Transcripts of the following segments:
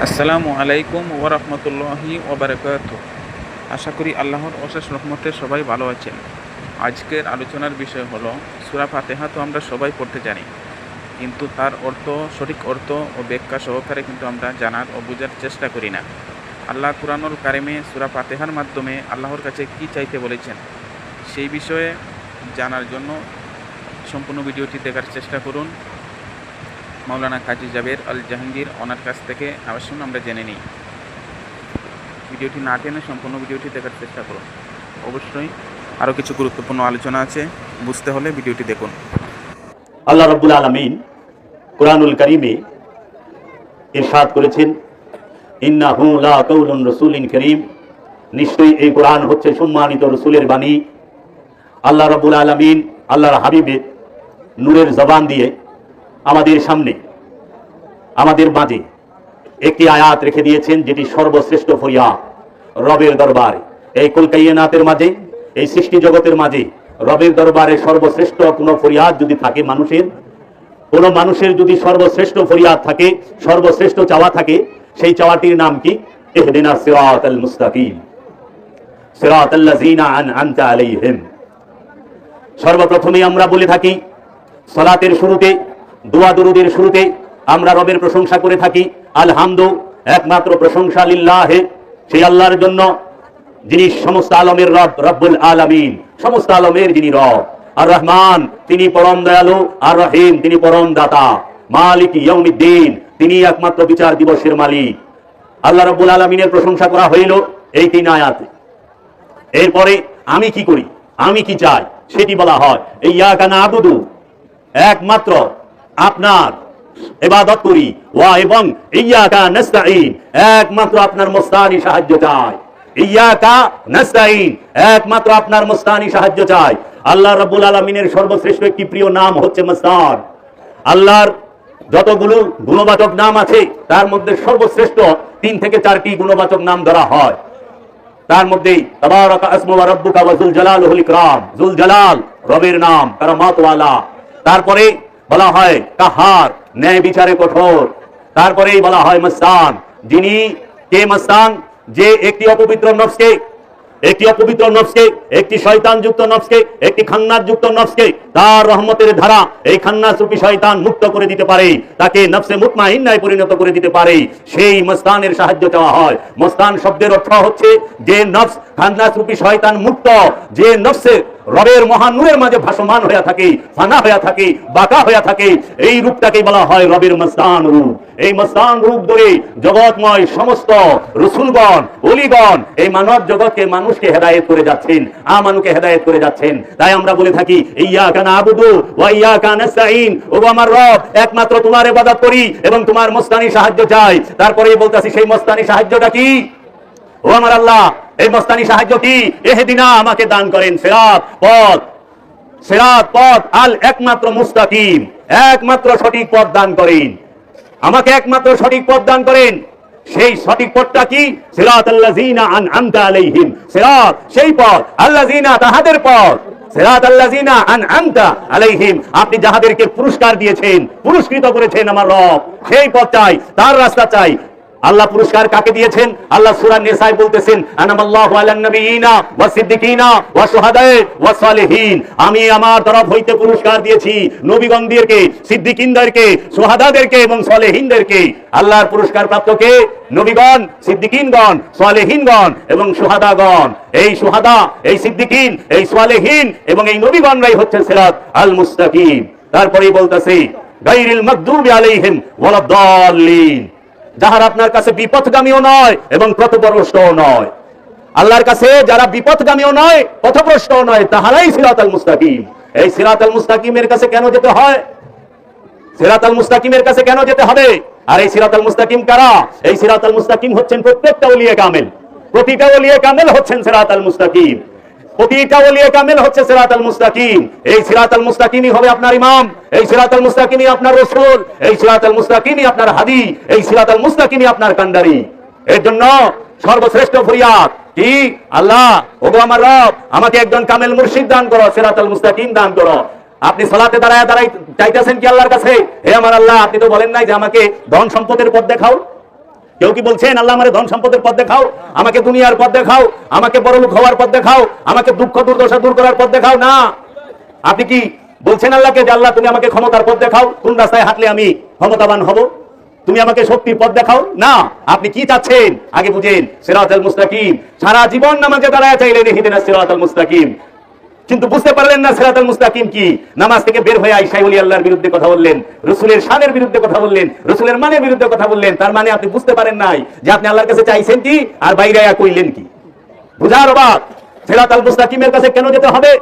আসসালামু আলাইকুম ওয়া রাহমাতুল্লাহি ওয়া বারাকাতুহু। আশা করি আল্লাহর অশেষ রহমতে সবাই ভালো আছেন। আজকের আলোচনার বিষয় হলো সূরা ফাতিহা। তো আমরা সবাই পড়তে জানি, কিন্তু তার সঠিক অর্থ ও ব্যাখ্যা সহকারে কিন্তু আমরা জানার ও বোঝার চেষ্টা করি না। আল্লাহ কুরআনুল কারিমে সূরা ফাতিহার মাধ্যমে আল্লাহর কাছে কি চাইতে বলেছেন সেই বিষয়ে জানার জন্য সম্পূর্ণ ভিডিওটি দেখার চেষ্টা করুন। মাওলানা কাজী জাবের আল জাহাঙ্গীর ওনার কাছ থেকে আসুন আমরা জেনে নিই। ভিডিওটি না টেনে সম্পূর্ণ ভিডিওটি দেখার চেষ্টা করুন। অবশ্যই আরও কিছু গুরুত্বপূর্ণ আলোচনা আছে, বুঝতে হলে ভিডিওটি দেখুন। আল্লাহ রাব্বুল আলামিন কুরআনুল কারীমে ইরশাদ করেছেন, ইন্নাহু লা কাউলুন রাসূলিন কারীম, নিশ্চয়ই এই কোরআন হচ্ছে সম্মানিত রাসূলের বাণী। আল্লাহ রাব্বুল আলামিন আল্লাহর হাবিবের নূরের জবান দিয়ে আমাদের সামনে, আমাদের মাঝে একটি আয়াত রেখে দিয়েছেন, যেটি সর্বশ্রেষ্ঠ ফরিয়াদ রবের দরবারে। এই কুল কায়নাতের মাঝে, এই সৃষ্টি জগতের মাঝে রবের দরবারে সর্বশ্রেষ্ঠ কোনো ফরিয়াদ যদি থাকে, কোনো মানুষের যদি সর্বশ্রেষ্ঠ ফরিয়াদ থাকে, সর্বশ্রেষ্ঠ চাওয়া থাকে, সেই চাওয়াটির নাম কি? ইহদিনাস সিরাতাল মুস্তাকিম, সিরাতাল্লাযিনা আনআমতা আলাইহিম। সর্বপ্রথমে আমরা বলে থাকি সালাতের শুরুতে, দোয়া দরুদের শুরুতে আমরা রবের প্রশংসা করে থাকি, আলহামদু, একমাত্র প্রশংসা লিল্লাহে, সেই আল্লাহর জন্য যিনি সমস্ত আলমের রব, রব্বুল আলামিন, সমস্ত আলমের যিনি রব। আর রহমান, তিনি পরম দয়ালু, আর রহিম, তিনি পরম দাতা, মালিক ইয়াউমিদ্দিন, তিনি একমাত্র বিচার দিবসের মালিক। আল্লাহ রব্বুল আলামিনের প্রশংসা করা হইল এই 3 আয়াতে। এরপরে আমি কি করি, আমি কি চাই, সেটি বলা হয়। ইয়্যাকা না'বুদু, একমাত্র আপনার ইবাদত করি, ওয়া এবং ইয়্যাকা নাস্তাঈন, একমাত্র আপনার মস্তানি সাহায্য চাই। ইয়্যাকা নাস্তাঈন, একমাত্র আপনার মস্তানি সাহায্য চাই। আল্লাহ রাব্বুল আলামিনের সর্বশ্রেষ্ঠ একটি প্রিয় নাম হচ্ছে মাস্তান। আল্লাহর যতগুলো গুণবাচক নাম আছে, তার মধ্যে সর্বশ্রেষ্ঠ 3 থেকে 4টি গুণবাচক নাম ধরা হয়। তার মধ্যে তাবারাকা ইসমু রাব্বুকা ওয়া যুল জালালিল ইকরাম, যুল জালাল রবের নাম, কারামাত ওয়ালা। তারপরে বলা হয় কাহার, ন্যায় বিচারে কঠোর। তারপরেই বলা হয় মাস্তান, যিনি কে মাস্তান? যে একটি অপবিত্র নফসকে, একটি শয়তানযুক্ত নফসকে, একটি খান্নাসযুক্ত নফসকে তার রহমতের ধারা এই খান্নাসরূপী শয়তান মুক্ত করে দিতে পারে, তাকে নফসে মুতমাইন্নায় পরিণত করে দিতে পারে, সেই মস্তানের সাহায্য চাওয়া হয়। মস্তান শব্দের অর্থ হচ্ছে যে নফস খান্নাসরূপী শয়তান মুক্ত, যে নফসে রবের মহান নূরের মাঝে ভাসমান হয়ে থাকে, ফানা হয়ে থাকে, বাঁকা হয়ে থাকে, এই রূপটাকে বলা হয় রবের মস্তান রূপ। এই মস্তান রূপ ধরে জগৎময় সমস্ত রাসূলগণ, ওলিগণ এই মানব জগৎকে, মানুষকে হেদায়েত করে যাচ্ছেন, আমানুকে হেদায়েত করে যাচ্ছেন। তাই আমরা বলে থাকি ইয়্যাকা না'বুদু ওয়া ইয়্যাকা নাস্তাঈন, ও আমার রব, একমাত্র তোমার ইবাদত করি এবং তোমার মস্তানি সাহায্য চাই। তারপরেই বলতাছি সেই মস্তানি সাহায্যটা কি? ও আমার আল্লাহ, এই মস্তানি সাহায্য কি? ইহদিনা, আমাকে দান করেন সিরাত পথ, আল একমাত্র মুস্তাকিম, একমাত্র সঠিক পথ দান করেন, আমাকে একমাত্র সঠিক পথ দান করেন। সেই সঠিক পথটা কি? সিরাতাল্লাযিনা আনআমতা আলাইহিম, সিরাত সেই পথ, আল্লাযিনা তাহাদের পথ, সিরাতাল্লাযিনা আনআমতা আলাইহিম, আপনি যাহাদেরকে পুরস্কার দিয়েছেন, পুরস্কৃত করেছেন আমার রব, সেই পথ চাই, তার রাস্তা চাই। আল্লাহ পুরস্কার কাকে দিয়েছেন? আল্লাহ সূরা নিসায় বলতেছেন, আনামাল্লাহু আলান নবিয়িনা ওয়াস সিদ্দিকিনা ওয়াস শুহাদায়ে ওয়াস সালিহিন, আমি আমার তরফ হইতে পুরস্কার দিয়েছি নবীগণদেরকে, সিদ্দিকিনদেরকে, শুহাদাদেরকে এবং সালেহিনদেরকে। আল্লাহর পুরস্কার প্রাপ্ত কে? নবীগণ, সিদ্দিকিনগণ, সালেহিনগণ এবং শুহাদাগণ। এই শুহাদা, এই সিদ্দিকিন, এই সালেহিন এবং এই নবীগণরাই হচ্ছে সিরাত আল মুস্তাকিম। তারপরেই বলতেছে গায়রিল মাগদুবি আলাইহিম ওয়ালাদ-দাল্লিন, যাহারা আপনার কাছে বিপথগামীও নয় এবং পথভ্রষ্টও নয়। আল্লাহর কাছে যারা বিপথগামীও নয়, পথভ্রষ্টও নয়, তাহারাই সিরাতাল মুস্তাকিম। এই সিরাতাল মুস্তাকিমের কাছে কেন যেতে হয়? সিরাতাল মুস্তাকিমের কাছে কেন যেতে হবে? আর এই সিরাতাল মুস্তাকিম কারা? এই সিরাতাল মুস্তাকিম হচ্ছেন প্রত্যেকটা ওলিয়ে কামেল, প্রতিটা ওলিয়ে কামেল হচ্ছেন সিরাতাল মুস্তাকিম, প্রতিটা ওলিয়ে কামেল হচ্ছে সিরাতাল মুস্তাকিম। এই সিরাতাল মুস্তাকিমই হবে আপনার ইমাম, এই সিরাতাল মুস্তাকিমই আপনার রাসূল, এই সিরাতাল মুস্তাকিমই আপনার হাদী, এই সিরাতাল মুস্তাকিমই আপনার কান্ডারি। এর জন্য সর্বশ্রেষ্ঠ ফরিয়াদ কি? আল্লাহ, ওগো আমার রব, আমাকে একজন কামেল মুর্শিদ দান করো, সিরাতাল মুস্তাকিম দান করো। আপনি সালাতে দাঁড়ায় চাইতেছেন কি আল্লাহর কাছে? হে আমার আল্লাহ, আপনি তো বলেন নাই যে আমাকে ধন সম্পদের পথ দেখাও, কেউ কি বলছেন আল্লাহ আমাকে ধন সম্পদের পথ দেখাও, আমাকে দুনিয়ার পথ দেখাও, আমাকে বড়লোক হওয়ার পথ দেখাও, আমাকে দুঃখ দুর্দশা দূর করার পথ দেখাও? না। আপনি কি বলছেন আল্লাহকে যে আল্লাহ তুমি আমাকে ক্ষমতার পথ দেখাও, কোন রাস্তায় হাঁটলে আমি ক্ষমতাবান হব, তুমি আমাকে শক্তির পথ দেখাও? না। আপনি কি চাচ্ছেন আগে বুঝেন। সিরাতাল মুস্তাকিম, সারা জীবন নামাজে দাঁড়ায় চাইলেন ইহদিনাস সিরাতাল মুস্তাকিম, কিন্তু বুঝতে পারলেন না সিরাতাল মুস্তাকিম কি। নামাজ থেকে বের হয়ে আয়েশা ওলি আল্লাহর বিরুদ্ধে কথা বললেন, রাসূলের শানের বিরুদ্ধে কথা বললেন, রাসূলের মানের বিরুদ্ধে কথা বললেন। তার মানে আপনি বুঝতে পারেন নাই যে আপনি আল্লাহর কাছে চাইছেন কি আর বাইরে আয়া কইলেন কি। বুঝার অভাব। সিরাতাল মুস্তাকিমের কাছে কেন যেতে হবে?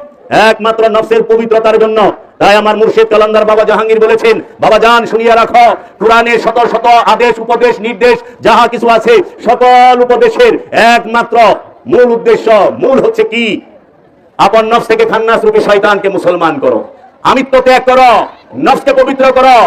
একমাত্র নফসের পবিত্রতার জন্য। তাই আমার মুর্শিদ কালান্দার বাবা জাহাঙ্গীর বলেছেন, বাবা জান শুনিয়া রাখো, কোরআনে শত শত আদেশ উপদেশ নির্দেশ যাহা কিছু আছে, সকল উপদেশের একমাত্র মূল উদ্দেশ্য, মূল হচ্ছে কি? আপন নফস থেকে খান্নাস রূপী শয়তানকে মুসলমান করো, আমিত্ব ত্যাগ করো, নফসকে পবিত্র করো।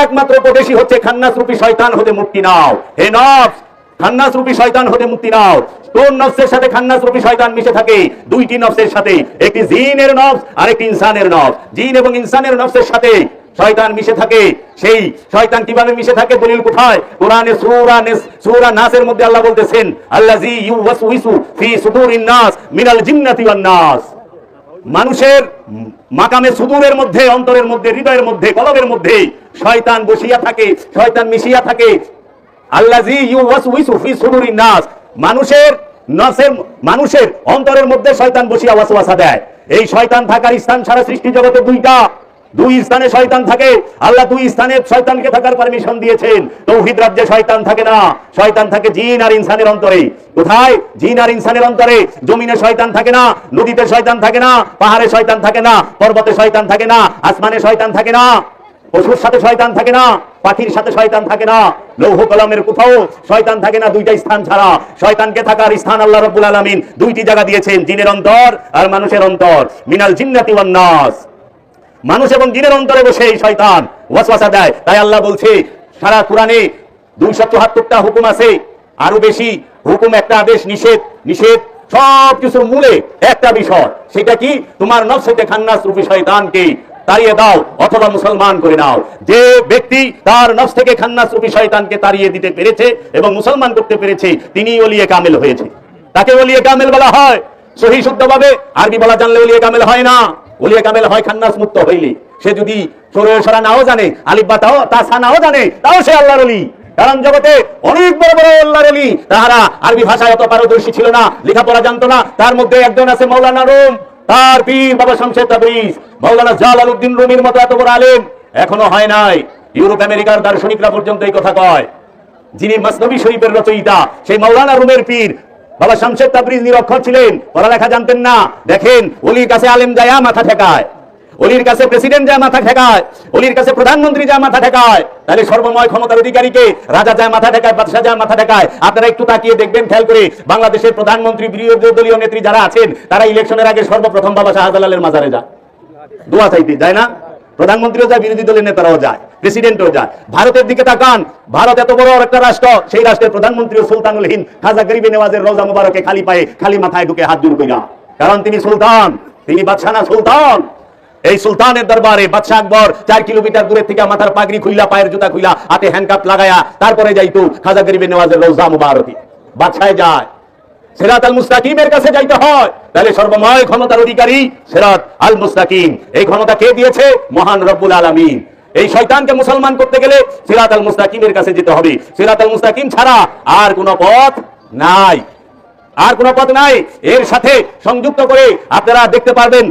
একমাত্র উপদেশই হচ্ছে খান্নাস রূপী শয়তান হতে মুক্তি নাও। হে নফস, খান্নাস রূপী শয়তান হতে মুক্তি নাও। কোন নফসের সাথে খান্নাস রূপী শয়তান মিশে থাকে? দুইটি নফসের সাথে, একটি জিনের নফস আর একটি ইনসানের নফস। জিন এবং ইনসানের নফসের সাথে শয়তান মিশে থাকে। সেই শয়তান কিভাবে মিশে থাকে? দলিল কোথায়? কোরআনে সূরা নাসের মধ্যে আল্লাহ বলতেছেন, আল্লাযী ইউওয়াসউইসু ফি সুদুরিন নাস মিনাল জিন্নাতি ওয়ান নাস। মানুষের মাকামে সুদূরের মধ্যে, অন্তরের মধ্যে, হৃদয়ের মধ্যে, কলবের মধ্যে শয়তান বসিয়া থাকে, শয়তান মিশিয়া থাকে। আল্লাযী ইউওয়াসউইসু ফি সুদুরিন নাস, মানুষের অন্তরের মধ্যে শয়তান বসিয়া ওয়াসওয়াসা দেয়। এই শয়তান থাকার স্থান সারা সৃষ্টি জগতে দুইটা। দুই স্থানে শয়তান থাকে। আল্লাহ দুই স্থানে শয়তানকে থাকার পারমিশন দিয়েছেন। তৌহিদ রাজ্যে শয়তান থাকে না, শয়তান থাকে জিন আর ইনসানের অন্তরে। কোথায়? জিন আর ইনসানের অন্তরে। জমিনে শয়তান থাকে না, নদীতে শয়তান থাকে না, পাহাড়ে শয়তান থাকে না, পর্বতে শয়তান থাকে না, আসমানে শয়তান থাকে না, পশুর সাথে শয়তান থাকে না, পাখির সাথে শয়তান থাকে না, লৌহ কলমের কোথাও শয়তান থাকে না, দুইটা স্থান ছাড়া। শয়তানকে থাকার স্থান আল্লাহ রাব্বুল আলামিন দুইটি জায়গা দিয়েছেন, জিনের অন্তর আর মানুষের অন্তর। মিনাল জিন্নাতি ওয়ান নাস, মানুষ এবং জিনের অন্তরে বসে এই শয়তান ওয়াসওয়াসা দেয়। তাই আল্লাহ বলছে, সারা কোরআনে 274টা হুকুম আছে, আরো বেশি হুকুম, একটা আদেশ, নিষেধ, সব কিছুর মূলে একটা বিষয়। সেটা কি? তোমার নফস হতে খান্নাস রূপী শয়তানকে তাড়িয়ে দাও অথবা মুসলমান করে নাও। যে ব্যক্তি তার নফস থেকে খান্নাস রূপী শয়তানকে তাড়িয়ে দিতে পেরেছে এবং মুসলমান করতে পেরেছে, তিনি ওলিয়ে কামেল হয়েছে। তাকে ওলিয়ে কামেল বলা হয়। সহি শুদ্ধভাবে আরবি বলা জানলে ওলিয়ে কামেল হয় না। ওলিয়ে কামেল হয় খান্নাস মুক্ত হইলে। সে যদি সরা নাও জানে, আলিফ বা তা নাও জানে, তাও সে আল্লাহর ওলি। কারণ জগতে অনেক বড় বড় আল্লাহর ওলি, তাহারা আরবি ভাষায় অত পারদর্শী ছিল না, লেখাপড়া জানতো না। তার মধ্যে একজন আছে মাওলানা রুম, তার পীর বাবা শামসুদ তাবরিজ। মাওলানা জালালউদ্দিন রুমির মতো এত বড় আলেম এখনো হয় নাই। ইউরোপ আমেরিকার দার্শনিকরা পর্যন্ত এই কথা কয়। যিনি মাসনবী শরীফের রচয়িতা, সেই মাওলানা রুমের পীর বাবা শামসুদ তাবরিজ নিরক্ষর ছিলেন, পড়ালেখা জানতেন না। দেখেন, ওলির কাছে আলেম যায় মাথা ঠেকায়, ওলির কাছে প্রেসিডেন্ট যায় মাথা ঠেকায়, ওলির কাছে প্রধানমন্ত্রী যায় মাথা ঠেকায়। তাহলে সর্বময় ক্ষমতার অধিকারীকে রাজা যায় মাথা ঠেকায়, বাদশাহ যায় মাথা ঠেকায়। আপনারা একটু তাকিয়ে দেখবেন, খেয়াল করে, বাংলাদেশের প্রধানমন্ত্রী, বিরোধী দলীয় নেত্রী যারা আছেন, তারা ইলেকশনের আগে সর্বপ্রথম বাবা শাহজালালের মাজারে যায়, দোয়া চাইতে যায় না? প্রধানমন্ত্রীও যায়, বিরোধী দলের নেতারাও যায়, প্রেসিডেন্টও যায়। ভারতের দিকে তাকান, ভারত এত বড় একটা রাষ্ট্র, সেই রাষ্ট্রের প্রধানমন্ত্রী সুলতানুল হিন্দ খাজা গরিবে নেওয়াজের রওজা মুবারকে খালি পায়ে, খালি মাথায় ঢুকে হাত জোড় কইরা। কারণ তিনি সুলতান, তিনি বাদশা না, সুলতান। এই সুলতানের দরবারে বাদশা আকবর 4 কিলোমিটার দূরে থেকে মাথার পাগড়ি খুইলা, পায়ের জুতা খুইলা, হাতে হ্যান্ডকাপ লাগায়া তারপরে যাইতো খাজা গরিবে নেওয়াজের রওজা মুবারকে। বাদশায় যায়, সিরাত আল মুস্তাকিমের কাছে যাইতে হয়। তাহলে সর্বময় ক্ষমতার অধিকারী সিরাত আল মুস্তাকিম। এই ক্ষমতা কে দিয়েছে? মহান রব্বুল আলামিন। এই শয়তানকে মুসলমান করতে গেলে সিরাত আল মুস্তাকিমের কাছে যেতে হবে। সিরাত আল মুস্তাকিম ছাড়া আর কোনো পথ নাই, আর কোনো পথ নাই। এর সাথে সংযুক্ত করে আপনারা দেখতে পারবেন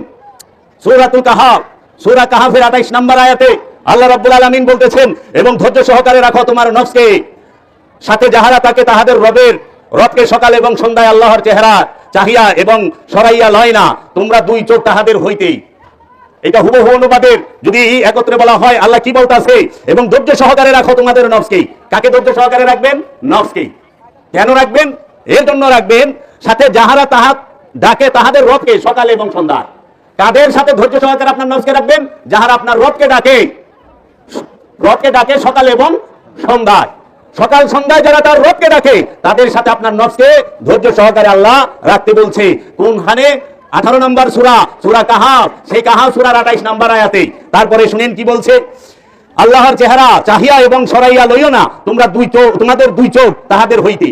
সূরাতুল কাহাফ, সূরা কাহাফের 28 নম্বর আয়াতে আল্লাহ রাব্বুল আলামিন বলতেছেন, এবং ধৈর্য সহকারে রাখো তোমার নফসকে, সাথে যাহারা তাকে তাহাদের রবকে সকাল এবং সন্ধ্যায় আল্লাহর চেহারা চাহিয়া এবং সরাইয়া লয় না, তোমরা দুই চোখ তাহাদের হইতেই। এটা হুবহু অনুবাদের যদি একত্রে বলা হয়, আল্লাহ কি বলতাছে? এবং ধৈর্য সহকারে রাখো তোমাদের নফসকে। কাকে ধৈর্য সহকারে রাখবেন? নফসকে। কেন রাখবেন? এর জন্য রাখবেন, সাথে যাহারা ডাকে তাহাদের রবকে সকাল এবং সন্ধ্যা। কাদের সাথে ধৈর্য সহকারে আপনার নফসকে রাখবেন? যাহারা আপনার রবকে ডাকে সকাল এবং সন্ধ্যায়। সকাল সন্ধ্যায় যারা তার রবকে ডাকে, তাদের সাথে আপনার নফসকে ধৈর্য সহকারে আল্লাহ রাখতে বলছে। কোনখানে? 18 নম্বর সূরা কাহাফ। সেই কাহাফ সূরার 28 নম্বর আয়াতে। তারপরে শুনেন কি বলছে আল্লাহর চেহারা চাহিয়া এবং সরাইয়া লইও না, তোমরা তোমাদের দুই চোখ তাহাদের হইতে।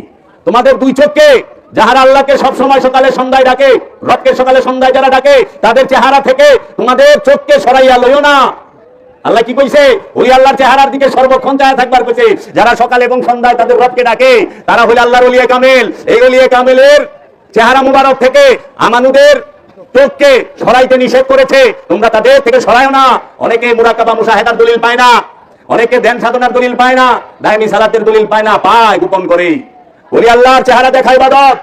তোমাদের দুই চোখকে, যাহারা আল্লাহকে সব সময় সকালে সন্ধ্যায় ডাকে, রবকে সকালে সন্ধ্যায় যারা ডাকে, তাদের চেহারা থেকে তোমাদের চোখকে সরাইয়া লইও না। আল্লাহ কি কইছে? ওই আল্লাহর চেহারার দিকে সর্বক্ষণ চায়া থাকবার কইছে। যারা সকালে এবং সন্ধ্যায় তাদের রবকে ডাকে, তারা হইল আল্লাহর ওলিয়ে কামেল। এই ওলিয়ে কামেলের চেহারা মুবারক থেকে আমানুদের চোখকে সরাইতে নিষেধ করেছে, তোমরা তাদের থেকে সরাইও না। অনেকে মুরাকাবা মুশাহাদার দলিল পায় না, অনেকে ধ্যান সাধনার দলিল পায় না, দায়মি সালাতের দলিল পায় না, পায় গোপন করে। ওলি আল্লাহর চেহারা দেখা ইবাদত,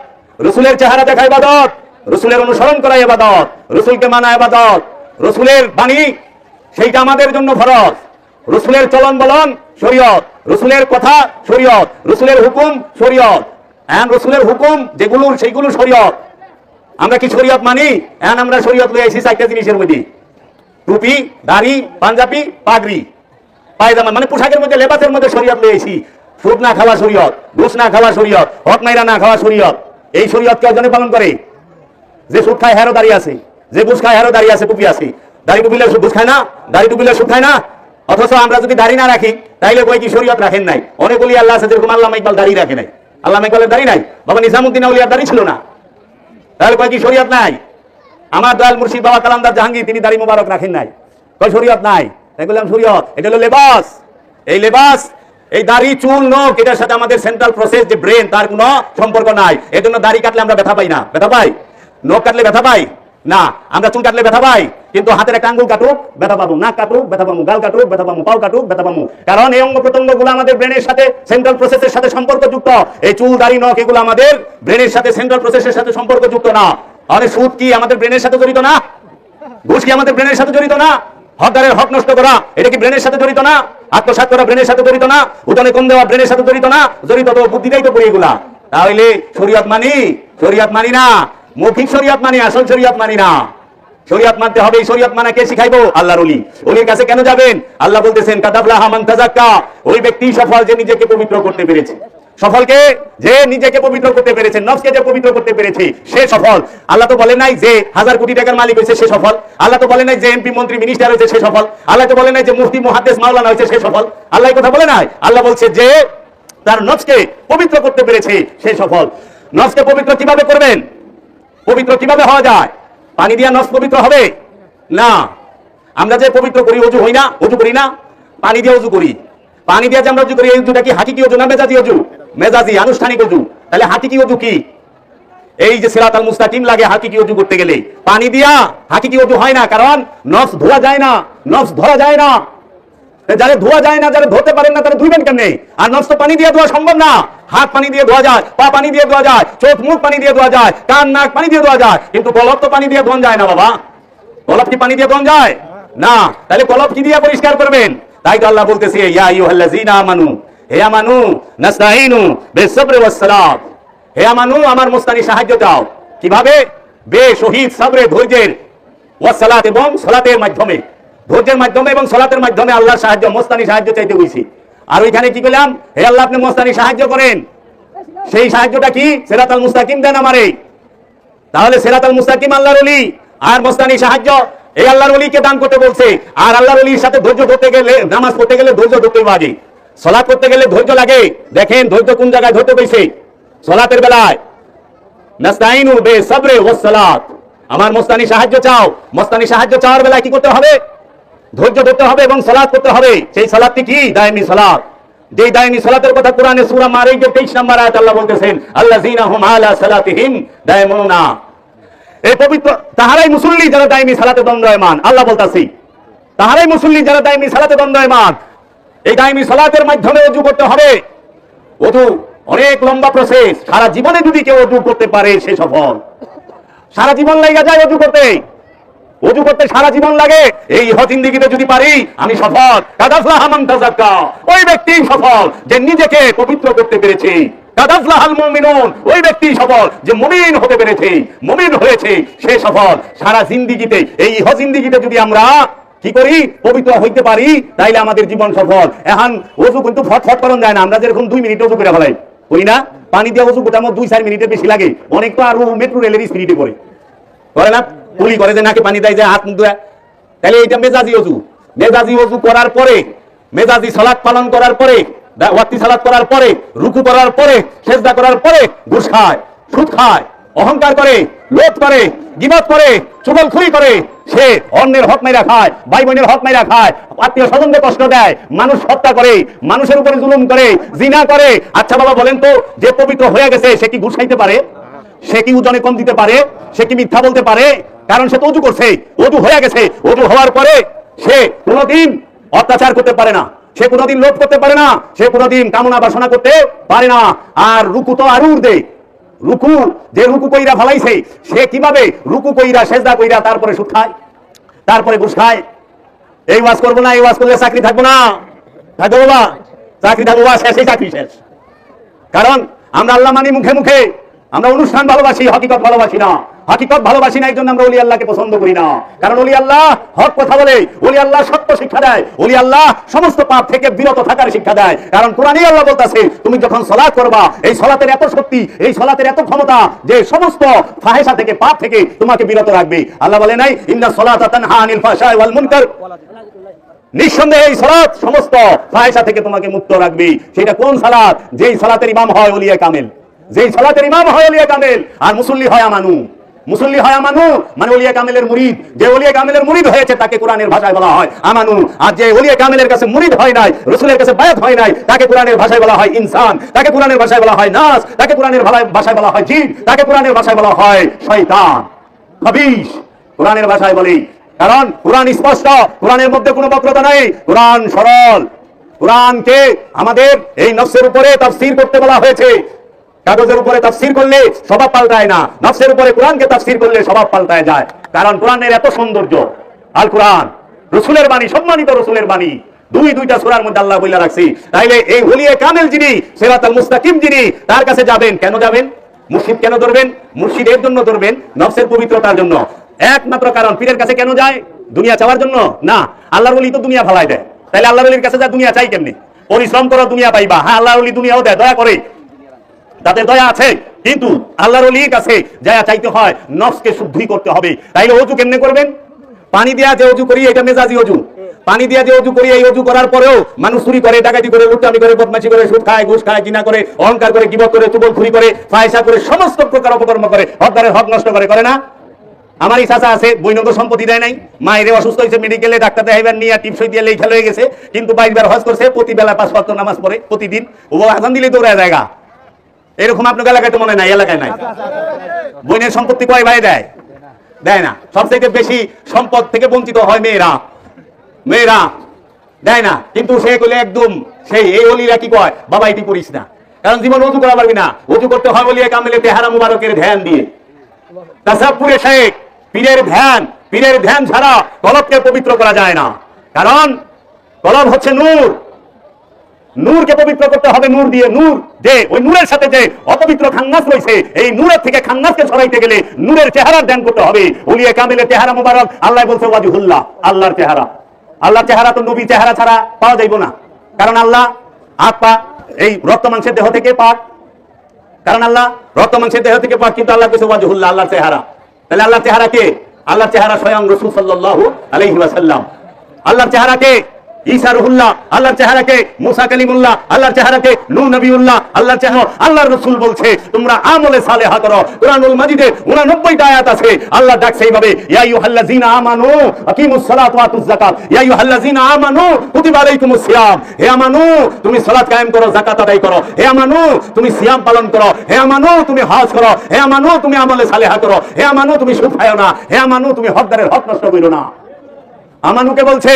রসুলের চেহারা দেখা ইবাদত, রসুলের অনুসরণ করা ইবাদত, রসুলকে মানা ইবাদত, রসুলের বাণী সেইটা আমাদের জন্য ফরজ, রসুলের চলন বলন শরীয়ত, রসুলের কথা শরীয়ত, রসুলের হুকুম শরীয়ত। এন্ড রসুলের হুকুম যেগুলো সেইগুলো শরীয়ত। আমরা কি শরীয়ত মানি? এন্ড আমরা শরীয়ত লই আইছি চারটা জিনিসের মধ্যে, টুপি, দাড়ি, পাঞ্জাবি, পাগড়ি, পায়জামা, মানে পোশাকের মধ্যে, লেবাসের মধ্যে শরীয়ত লই আইছি। সুদ না খাওয়া শরীয়ত, ঘুষ না খাওয়া শরীয়ত, হক মাইরা না খাওয়া শরীয়ত। এই শরীয়ত কেউ জনে পালন করে? যে সুদ খায় হেরো দাঁড়িয়ে আছে, যে ঘুষ খায় হেরো দাঁড়িয়ে আছে, টুপি আছে। দাড়ি টুপিলে ঘুষ খায় না, দাড়ি টুপিলে সুদ খায় না। অথচ আমরা যদি দাড়ি না রাখি তাইলে কই কি শরীয়ত রাখেন নাই? অনেক ওলি আল্লাহ আছে যেরকম আল্লামা ইকবাল দাড়ি রাখে নাই, আল্লামা ইকবালের দাড়ি নাই, বাবা নিজামুদ্দিন আউলিয়ার দাড়ি ছিল না, তাহলে কয় কি শরীয়ত নাই? আমার দয়াল মুর্শিদ বাবা কালামদার জাহাঙ্গীর তিনি দাড়ি মুবারক রাখেন নাই, কয় শরীয়ত নাই। তাই বললাম শরীয়ত, এটা হলো লেবাস। এই লেবাস, এই দাড়ি, চুল, নখ, এটার সাথে আমাদের সেন্ট্রাল প্রসেস যে ব্রেন, তার কোনো সম্পর্ক নাই। এই জন্য দাড়ি কাটলে আমরা ব্যথা পাই না, ব্যথা পাই? নখ কাটলে ব্যথা পাই না, আমরা চুল কাটলে ব্যথা পাই। কিন্তু হাতের একটা আঙ্গুল কাটুক ব্যথা পাবো, নাক কাটুক ব্যথা পাবো, গাল কাটুক ব্যথা পাবো, পাও কাটুক ব্যথা পাবো। কারণ এই অঙ্গ প্রত্যঙ্গ গুলো আমাদের ব্রেনের সাথে, সেন্ট্রাল প্রসেসের সাথে সম্পর্কযুক্ত। এই চুল, দাড়ি, নখ এগুলো আমাদের ব্রেনের সাথে, সেন্ট্রাল প্রসেসের সাথে সম্পর্কযুক্ত না। আরে সুদ কি আমাদের ব্রেনের সাথে জড়িত না? ঘুষ কি আমাদের ব্রেনের সাথে জড়িত না? হকদারের হক নষ্ট করা এটা কি ব্রেনের সাথে জড়িত না? আত্মসাৎ করা ব্রেনের সাথে জড়িত না? উদানে কম দেওয়া ব্রেনের সাথে জড়িত না? জড়িত তো, বুদ্ধিটাই তো পড়ে এগুলা। তাহলে শরীয়ত মানি? শরীয়ত মানি না, মৌখিক শরীয়ত মানি, আসল শরীয়ত মানি না। শরীয়ত মানতে হবে। এই শরীয়ত মানা কে শিখাইবো? আল্লাহর ওলি। ওলির কাছে কেন যাবেন? আল্লাহ বলতেছেন কাদাবলাহা মান তাযাক্কা, ওই ব্যক্তি সফল যে নিজেকে পবিত্র করতে পেরেছে। সফলকে, যে নিজেকে পবিত্র করতে পেরেছে, নফসকে যে পবিত্র করতে পেরেছে, সে সফল। আল্লাহ তো বলে নাই যে 1000 কোটি টাকার মালিক হয়েছে সে সফল। আল্লাহ তো বলে নাই যে এমপি, মন্ত্রী, মিনিস্টার হয়েছে সে সফল। আল্লাহ তো বলে নাই যে মুফতি, মুহাদ্দিস, মাওলানা হয়েছে সে সফল। আল্লাহ এই কথা বলে নাই। আল্লাহ বলছে যে তার নফসকে পবিত্র করতে পেরেছে সে সফল। নফসকে পবিত্র কিভাবে করবেন? পবিত্র কিভাবে হওয়া যায়? পানি দিয়া নফস পবিত্র হবে না। আমরা যে পবিত্র করি, অজু হই না, অজু করি না, পানি দিয়ে অজু করি। পানি দিয়ে যে আমরা অজু করি, এই অজুটা কি হাকিকি অজু না মেজাজি অজু? মেজাজি, আনুষ্ঠানিক অজু। তাহলে হাকিকি অজু কি? এই যে সিরাতাল মুস্তাকিম লাগে হাকিকি অজু করতে গেলে, পানি দিয়া হাকিকি অজু হয় না। কারণ নফস ধোয়া যায় না, নফস ধরা যায় না। যারা ধোয়া যায় না, যারা ধরতে পারেন না, তারা ধুইবেন কেমনে? আর নফস তো পানি দিয়ে ধোয়া সম্ভব না। হাত পানি দিয়ে ধোয়া যায়, পা পানি দিয়ে ধোয়া যায়, চোখ মুখ পানি দিয়ে ধোয়া যায়, কান নাক পানি দিয়ে ধোয়া যায়, কিন্তু কলব তো পানি দিয়ে ধোয়া যায় না বাবা। কলব কি পানি দিয়ে ধোয়া যায় না? তাহলে কলব কি দিয়ে পরিষ্কার করবেন? তাই তো আল্লাহ বলতেছে ইয়া আইয়ুহাল্লাযীনা আমানু, হে আমানু নাস্তাইনু বিস-সাবরি ওয়াস-সালাত, হে আমানু আমার মুস্তানি সাহায্য চাও। কিভাবে? শহীদ সাবরে, ধৈর্যের, ওয়াস-সালাত এবং সালাতের মাধ্যমে, ধৈর্যের মাধ্যমে এবং সালাতের মাধ্যমে আল্লাহর সাহায্য, মুস্তানি সাহায্য চাইতে হইছি। আর ওইখানে কি বললাম? হে আল্লাহ আপনি মুস্তানি সাহায্য করেন। সেই সাহায্যটা কি? সিরাতাল মুস্তাকিম দেন আমারে। তাহলে সিরাতাল মুস্তাকিম আল্লাহর ওলি, আর মুস্তানি সাহায্য এই আল্লাহর ওলিকে দান করতে বলছে। আর আল্লাহর ওলির সাথে ধৈর্য ধরতে গেলে, নামাজ পড়তে গেলে ধৈর্য ধরতে লাগে, সালাত করতে গেলে ধৈর্য লাগে। দেখেন ধৈর্য কোন জায়গায় ধরতে পেয়েছে? সালাতের বেলায় নাস্তাইনু বিস-সাবরি ওয়াস-সালাত, আমার মুস্তানি সাহায্য চাও। মুস্তানি সাহায্য চাওয়ার বেলায় কি করতে হবে? ধৈর্য ধরতে হবে এবং সালাত করতে হবে। সেই সালাতটি কি? দায়মি সালাত। যেই দায়মি সালাতের কথা কোরআনে সূরা মারিজের 23 নম্বর আয়াত আল্লাহ বলতেছেন আল্লাযীনা হুম আলা সালাতিহিম দায়মুনা, এই পবিত্র তাহারাই মুসল্লি যারা দায়মি সালাতে দণ্ডায়মান। আল্লাহ বলতাছে তাহারাই মুসল্লি যারা দায়মি সালাতে দণ্ডায়মান। এই দায়মি সালাতের মাধ্যমে ওযু করতে হবে। ওযু অনেক লম্বা প্রসেস। সারা জীবনে যদি কেউ ওযু করতে পারে সে সফল। সারা জীবন লাগা যায় ওযু করতে, ওযু করতে সারা জীবন লাগে। এই জিন্দেগিতে যদি পারি আমি সফল। কাদাফলাহা মান তাযাক্কা, ওই ব্যক্তি সফল যে নিজেকে পবিত্র করতে পেরেছে। কাদাফলাহাল মুমিনুন, ওই ব্যক্তি সফল যে মুমিন হতে পেরেছে, মুমিন হয়েছে, সে সফল। সারা জিন্দেগিতে, এই জিন্দেগিতে যদি আমরা কি করি? পবিত্র হইতে পারি, তাইলে আমাদের জীবন সফল। এখন ওযু কিন্তু ফটফট করন যায় না। আমরা যেরকম 2 মিনিটে ওযু করে ফেলাই, করি না? পানি দিয়ে ওযু করতে আমার 2-4 মিনিটের বেশি লাগে। অনেক তো আর মেট্রো রেলের স্পিডে করে না, পুলি করে যে নাকে পানি দেয়, যে হাত মুখ দেয়। তাহলে এইটা মেজাজি ওযু। মেজাজি ওযু করার পরে, মেজাজি সালাত পালন করার পরে, ওয়াক্তি সালাত করার পরে, রুকু করার পরে, সেজদা করার পরে ঘুষ খায়, সুদ খায়, অহংকার করে, লোভ করে, গীবত করে, চুগলখড়ি করে, সে অন্যের হক মাইরা খায়, ভাই বোনের হক মাইরা খায়, আত্মীয় স্বজনকে কষ্ট দেয়, মানুষ হত্যা করে, মানুষের উপরে জুলুম করে, জিনা করে। আচ্ছা বাবা বলেন তো, যে পবিত্র হয়ে গেছে সে কি ঘুষ খাইতে পারে? সে কি ওজনে কম দিতে পারে? সে কি মিথ্যা বলতে পারে? কারণ সে তো ওযু করছে, ওযু হয়ে গেছে। ওযু হওয়ার পরে সে কোনোদিন অত্যাচার করতে পারে না, সে কোনোদিন লোভ করতে পারে না, সে কোনোদিন কামনা বাসনা করতে পারে না। আর রুকু তো আরো উর্ধে, রুকু যে রুকু কইরা ফলাইছে, সে কিভাবে রুকু কইরা সেজদা কইরা তারপরে সুদ খায়, তারপরে ঘুষ খায়। এই ওয়াজ করবো না, এই ওয়াজ করলে চাকরি থাকবো না, থাকবো বাবা, চাকরি থাকবো বা শেষ, এই চাকরি শেষ। কারণ আমরা আল্লাহ মানি মুখে মুখে, আমরা অনুষ্ঠান ভালোবাসি, হকিকত ভালোবাসি না। হকিকত ভালোবাসি না, এই জন্য আমরা ওলি আল্লাহকে পছন্দ করি না। কারণ ওলি আল্লাহ হক কথা বলে, ওলি আল্লাহ সত্য শিক্ষা দেয়, ওলি আল্লাহ সমস্ত পাপ থেকে বিরত থাকার শিক্ষা দেয়। কারণ কোরআনেই আল্লাহ বলতেছে, তুমি যখন সালাত করবা, এই সালাতের এত শক্তি, এই সালাতের এত ক্ষমতা যে সমস্ত ফাহেশা থেকে, পাপ থেকে তোমাকে বিরত রাখবে। আল্লাহ বলে নাই, ইন্না সালাতা তানহা আনিল ফাহশাই ওয়াল মুনকার, নিঃসন্দেহে এই সালাত সমস্ত ফাহেশা থেকে তোমাকে মুক্ত রাখবে। সেটা কোন সালাত? যেই সালাতের ইমাম হয় ওলিয়ে কামেল, যেই সালাতের ইমাম হয় ওলিয়ে কামেল, আর মুসল্লি হয় আমানু। মুসল্লি হয় আমানু মানে ওলিয়া কামেলের মুরিদ। যে ওলিয়া কামেলের মুরিদ হয়েছে তাকে কোরআনের ভাষায় বলা হয় আমানু। আর যে ওলিয়া কামেলের কাছে মুরিদ হয় নাই, রাসূলের কাছে বায়াত হয় নাই, তাকে কোরআনের ভাষায় বলা হয় ইনসান, তাকে কোরআনের ভাষায় বলা হয় নাস, তাকে কোরআনের ভাষায় বলা হয় জিন, তাকে কোরআনের ভাষায় বলা হয় শয়তান, খবিশ। কোরআনের ভাষায় বলি, কারণ কোরআন স্পষ্ট, কোরআনের মধ্যে কোনো বক্রতা নাই, কোরআন সরল। কোরআনকে আমাদের এই নফসের উপরে তাফসীর করতে বলা হয়েছে। কাগজের উপরে তাফসীর করলে স্বভাব পাল্টায় না, নফসের উপরে কোরআনকে তাফসীর করলে স্বভাব পাল্টায় যায়। কারণ কোরআনের এত সৌন্দর্য, আল কোরআন রাসূলের বাণী, সম্মানিত রাসূলের বাণী। দুইটা সূরার মধ্যে আল্লাহ বলে রাখছি। তাইলে এই ওলিয়ে কামেল যিনি, সিরাতাল মুস্তাকিম যিনি, তার কাছে যাবেন। কেন যাবেন? মুর্শিদ কেন ধরবেন? মুর্শিদ এর জন্য ধরবেন, নফসের পবিত্রতার জন্য। একমাত্র কারণ। পীরের কাছে কেন যায়? দুনিয়া চাওয়ার জন্য না। আল্লাহর ওলি তো দুনিয়া ভালাই দেয়, তাইলে আল্লাহর ওলির কাছে যা দুনিয়া চাই কেমনি? পরিশ্রম করো, দুনিয়া পাইবা। হ্যাঁ, আল্লাহর ওলি দুনিয়াও দেয়, দয়া করে, তাদের দয়া আছে। কিন্তু আল্লাহর ওলির কাছে যা চাইতে হয়, নফসকে শুদ্ধি করতে হবে। তাইলে অজু কেমনে করবেন? পানি দিয়া যে অজু করি, এটা মেজাজি অজু। পানি দিয়া যে অজু করি, এই অজু করার পরেও মানুষ চুরি করে, ডাকাতি করে, লুটপাটি করে, বদমাশি করে, সুদ খায়, ঘুষ খায়, জিনা করে, অহংকার করে, গীবত করে, চুগলখড়ি করে, ফাহিশা করে, সমস্ত প্রকার অপকর্ম করে, হকদারের হক নষ্ট করে, করে না? আমারই চাচা আছে, বৈনগর সম্পত্তি দেয় নাই, মায়ের অসুস্থ হয়েছে, মেডিকেলে ডাক্তার দেখাইবার নিয়ে টিপসই দিয়ে লেখা হয়ে গেছে, কিন্তু 22 বার হজ করছে, প্রতি বেলা 5 ওয়াক্ত নামাজ পড়ে প্রতিদিন। ও আজান দিলে দৌড়ায় জায়গা। এরকম আপনার এলাকায় তো মনে নাই? এলাকায় নাই। বোনের সম্পত্তি কয় ভাই দেয়? দেয় না। সবথেকে বেশি সম্পদ থেকে বঞ্চিত হয় মেয়েরা, মেয়েরা দেয় না। কিন্তু সে কইলে একদম সেই এই ওলিরা কি কয়, বাবা এটি করিস না, কারণ জীবন ওযু করা পারবি না। ওযু করতে হয় ওলিয়া কামেলে তেহারা মুবারকের ধ্যান দিয়ে। তাসাব্বুরে শেখ, পীরের ধ্যান, পীরের ধ্যান ছাড়া কলবকে পবিত্র করা যায় না। কারণ কলব হচ্ছে নূর, নূরকে পবিত্র করতে হবে নূর দিয়ে। নূর যে ওই নূরের সাথে যে অপবিত্র খান্নাস রয়েছে, এই নূরের থেকে খান্নাসকে সরাইতে গেলে নূরের চেহারার ধ্যান করতে হবে। ওলিয়া কামেলের চেহারা মুবারক, আল্লাহ বলছে ওয়াজহুল্লাহ, আল্লাহর চেহারা। আল্লাহর চেহারা তো নবী চেহারা ছাড়া পাওয়া যাইব না। কারণ আল্লাহ হাত পা এই রক্ত মাংসের দেহ থেকে পাক, কারণ আল্লাহ রক্ত মাংসের দেহ থেকে পাক, কিন্তু আল্লাহ বলছে ওয়াজহুল্লাহ, আল্লাহর চেহারা। তাহলে আল্লাহর চেহারা কে? আল্লাহর চেহারা স্বয়ং রাসূল সাল্লাল্লাহু আলাইহি ওয়াসাল্লাম। আল্লাহর চেহারা কে? ঈসা রুহুল্লাহ। আল্লাহর চেহারা কে? মুসা কালিমুল্লাহ। আল্লাহর চেহারা কে? নূহ নবিউল্লাহ। আল্লাহর চেহারা, আল্লাহর রাসূল বলছে তোমরা আমলে সালেহা করো। কুরআনুল মাজিদে 89টা আয়াত আছে, আল্লাহ ডাকছে এইভাবে, ইয়া আইয়ুহাল্লাযীনা আমানু আকিমুস সালাতা ওয়া আতুজ যাকাত, ইয়া আইয়ুহাল্লাযীনা আমানু কুতিবা আলাইকুমুস সিয়াম। হে আমানু, তুমি সালাত কায়েম করো, যাকাত আদায় করো। হে আমানু, তুমি সিয়াম পালন করো। হে আমানু, তুমি হজ করো। হে আমানু, তুমি আমলে সালেহা করো। হে আমানু, তুমি সুদ খায়ো না। হে আমানু, তুমি হকদারের হক নষ্ট করো না। আমানুকে বলছে,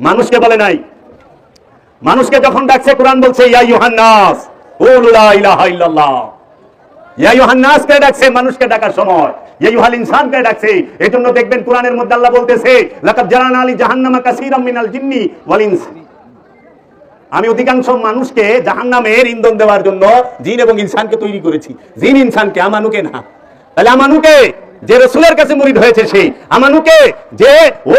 মানুষকে বলে নাই। মানুষকে যখন ডাকছে কোরআন বলছে ইয়া আইয়ুহান নাস কুলু লা ইলাহা ইল্লাল্লাহ। ইয়া আইয়ুহান নাস কে ডাকছে মানুষকে ডাকার সময়, ইয়া আইয়ুহাল ইনসান কে ডাকছে। এজন্য দেখবেন কোরআনের মধ্যে আল্লাহ বলতেছে লাকাদ জারানা লি জাহান্নামা কাসীরাম মিনাল জিন্নি ওয়াল ইনস। আমি অধিকাংশ মানুষকে জাহান্নামের ইন্ধন দেওয়ার জন্য জিন এবং ইনসানকে তৈরি করেছি। জিন ইনসানকে, আমানুকে না। তাহলে আমানুকে যে রাসূলের কাছে মুরিদ হয়েছে সেই, আমানুকে যে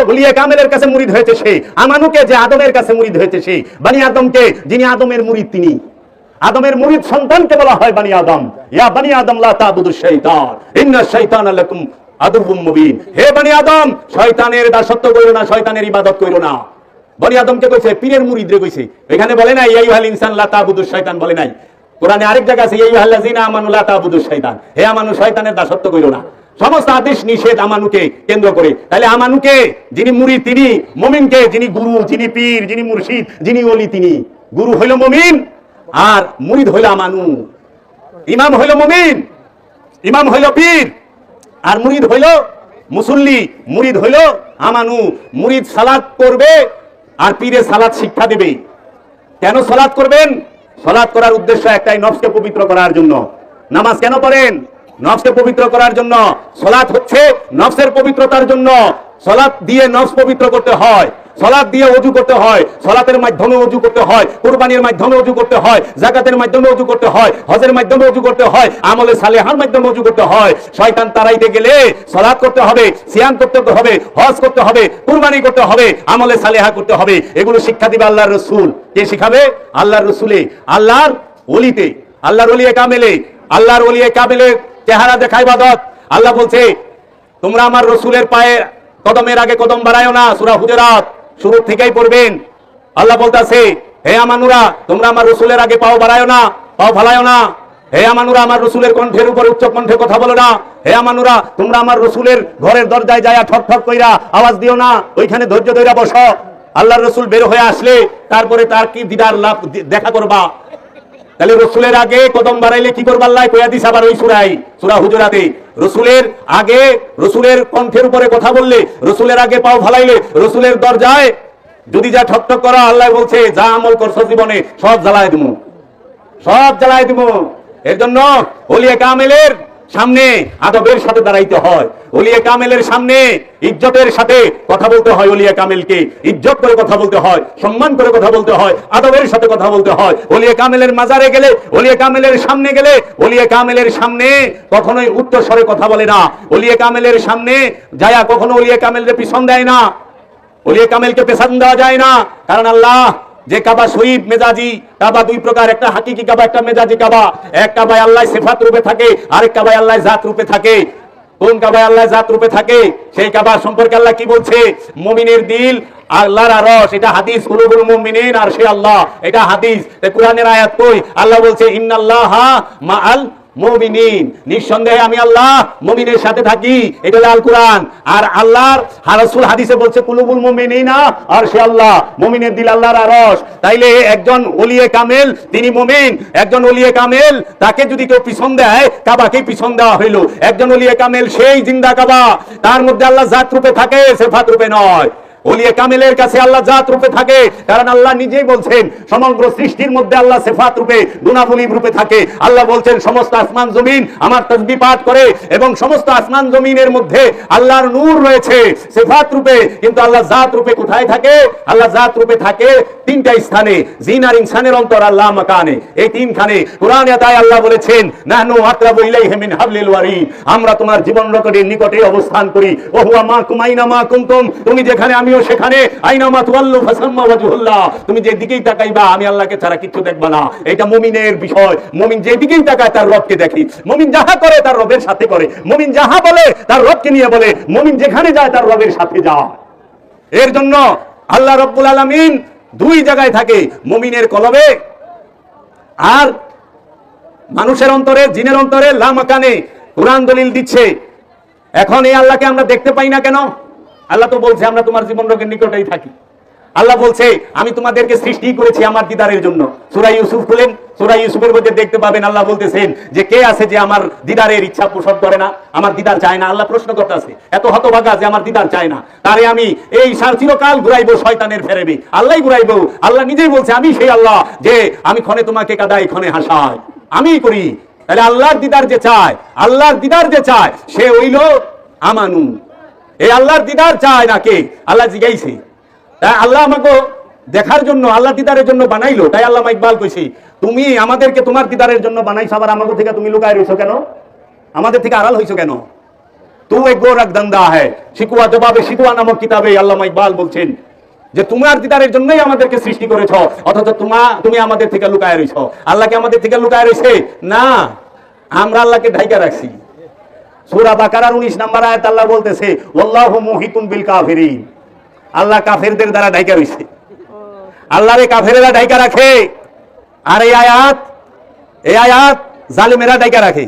ওলিয়া কামেলের কাছে মুরিদ হয়েছে সেই, আমানুকে যে আদমের কাছে মুরিদ হয়েছে সেই, বনি আদমকে যিনি আদমের মুরিদ তিনি। আদমের মুরিদ সন্তানকে বলা হয় বনি আদম। ইয়া বনি আদম লা তা'বুদুশ শাইতান ইন্নাশ শাইতানা লাকুম আদুউম মুবিন। হে বনি আদম, শয়তানের দাসত্ব কইরো না, শয়তানের ইবাদত কইরো না। বনি আদমকে কইছে, পীরের মুরিদরে কইছে। এখানে বলে নাই ইয়া আইয়ুহাল ইনসান লা তা'বুদুশ শাইতান, বলে নাই। কোরআনে আরেক জায়গা আছে ইয়া আইয়ুহাল্লাযিনা আমানু লা তা'বুদুশ শাইতান, হে আমানু শয়তানের দাসত্ব কইরো না। সমস্ত আদেশ নিষেধ আমানুকে কেন্দ্র করে। তাহলে আমানুকে যিনি মুরিদ তিনি মুমিনকে, যিনি গুরু, যিনি পীর, যিনি মুর্শিদ, যিনি ওলি তিনি। গুরু হইল মুমিন আর মুরিদ হইল আমানু। ইমাম হইল মুমিন, ইমাম হইল পীর, আর মুরিদ হইল মুসল্লি, মুরিদ হইল আমানু। মুরিদ সালাত করবে আর পীরে সালাত শিক্ষা দেবে। কেন সালাত করবেন? সালাত করার উদ্দেশ্য একটাই, নফসকে পবিত্র করার জন্য। নামাজ কেন পড়েন? নফসকে পবিত্র করার জন্য। সালাত হচ্ছে নফসের পবিত্রতার জন্য। সালাত দিয়ে নফস পবিত্র করতে হয়, সালাত দিয়ে ওযু করতে হয়, সালাতের মাধ্যমে ওযু করতে হয়, কুরবানির মাধ্যমে ওযু করতে হয়, যাকাতের মাধ্যমে ওযু করতে হয়, হজের মাধ্যমে ওযু করতে হয়, আমলে সালেহার মাধ্যমে ওযু করতে হয়। শয়তান তাড়াইতে গেলে সালাত করতে হবে, সিয়াম করতে হবে, হজ করতে হবে, কুরবানি করতে হবে, আমলে সালেহা করতে হবে। এগুলো শিক্ষা দিবে আল্লাহর রাসূল। কে শিখাবে? আল্লাহর রাসূলে, আল্লাহর ওলিতে, আল্লাহর ওলিয়ে কামেলে। আল্লাহর ওলিয়ে কামেলে চেহারা দেখা ইবাদত। আল্লাহ বলছে তোমরা আমার রাসূলের পায়ে কদমের আগে কদম বাড়ায়ো না। সূরা হুজুরাত শুরু থেকেই পড়বেন। আল্লাহ বলতাছে হে আমানুরা, তোমরা আমার রাসূলের আগে পাও বাড়ায়ো না, পাও ফালায়ো না। হে আমানুরা, আমার রাসূলের কণ্ঠের উপর উচ্চ কণ্ঠে কথা বলো না। হে আমানুরা, তোমরা আমার রাসূলের ঘরের দরজায় যায়া ঠক ঠক কইরা আওয়াজ দিও না, ওইখানে ধৈর্য ধইরা বসো। আল্লাহর রাসূল বের হয়ে আসলে তারপরে তার কি দিদার লাভ দেখা করবা। তাহলে রাসূলের আগে কদম বাড়াইলে কি করবা? আল্লাহ কইয়া দিছে আবার ওই সূরা হুজুরাতে। রাসূলের আগে, রাসূলের কণ্ঠের উপরে কথা বললে, রাসূলের আগে পাও ফালাইলে, রাসূলের দরজায় যদি যা ঠকঠক করা, আল্লাহ বলছে যা আমল করছো জীবনে সব জ্বালায় দিমু, সব জ্বালায় দিমু। এর জন্য ওলিয়ে কামেলের সামনে আদবের সাথে দাঁড়াইতে হয়। ওলিয়ে কামেলের সামনে ইজ্জতের সাথে কথা বলতে হয়। ওলিয়ে কামেলকে ইজ্জত করে কথা বলতে হয়, সম্মান করে কথা বলতে হয়, আদবের সাথে কথা বলতে হয়। ওলিয়ে কামেলের মাজারে গেলে, ওলিয়ে কামেলের সামনে গেলে, ওলিয়ে কামেলের সামনে কখনোই উচ্চ স্বরে কথা বলে না। ওলিয়ে কামেলের সামনে যায়া কখনো ওলিয়ে কামেলের পিছন দেয় না। ওলিয়ে কামেলকে পেছন দেওয়া যায় না। কারণ আল্লাহ যে কাবা শহীদ মেজাজি কাবা, দুই প্রকার, একটা হাকিকি কাবা, একটা মেজাজি কাবা। এক কাবায় আল্লাহ সিফাত রূপে থাকে, আরেক কাবায় আল্লাহ জাত রূপে থাকে। কোন কাবায় আল্লাহ জাত রূপে থাকে সেই কাবা সম্পর্কে আল্লাহ কি বলছে? মুমিনের দিল আল্লাহর আরশ, এটা হাদিস। কুলুবুল মুমিনিন আর সে আল্লাহ, এটা হাদিস। কোরআনের আয়াত কই? আল্লাহ বলছে ইন্নাল্লাহা মাআল মুমিনিন, নিঃসন্দেহে আমি আল্লাহ মুমিনের সাথে থাকি। এটা হলো আল কোরআন। আর আল্লাহর রাসূল হাদিসে বলছে কুলুবুল মুমিনিনা আর সে আল্লাহ, মুমিনের দিল আল্লাহর আরশ। তাইলে একজন ওলিয়ে কামেল তিনি মুমিন। একজন ওলিয়ে কামেল তাকে যদি কেউ পিছন দেয়, কাবাকে পিছন দেওয়া হইল। একজন ওলিয়ে কামেল সেই জিন্দা কাবা, তার মধ্যে আল্লাহ জাত রূপে থাকে, সিফাত রূপে নয়। ওলিয়ে কামেলের কাছে আল্লাহ জাত রূপে থাকে, কারণ আল্লাহ নিজেই বলছেন সমগ্র সৃষ্টির মধ্যে আল্লাহ সিফাত রূপে, গুণাবলী রূপে থাকে। আল্লাহ বলছেন সমস্ত আসমান জমিন আমার তাসবিহ পাঠ করে, এবং সমস্ত আসমান জমিনের মধ্যে আল্লাহর নূর রয়েছে সিফাত রূপে। কিন্তু আল্লাহ জাত রূপে কোথায় থাকে? আল্লাহ জাত রূপে থাকে তিনটা স্থানে, জিন আর ইনসানের অন্তর আল্লাহ মাকানে, এই তিনখানে। কোরআনে তাই আল্লাহ বলেছেন নাহনু আকরাবু ইলাইহি মিন হাবলিল ওয়ারিদ, আমরা তোমার জীবন রকেটের নিকটে অবস্থান করি। ওয়া হুয়া মাকুম আইনা মা কুনতুম, তুমি যেখানে আমিও সেখানে। আইনামা তুওয়াল্লু ফাসাম্মা ওয়াজহুল্লাহ, তুমি যে দিকেই তাকাইবা আমি আল্লাহকে ছাড়া কিছু দেখবা না। এটা মুমিনের বিষয়। মুমিন যে দিকেই তাকায় তার রবকে দেখি। মুমিন যাহা করে তার রবের সাথে করে। মুমিন যাহা বলে তার রবকে নিয়ে বলে। মুমিন যেখানে যায় তার রবের সাথে যায়। এর জন্য আল্লাহ রাব্বুল আলামিন দুই জায়গায় থাকে, মুমিনের কলবে আর মানুষের অন্তরে, জিনের অন্তরে, লা মাকানে। কোরআন দলিল দিচ্ছে। এখন এই আল্লাহকে আমরা দেখতে পাই না কেন? আল্লাহ তো বলছে আমরা তোমার জীবন রোগের নিকটেই থাকি। আল্লাহ বলছে আমি তোমাদেরকে সৃষ্টি করেছি আমার দিদারের জন্য। সূরা ইউসুফ খুলেন, সূরা ইউসুফের মধ্যে দেখতে পাবেন আল্লাহ বলতেছেন যে কে আছে যে আমার দিদারের ইচ্ছা পোষণ করে না, আমার দিদার চায় না। আল্লাহ প্রশ্ন করতেছে এত হতভাগা যে আমার দিদার চায় না, তারে আমি এই চিরকাল ঘুরাইবো শয়তানের ফেরেবে। আল্লাহই ঘুরাইবো। আল্লাহ নিজেই বলছে আমি সেই আল্লাহ যে আমি ক্ষণে তোমাকে কাদাই ক্ষণে হাসাই, আমিই করি। তাহলে আল্লাহর দিদার যে চায়, আল্লাহর দিদার যে চায় সে হইল আমানু। এই আল্লাহর দিদার চায় না কে? আল্লাহ জিগাইছে। তাই আল্লাহ আমাকে দেখার জন্য, আল্লাহ দিদারের জন্য বানাইলো। তাই আল্লামা ইকবাল কইছে তুমি আমাদেরকে তোমার দিদারের জন্য বানাইছো, আবার আমাদের থেকে তুমি লুকায় রইছো কেন? আমাদের থেকে আড়াল হইছো কেন? তু এক গোরখ দান্দা হ্যায় শিকওয়া জবাবে শিকওয়া নামক কিতাবে আল্লামা ইকবাল বলছেন যে তোমার দিদারের জন্যই আমাদেরকে সৃষ্টি করেছো, অথচ তুমি আমাদের থেকে লুকায় রইছো। আল্লাহকে আমাদের থেকে লুকায় রইছে না, আমরা আল্লাহকে ঢাইকা রাখছি। সূরা বাকারার 19 নম্বর আয়াত আল্লাহ বলতেছে ওয়াল্লাহু মুহিতুন বিল কাফিরিন, আল্লাহ কাফেরদের দ্বারা ঢাইকা রইছে। আল্লাহরে কাফেরেরা ডাইকা রাখে, আর এই আয়াত জালিমেরা ডাইকা রাখে।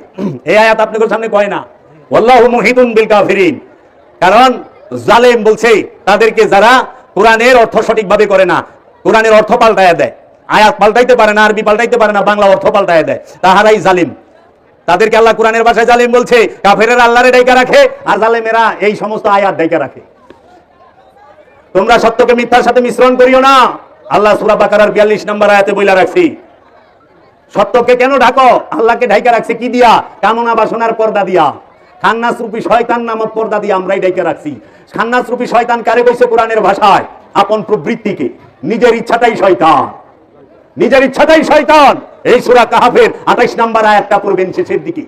এই আয়াত আপনাদের সামনে কয় না ওয়াল্লাহু মুহিতুন বিল কাফিরিন, কারণ জালেম বলছে তাদেরকে যারা কোরআনের অর্থ সঠিকভাবে করে না, কোরআনের অর্থ পাল্টায়া দেয়, আয়াত পাল্টাইতে পারে না, আরবি পাল্টাইতে পারে না, বাংলা অর্থ পাল্টায়া দেয়, তাহারাই জালিম। তাদেরকে আল্লাহ কোরআনের ভাষায় জালিম বলছে। কাফেরেরা আল্লাহরে ডাইকা রাখে আর জালেমেরা এই সমস্ত আয়াত ডাইকা রাখে। তোমরা সত্যকে মিথ্যার সাথে মিশ্রণ করিও না, আল্লাহ সূরা বাকারার 42 নম্বর আয়াতে বইলা রাখছি। সত্যকে কেন ঢাকো? আল্লাহকে ঢাইকা রাখছে কি দিয়া? কামনা বাসনার পর্দা দিয়া, খান্নাস রূপী শয়তান নামক পর্দা দিয়ে আমরাই ঢাইকা রাখছি। খান্নাস রূপী শয়তান কারে কইছে কোরআনের ভাষায়? আপন প্রবৃত্তিকে, নিজের ইচ্ছাটাই শয়তান, নিজের ইচ্ছাটাই শয়তান। এই সূরা কাহাফের 28 নম্বর আয়াতটা পড়বেন শেষের দিকে।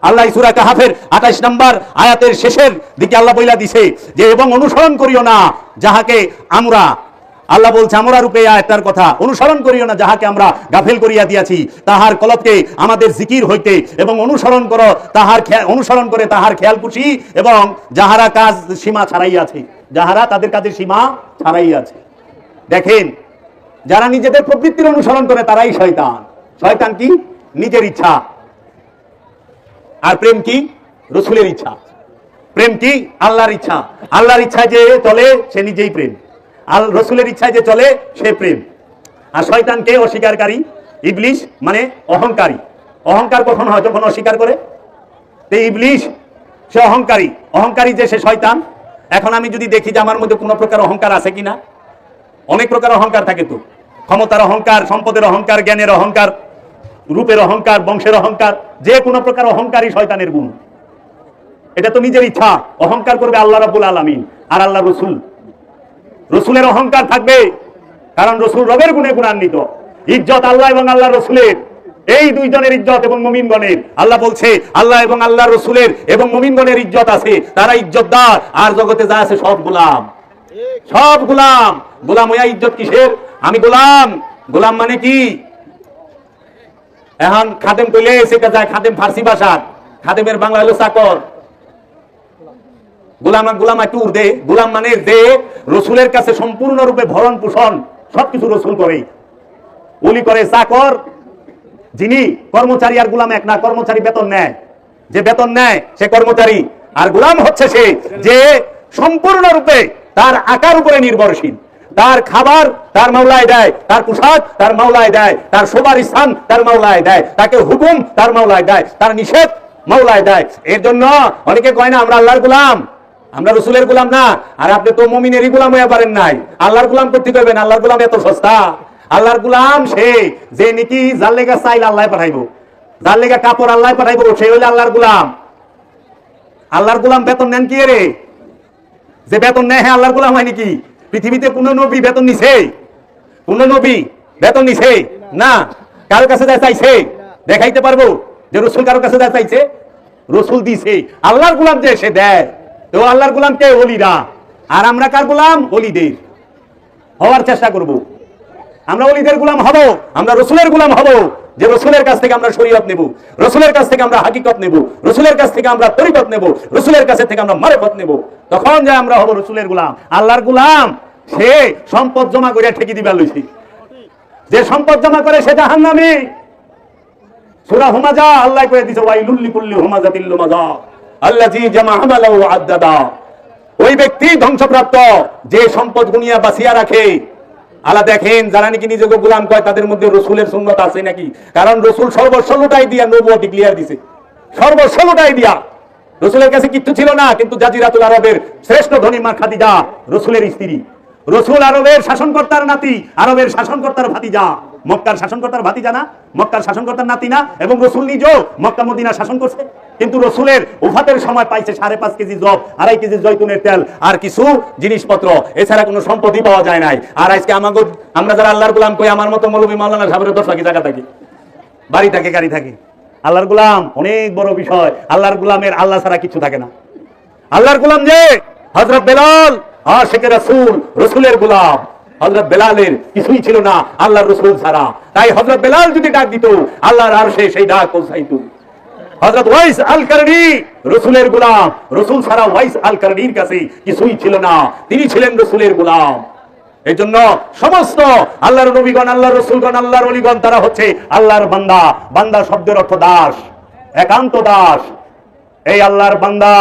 আল্লাহ সূরা কাহাফের 28 নম্বর আয়াতের শেষের দিকে আল্লাহ বইলা দিছে যে এবং অনুসরণ করিও না যাহাকে আমরা, আল্লাহ বলছে আমরা রূপে আয়াতটার কথা, অনুসরণ করিও না যাহাকে আমরা গাফেল করিয়া দিয়াছি, তাহার কলবকে আমাদের জিকির হইতে, এবং অনুসরণ করো তাহার অনুসরণ করে তাহার খেয়াল খুশি, এবং যাহারা কাজ সীমা ছাড়াইয়াছে, যাহারা তাদের কাজের সীমা ছাড়াইয়াছে। দেখেন, যারা নিজেদের প্রবৃত্তির অনুসরণ করে তারাই শয়তান। শয়তান কি? নিজের ইচ্ছা। আর প্রেম কি? রাসূলের ইচ্ছা। প্রেম কি? আল্লাহর ইচ্ছা। আল্লাহর ইচ্ছায় যে চলে সে নিজেই প্রেম, আর রাসূলের ইচ্ছায় যে চলে সে প্রেম। আর শয়তান কে? অস্বীকারী, ইবলিস মানে অহংকারী। অহংকার কখন হয়? যখন অস্বীকার করে। তো ইবলিস সে অহংকারী, অহংকারী যে সে শয়তান। এখন আমি যদি দেখি যে আমার মধ্যে কোনো প্রকার অহংকার আছে কিনা, অনেক প্রকার অহংকার থাকে তো, ক্ষমতার অহংকার, সম্পদের অহংকার, জ্ঞানের অহংকার, রূপের অহংকার, বংশের অহংকার, যে কোনো প্রকার অহংকারই শয়তানের গুণ। এটা তো নিজের ইচ্ছা। অহংকার করবে আল্লাহ রাব্বুল আলামিন আর আল্লাহ রসুল। রসুলের অহংকার থাকবে, কারণ রসুল রবের গুণে গুণান্বিত। ইজ্জত আল্লাহ এবং আল্লাহ রসুলের, এই দুইজনের ইজ্জত এবং মুমিনগণের। আল্লাহ বলছে আল্লাহ এবং আল্লাহ রসুলের এবং মুমিনগণের ইজ্জত আছে, তারা ইজ্জতদার। আর জগতে যা আছে সব গোলাম, সব গোলাম। গোলাম হইয়া ইজ্জত কিসের? আমি গোলাম। গোলাম মানে কি? এখন খাদেম কইলে সেটা যায়, খাদেম ফার্সি ভাষা, খাদেমের বাংলা হলো চাকর। গোলাম, গোলাম একটু উর্দে। গোলাম মানে যে রসুলের কাছে সম্পূর্ণরূপে ভরণ পোষণ সবকিছু রসুল করে, ওলি করে। চাকর যিনি কর্মচারী আর গোলাম এক না, কর্মচারী বেতন নেয়, যে বেতন নেয় সে কর্মচারী। আর গোলাম হচ্ছে সে যে সম্পূর্ণরূপে তার আকার উপরে নির্ভরশীল। তার খাবার তার মাওলায় দেয়, তার পোশাক তার মাওলায় দেয়, তার শোবার স্থান তার মাওলায় দেয়, তাকে হুকুম তার মাওলায় দেয়, তার নিষেধ মাওলায় দেয়। এর জন্য অনেকে কয় না আমরা আল্লাহর গোলাম, আমরা রসুলের গোলাম না। আর আপনি তো মুমিনেরই গোলাম হয়ে পারেন নাই, আল্লাহর গোলাম করতে পারবেন? আল্লাহর গোলাম এত সস্তা? আল্লাহর গোলাম সে যে নাকি যার লেগা চাইল আল্লাহ পাঠাইবো, যার লেগা কাপড় আল্লাহ পাঠাইবো, সে হইলে আল্লাহর গোলাম। আল্লাহর গোলাম বেতন নেন কি রে? যে বেতন নেয় হ্যাঁ আল্লাহর গোলাম হয় নাকি? পৃথিবীতে কোন নবী বেতন নিছে? কোন নবী বেতন নিছে? না। কারো কাছে যা চাইছে দেখাইতে পারবো যে রসুল কারো কাছে যা চাইছে? রসুল দিছে। আল্লাহর গোলাম যে সে দেয়। তো আল্লাহর গোলাম কে? ওলিরা। আর আমরা কার গোলাম? ওলিদের হওয়ার চেষ্টা করব। আমরা ওলিদের গোলাম হব, আমরা রসুলের গোলাম হব, যে রসুলের কাছ থেকে আমরা শরীয়ত নেব, রসুলের কাছ থেকে আমরা হাকিকত নেব, রসুলের কাছ থেকে আমরা তরিকত নেব, রসুলের কাছ থেকে আমরা মারিফত নেব। তখন যে আমরা হব রসুলের গোলাম। আল্লাহর গোলাম সে সম্পদ জমা করে ঠেকি দিবা লইছে, যে সম্পদ জমা করে সে জাহান্নামী। সূরা হুমাজা আল্লাহ কয়ে দিয়েছে ওয়াইলুল লিকুল্লি হুমাজাতিল লুমাজা আল্লাযী জামা আমালাহু ওয়া আদ্দাদা। ওই ব্যক্তি ধ্বংসপ্রাপ্ত যে সম্পদ গুনিয়া বাঁচিয়া রাখে। আল্লাহ দেখেন যারা নাকি নিজেকে গোলাম কয় তাদের মধ্যে রসুলের সুন্নত আছে নাকি? কারণ রসুল সর্বস্ব লুটাই দিয়া নবুয়ত ডিক্লেয়ার দিছে, সর্বস্ব লুটাই দিয়া। রসুলের কাছে কিচ্ছু ছিল না, কিন্তু জাজিরাতুল আরবের শ্রেষ্ঠ ধনী মা খাদিজা রসুলের স্ত্রী। রসুল আরবের শাসনকর্তার নাতি, আরবের শাসনকর্তার ভাতিজা। মক্কার শাসনকর্তার ভাতিজা না, মক্কার শাসনকর্তার নাতি না। এবং রসুল নিজেও মক্কা মদিনা শাসন করছে, কিন্তু রসুলের ওফাতের সময় পাইছে 5.5 কেজি জব, 2.5 কেজি জৈতুনের তেল আর কিছু জিনিসপত্র, এছাড়া কোনো সম্পত্তি পাওয়া যায় নাই। আর আজকে আমরা যারা আল্লাহর গোলাম কই, আমার মতো মৌলভী মাওলানা সাহেবের 10 লাখ টাকা থাকে, বাড়ি থাকে, গাড়ি থাকে। আল্লাহর গোলাম অনেক বড় বিষয়। আল্লাহর গোলামের আল্লাহ ছাড়া কিছু থাকে না। আল্লাহর গোলাম যে হযরত বেলাল আশিকে রাসূল, রসুলের গোলাম। হযরত বেলালের কিছুই ছিল না আল্লাহর রসুল ছাড়া। তাই হযরত বেলাল যদি ডাক দিত আল্লাহর আরশে সেই ডাক পৌঁছাইতো। হযরত ওয়াইস আল কারনী রসুলের গোলাম, রসুল ছাড়া ওয়াইস আল কারনীর কাছে কিছুই ছিল না, তিনি ছিলেন রসুলের গোলাম। এই জন্য সমস্ত আল্লাহর নবীগণ, আল্লাহর রাসূলগণ, আল্লাহর ওলিগণ তারা হচ্ছে আল্লাহর বান্দা। বান্দা শব্দের অর্থ দাস, একান্ত দাস। এই আল্লাহর বান্দা,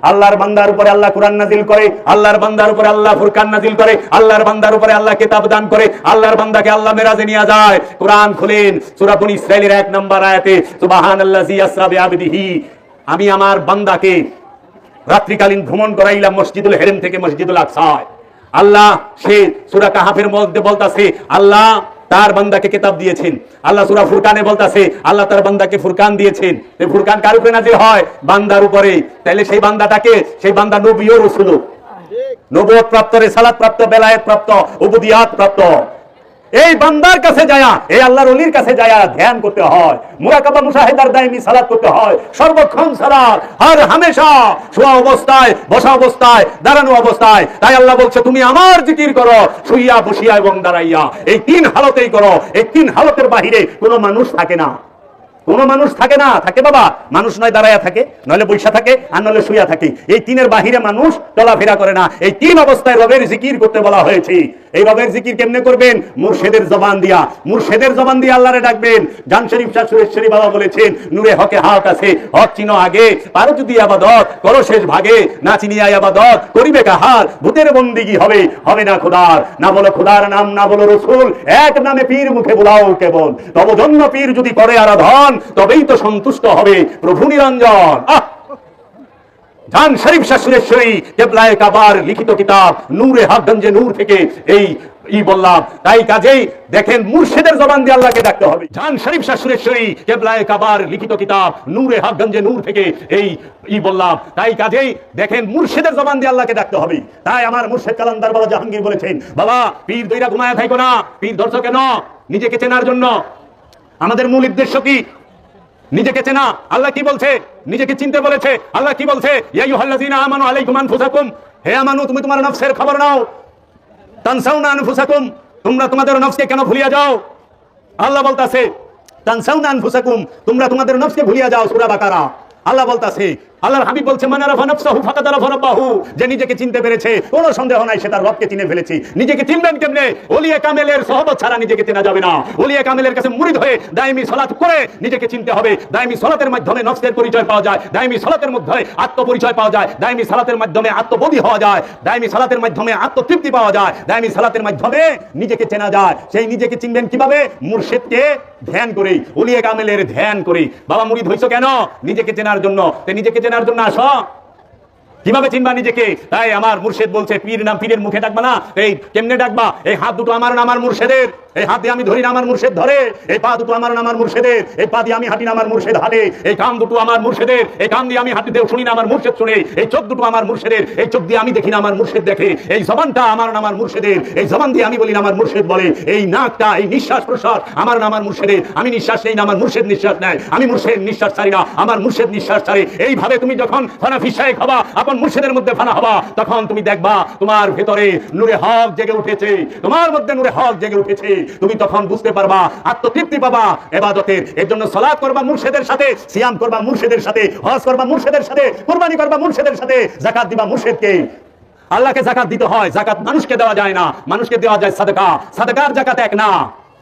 আল্লাহর বান্দার উপরে আল্লাহ কুরআন নাজিল করে, আল্লাহর বান্দার উপরে আল্লাহ ফুরকান নাজিল করে, আল্লাহর বান্দার উপরে আল্লাহ কিতাব দান করে, আল্লাহর বান্দাকে আল্লাহ মেরাজে নিয়ে যায়। কুরআন খুলেন সূরা বনী ইসরাঈলের 1 নম্বর আয়াতে, সুবহানাল্লাযী আসরা বিআবদিহি, আমি আমার বান্দাকে রাত্রিকালীন ভ্রমণ করাইলাম মসজিদুল হেরেম থেকে মসজিদুল আকসায়। আল্লাহ সে সূরা কাহাফের মধ্যে বলতাছে আল্লাহ তার বান্দাকে কিতাব দিয়েছেন। আল্লাহ সূরা ফুরকানে বলতাছে আল্লাহ তার বান্দাকে ফুরকান দিয়েছেন। এই ফুরকান কার উপরে নাজিল হয়? বান্দার উপরে। তাহলে সেই বান্দাটাকে, সেই বান্দা নবী ও রাসূল, নবুয়ত প্রাপ্ত, রিসালাত প্রাপ্ত, বেলায়েত প্রাপ্ত, উবুদিয়াত প্রাপ্ত। এই বান্দার কাছে যায়া, এই আল্লাহর ওলির কাছে যায়া ধ্যান করতে হয়, মুরাকাবা মুশাহিদার দাইমি সালাত করতে হয়, সর্বক্ষণ সালাত, হর হামেশা, শোয়া অবস্থায়, বসা অবস্থায়, দাঁড়ানো অবস্থায়। তাই আল্লাহ বলছে তুমি আমার জিকির করো শুইয়া, বসিয়া এবং দাঁড়াইয়া। এই 3 হালতেই করো। এই 3 হালতের বাহিরে কোনো মানুষ থাকে না, কোনো মানুষ থাকে না। থাকে বাবা, মানুষ নয় দাঁড়াইয়া থাকে, নইলে বৈশা থাকে, আর নইলে শুইয়া থাকে। এই 3-এর বাহিরে মানুষ চলাফেরা করে না। এই 3 অবস্থায় রবের জিকির করতে বলা হয়েছে। এই রবের জিকির কেমনে করবেন? মুর্শিদের জবান দিয়া, মুর্শিদের জবান দিয়ে আল্লাহরে ডাকবেন। জান শরীফ শাহ সুরেশ্বরী বাবা বলেছেন নূরে হকে হাক আছে, হক চিনো আগে, পারো যদি আবাদত করো শেষ ভাগে, না চিনিয়া আবাদত করিবে কাহার, ভূতের বন্দিগি হবে, হবে না খোদার। না বলো খোদার নাম, না বলো রসুল, এক নামে পীর মুখে বুলাও কেবল, তব জন্য পীর যদি করে আরাধন, তবেই তো সন্তুষ্ট হবে প্রভু নিরঞ্জন। জান শরীফ শাহ সুরেশ্বরী কেবলায়ে কাবার লিখিত কিতাব নূরে হকগঞ্জে নূর থেকে এই বললাম। তাই কাজেই দেখেন মুর্শিদের জবান দিয়ে আল্লাহকে ডাকতে হবে। জান শরীফ শাহ সুরেশ্বরী কেবলায়ে কাবার লিখিত কিতাব নূরে হকগঞ্জে নূর থেকে এই বললাম। তাই কাজেই দেখেন মুর্শিদের জবান দিয়ে আল্লাহকে ডাকতে হবে। তাই আমার মুর্শিদ কালান্দার বাবা জাহাঙ্গীর বলেছেন, বাবা পীর দইরা ঘুমায় থাকো না, পীর ধরছো কেন? নিজেকে চেনার জন্য। আমাদের মূল উদ্দেশ্য কি? নিজেকে চেনা। আল্লাহ কি বলছে? নিজেকে চিনতে বলেছে। আল্লাহ কি বলছে? ইয়া আইয়ুহাল্লাযীনা আমানু আলাইকুম আনফুসাকুম, হে আমানু তুমি তোমার নফসের খবর নাও। তানসাউনা আনফুসাকুম, তোমরা তোমাদের নফসকে কেন ভুলিয়া যাও? আল্লাহ বলতাছে তানসাউনা আনফুসাকুম, তোমরা তোমাদের নফসকে ভুলিয়া যাও। সূরা বাকারা। আল্লাহ বলতাছে, আল্লাহর হাবিব বলছে মান আরাফা নাফসাহু ফাকাদ আরাফা রাব্বাহু, যে নিজেকে চিনতে পেরেছে কোনো সন্দেহ নাই সে তার রবকে চিনে ফেলেছে। নিজেকে চিনবেন কেমনে? ওলিয়ে কামেলের সহবত ছাড়া নিজেকে চেনা যাবে না। ওলিয়ে কামেলের কাছে মুরিদ হয়ে দাইমি সালাত করে নিজেকে চিনতে হবে। দাইমি সালাতের মাধ্যমে নফসের পরিচয় পাওয়া যায়, দাইমি সালাতের মধ্যে আত্মপরিচয় পাওয়া যায়, দাইমি সালাতের মাধ্যমে আত্মবোধী হওয়া যায়, দাইমি সালাতের মাধ্যমে আত্মতৃপ্তি পাওয়া যায়, দাইমি সালাতের মাধ্যমে নিজেকে চেনা যায়। সেই নিজেকে চিনবেন কিভাবে? মুর্শিদকে ধ্যান করে, ওলিয়ে কামেলের ধ্যান করে। বাবা মুরিদ হইছো কেন? নিজেকে চেনার জন্য। নিজেকে চেনার জন্য আসো। কিভাবে চিনবা নিজেকে? তাই আমার মুর্শিদ বলছে পীর নাম পীরের মুখে ডাকবা না। এই কেমনে ডাকবা? এই হাত দুটো আমার না আমার মুর্শিদের, এই হাত দিয়ে আমি ধরি না আমার মুর্শিদ ধরে, এই পা দুটো আমার না আমার মুর্শিদের, এই পা দিয়ে আমি হাঁটি না আমার মুর্শিদ হাঁটে, এই কান দুটো আমার মুর্শিদের, এই কান দিয়ে আমি হাঁটিতেও শুনি না আমার মুর্শিদ শুনে, এই চোখ দুটো আমার মুর্শিদের, এই চোখ দিয়ে আমি দেখি না আমার মুর্শিদ দেখে, এই জবানটা আমার না আমার মুর্শিদের, এই জবান দিয়ে আমি বলি না আমার মুর্শিদ বলে, এই নাকটা, এই নিঃশ্বাস প্রশ্বাস আমার না আমার মুর্শিদের, আমি নিঃশ্বাস নেই না আমার মুর্শিদ নিঃশ্বাস নেয়, আমি মুর্শিদ নিঃশ্বাস ছাড়ি না আমার মুর্শিদ নিঃশ্বাস ছাড়ে। এইভাবে তুমি যখন ফানা ফিসায় খাবা, আপন মুর্শিদের মধ্যে ফানা হবা, তখন তুমি দেখবা তোমার ভেতরে নূরে হক জেগে উঠেছে, তোমার মধ্যে নূরে হক জেগে উঠেছে। তুমি তখন বুঝতে পারবা, আত্মতৃপ্তি পাবা ইবাদতের। এর জন্য সালাত করবা মুর্শিদের সাথে, সিয়াম করবা মুর্শিদের সাথে, হজ করবা মুর্শিদের সাথে, কুরবানি করবা মুর্শিদের সাথে, যাকাত দিবা মুর্শিদকে। আল্লাহকে যাকাত দিতে হয়, যাকাত মানুষকে দেওয়া যায় না, মানুষকে দেওয়া যায় সাদকা। সাদকার যাকাত এক না।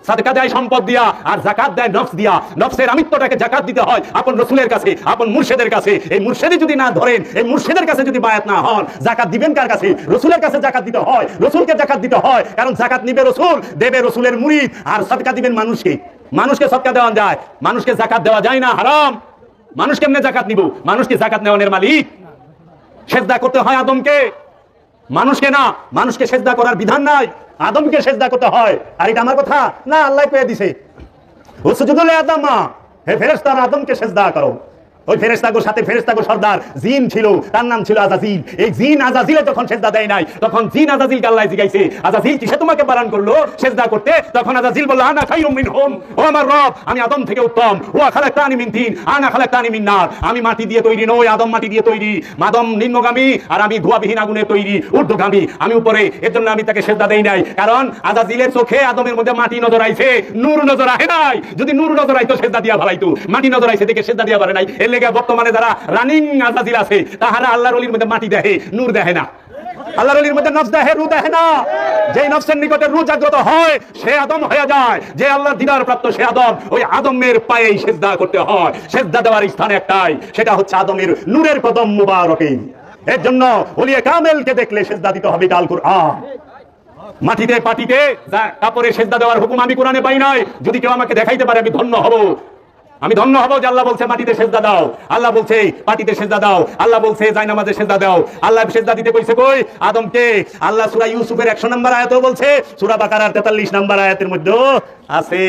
সাদকা দেয় সম্পদ দিয়া, আর যাকাত দেয় নফস দিয়া। নফসের আমিত্বটাকে যাকাত দিতে হয় আপন রাসূলের কাছে, আপন মুর্শিদের কাছে। এই মুর্শিদই যদি না ধরেন, এই মুর্শিদের কাছে যদি বায়াত না হন, যাকাত দিবেন কার কাছে? রাসূলের কাছে যাকাত দিতে হয়, রাসূলকে যাকাত দিতে হয়। কারণ যাকাত নিবে রাসূল, দেবে রাসূলের মুরিদ, আর সাদকা দিবেন মানুষকে। মানুষকে সাদকা দেওয়া যায়, মানুষকে যাকাত দেওয়া যায় না, হারাম। মানুষ কেমনে যাকাত নিব? মানুষকে যাকাত নেওয়ার মালিক। সেজদা করতে হয় আদমকে, মানুষকে না। মানুষকে সেজদা করার বিধান নাই, আদমকে সেজদা করতে হয়। আর এটা আমার কথা না, আল্লাহ কয়ে দিছে উসজুদু লিআদম, হে ফেরেশতারা আদমকে সেজদা করো। ওই ফেরেশতাগুলোর সাথে ফেরেশতাগুলোর সর্দার জিন ছিল, তার নাম ছিল আজাজিল। এই জিন আজাজিলে যখন সেজদা দেয় নাই, তখন জিন আজাজিলকে আল্লাহ জিগাইছে, আজাজিল কিসে তোমাকে বারণ করলো সেজদা করতে? তখন আজাজিল বলল আনা খায়রুম মিনহুম, ও আমার রব আমি আদম থেকে উত্তম। ওয়া খালাকতানি মিন তিন আনা খালাকতানি মিন নার, আমি মাটি দিয়ে তৈরি নই, আদম মাটি দিয়ে তৈরি। আদম নিম্নগামী আর আমি ধোঁয়াবিহীন আগুনে তৈরি, ঊর্ধ্বগামী, আমি উপরে। এর জন্য আমি তাকে সেজদা দেই নাই, কারণ আজাজিলের চোখে আদমের মধ্যে মাটি নজর আইছে, নূর নজর আহে নাই। যদি নূর নজর আইতো সেজদা দিয়া ভালাইতো, মাটি নজর আইছে দেখে সেজদা দিয়া পারে নাই। এর লেগে বর্তমানে যারা রানিং আজাজিল আছে, তাহারা আল্লাহর ওলির মধ্যে মাটি দেখে, নূর দেখে না। আল্লাহর ওলির মধ্যে নফস দেহে, রূহ দেহে না। যেই নফসের নিকটে রূহ জাগ্রত হয় সে আদম হয়ে যায়। যে আল্লাহর দিদার প্রাপ্ত সে আদম। ওই আদমের পায়েই সিজদা করতে হয়। সিজদা দেওয়ার স্থান একটাই, সেটা হচ্ছে আদমের নূরের কদম মুবারকে। এর জন্য ওলিয়ে কামেলকে দেখলে সিজদা দিতে হবে আল কুরআন। মাটিতে পাটিতে কাপড়ে সিজদা দেওয়ার হুকুম আমি কোরআনে পাই নাই। যদি কেউ আমাকে দেখাইতে পারে আমি ধন্য হব। আমি ধন্য হব যে আল্লাহ বলছে মাটিতে সেজদা দাও, আল্লাহ বলছে পাটিতে সেজদা দাও, আল্লাহ বলছে জায়নামাজে সেজদা দাও। আল্লাহ সেজদা দিতে কইছে কই? আদমকে। আল্লাহ সূরা ইউসুফের 100 নম্বর আয়াতেও বলছে, সূরা বাকারার 43 নম্বর আয়াতের মধ্যেও আছে।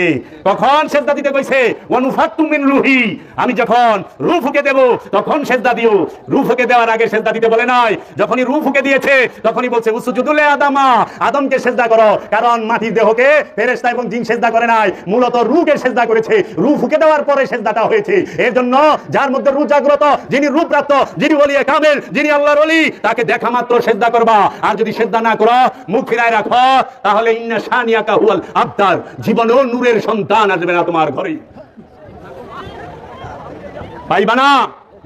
কখন সেজদা দিতে কইছে? ওয়ানুফাত্তু মিন রূহি, আমি যখন রূহ ফুঁকে দেব তখন সেজদা দিও। রূহ ফুঁকে দেওয়ার আগে সেজদা দিতে বলে নাই। যখনই রূহ ফুঁকে দিয়েছে তখনই বলছে উসজুদু লি আদামা, আদমকে সেজদা করো। কারণ মাটির দেহকে ফেরেশতা এবং জিন সেজদা করে নাই, মূলত রূহকে সেজদা করেছে। রূহ ফুঁকে দেওয়ার পরে সেজদাটা হয়েছে। এর জন্য যার মধ্যে রূহ জাগ্রত, যিনি রূহ প্রাপ্ত, যিনি ওলিয়ে কামেল, যিনি আল্লাহর ওলি, তাকে দেখা মাত্র সেজদা করবা। আর যদি সেজদা না করো, মুখ ফিরায় রাখো, তাহলে ইন্না শানিয়াকা হুয়াল আবতার, জীবনেও নূরের সন্তান আসবে না তোমার ঘরে, পাইবা না।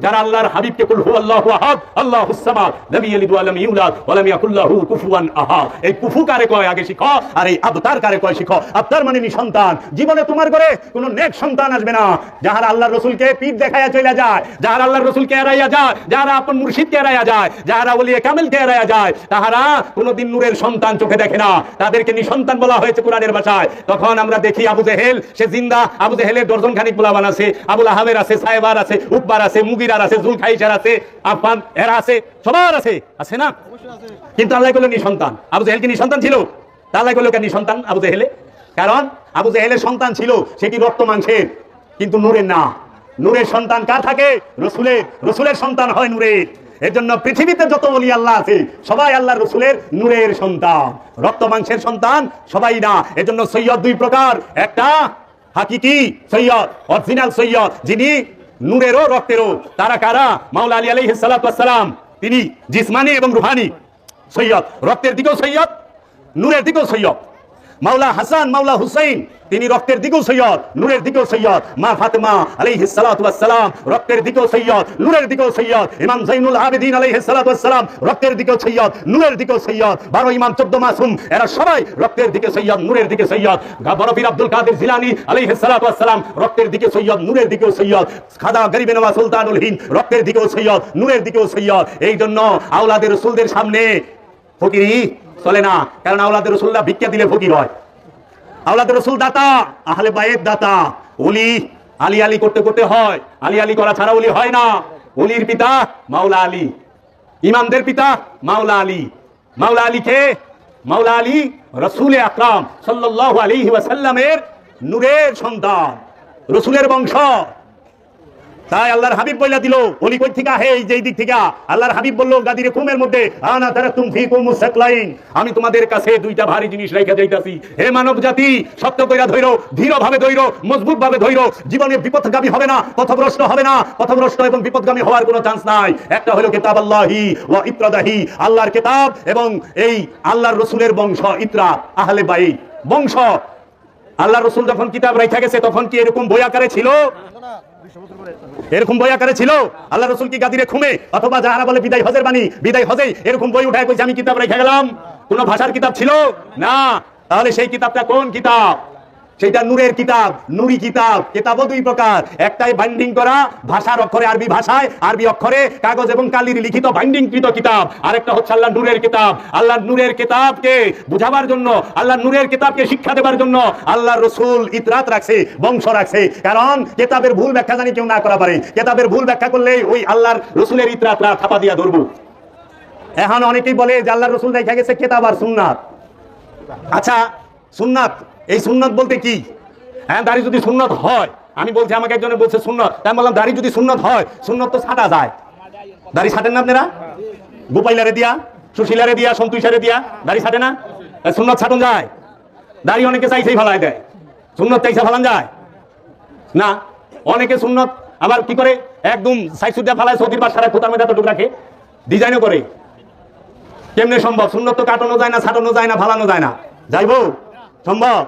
যারা আল্লাহর হাবিবকে কুল হুয়াল্লাহু আহাদ আল্লাহুস সামাদ লাম ইয়ালিদ ওয়া লাম ইউলাদ ওয়া লাম ইয়াকুল লাহু কুফুয়ান আহাদ, এই কুফু কারে কয় আগে শিখো, আর এই আবতার কারে কয় শিখো। আবতার মানে নিঃসন্তান। জীবনে তোমার ঘরে কোনো নেক সন্তান আসবে না। যারা আল্লাহর রাসূলকে পিঠ দেখায়া চলে যায়, যারা আল্লাহর রাসূলকে এড়াইয়া যায়, যারা আপন মুর্শিদকে এড়াইয়া যায়, যারা ওলিয়ে কামেলকে এড়াইয়া যায়, তাহারা কোনোদিন নূরের সন্তান চোখে দেখে না। তাদেরকে নিঃসন্তান বলা হয়েছে কোরআনের ভাষায়। তখন আমরা দেখি আবু জেহেল, সে জিন্দা। আবু জেহেলের দর্জন খানিক পোলাপান আছে, আবুল আহাবের আছে, সাহেবার আছে, উকবার আছে, মুগিরার আছে, জুলখাইসার আছে, আফান এরা আছে, সবার আছে, আছে না? কিন্তু আল্লাহ কইল নিঃসন্তান। আবু জেহেল কি নিঃসন্তান ছিল? আল্লাহ কইল কেন নিঃসন্তান আবু জেহেলে? কারণ আবু জেহেলের সন্তান ছিল, সেটি রক্ত মাংসের, কিন্তু নূরের না। নূরের সন্তান কার থাকে? রসুলের। রসুলের সন্তান হয় নূরের। এর জন্য পৃথিবীতে যত ওলি আল্লাহ আছে সবাই আল্লাহর রসুলের নূরের সন্তান, রক্ত মাংসের সন্তান সবাই না। এর জন্য সৈয়দ দুই প্রকার, একটা হাকিকি সৈয়দ, অরিজিনাল সৈয়দ, যিনি নূরেরও রক্তেরও। তারা কারা? মাওলা আলী আলাইহিস সালাতু ওয়াস সালাম, তিনি জিসমানি এবং রূহানি সৈয়দ, রক্তের দিকেও সৈয়দ, নূরের দিকেও সৈয়দ। মাওলা হাসান, মাওলা হুসাইন, তিনি রক্তের দিকেও সৈয়দ, নূরের দিকেও সৈয়দ। মা ফাতেমা আলাইহিস সালাতু ওয়াস সালাম, রক্তের দিকেও সৈয়দ, নূরের দিকেও সৈয়দ। ইমাম যাইনুল আবেদিন আলাইহিস সালাতু ওয়াস সালাম, রক্তের দিকেও সৈয়দ, নূরের দিকেও সৈয়দ। 12 ইমাম 14 মাসুম, এরা সবাই রক্তের দিকে সৈয়দ, নূরের দিকে সৈয়দ। বড় পীর আব্দুল কাদের জিলানী আলাইহিস সালাতু ওয়াস সালাম, রক্তের দিকে সৈয়দ, নূরের দিকেও সৈয়দ। খাজা গরিবে নওয়াজ সুলতানুল হিন্দ, রক্তের দিকেও সৈয়দ, নূরের দিকেও সৈয়দ। এই জন্য আওলাদের রাসূলদের সামনে ফকিরি চলে না, কারণ আওলাদের রাসূলরা ভিক্ষা দিলে ফকির হয়। আওলাদের রাসূল দাতা, আহলে বায়েত দাতা। ওলি আলী আলী করতে করতে হয়, আলী আলী করা ছাড়া ওলি হয় না। ওলির পিতা মাওলা আলী, ইমামদের পিতা মাওলা আলী। মাওলা আলী কে? মাওলা আলী রাসূল আকরাম সাল্লাল্লাহু আলাইহি ওয়াসাল্লামের নূরের সন্তান, রাসূলের বংশ। তাই আল্লাহর হাবিব বইলা দিল, ওলি কই থেকে আহে? এই যে দিক থেকে। আল্লাহর হাবিব বলল গাদিরে কুমের মধ্যে, আনা তারাকুম ফিকুম মুসাকলাইন, আমি তোমাদের কাছে দুইটা ভারী জিনিস রাইখা যাইতাছি। হে মানব জাতি, শক্ত কইরা ধইরো, দৃঢ়ভাবে ধইরো, মজবুত ভাবে ধইরো। জীবনে বিপদগামী হবে না, পথভ্রষ্ট হবে না। পথভ্রষ্ট এবং বিপদগামী হওয়ার কোনো চান্স নাই। একটা হলো কিতাব আল্লাহি ওয়া ইত্রাদাহি, আল্লাহর কিতাব এবং এই আল্লাহর রাসূলের বংশ, ইত্রা আহলে বাইত বংশ। আল্লাহর রাসূল যখন কিতাব রাইখা গেছে তখন কি এরকম বই আকারে ছিল? এরকম বই আকারে ছিল? আল্লাহ রাসূল কি গাদিরে খুমে অথবা যারা বলে বিদায় হজের বাণী, বিদায় হজে এরকম বই উঠায় কইছে আমি কিতাব রেখে গেলাম? কোন ভাষার কিতাব ছিল না। তাহলে সেই কিতাবটা কোন কিতাব? সেটা নূরের কিতাব, নুরি কিতাব। কিতাবও দুই প্রকার, একটাই বাইন্ডিং করা ভাষার অক্ষরে, আরবি ভাষায়, আরবি অক্ষরে কাগজ এবং কালির লিখিত বাইন্ডিংকৃত কিতাব। আরেকটা হচ্ছে আল্লাহ নূরের কিতাব। আল্লাহ নূরের কিতাবকে বুঝাবার জন্য, আল্লাহ নূরের কিতাবকে শিক্ষা দেবার জন্য আল্লাহর রাসূল ইতরাত রাখছে, বংশ রাখছে। কারণ কিতাবের ভুল ব্যাখ্যা জানি কেউ না করা পারে। কিতাবের ভুল ব্যাখ্যা করলে ওই আল্লাহর রাসূলের ইতরাতরা থাপা দিয়া ধরবো। এখন অনেকেই বলে যে আল্লাহর রাসূল দেখা গেছে কিতাব আর সুন্নাত। আচ্ছা, সুন্নাত, এই সুন্নাত বলতে কি? হ্যাঁ, দাড়ি যদি সুন্নাত হয়, আমি বলছি, আমাকে একজনে বলছে সুন্নাত, তাই বললাম দাড়ি যদি সুন্নাত হয়, সুন্নাত তো ছাটা যায়। দাড়ি ছাটেন না আপনারা? গোপাইলারে দিয়া, সুশীলারে দিয়া, সন্তুষারে দিয়া দাড়ি ছাটে না? সুন্নাত ছাটন যায়? দাড়ি অনেকে চাইছেই ফালাই দেয়, সুন্নাত চাইছে ফালান যায় না। অনেকে সুন্নাত আবার কি করে, একদম সাইসুদ্দা ফালায়, সৌদির বাসায় খোতার মধ্যে এতটুকু রাখে, ডিজাইনও করে। কেমনে সম্ভব? সুন্নাত তো কাটানো যায় না, ছাটানো যায় না, ফালানো যায় না। যাইবো সম্ভব?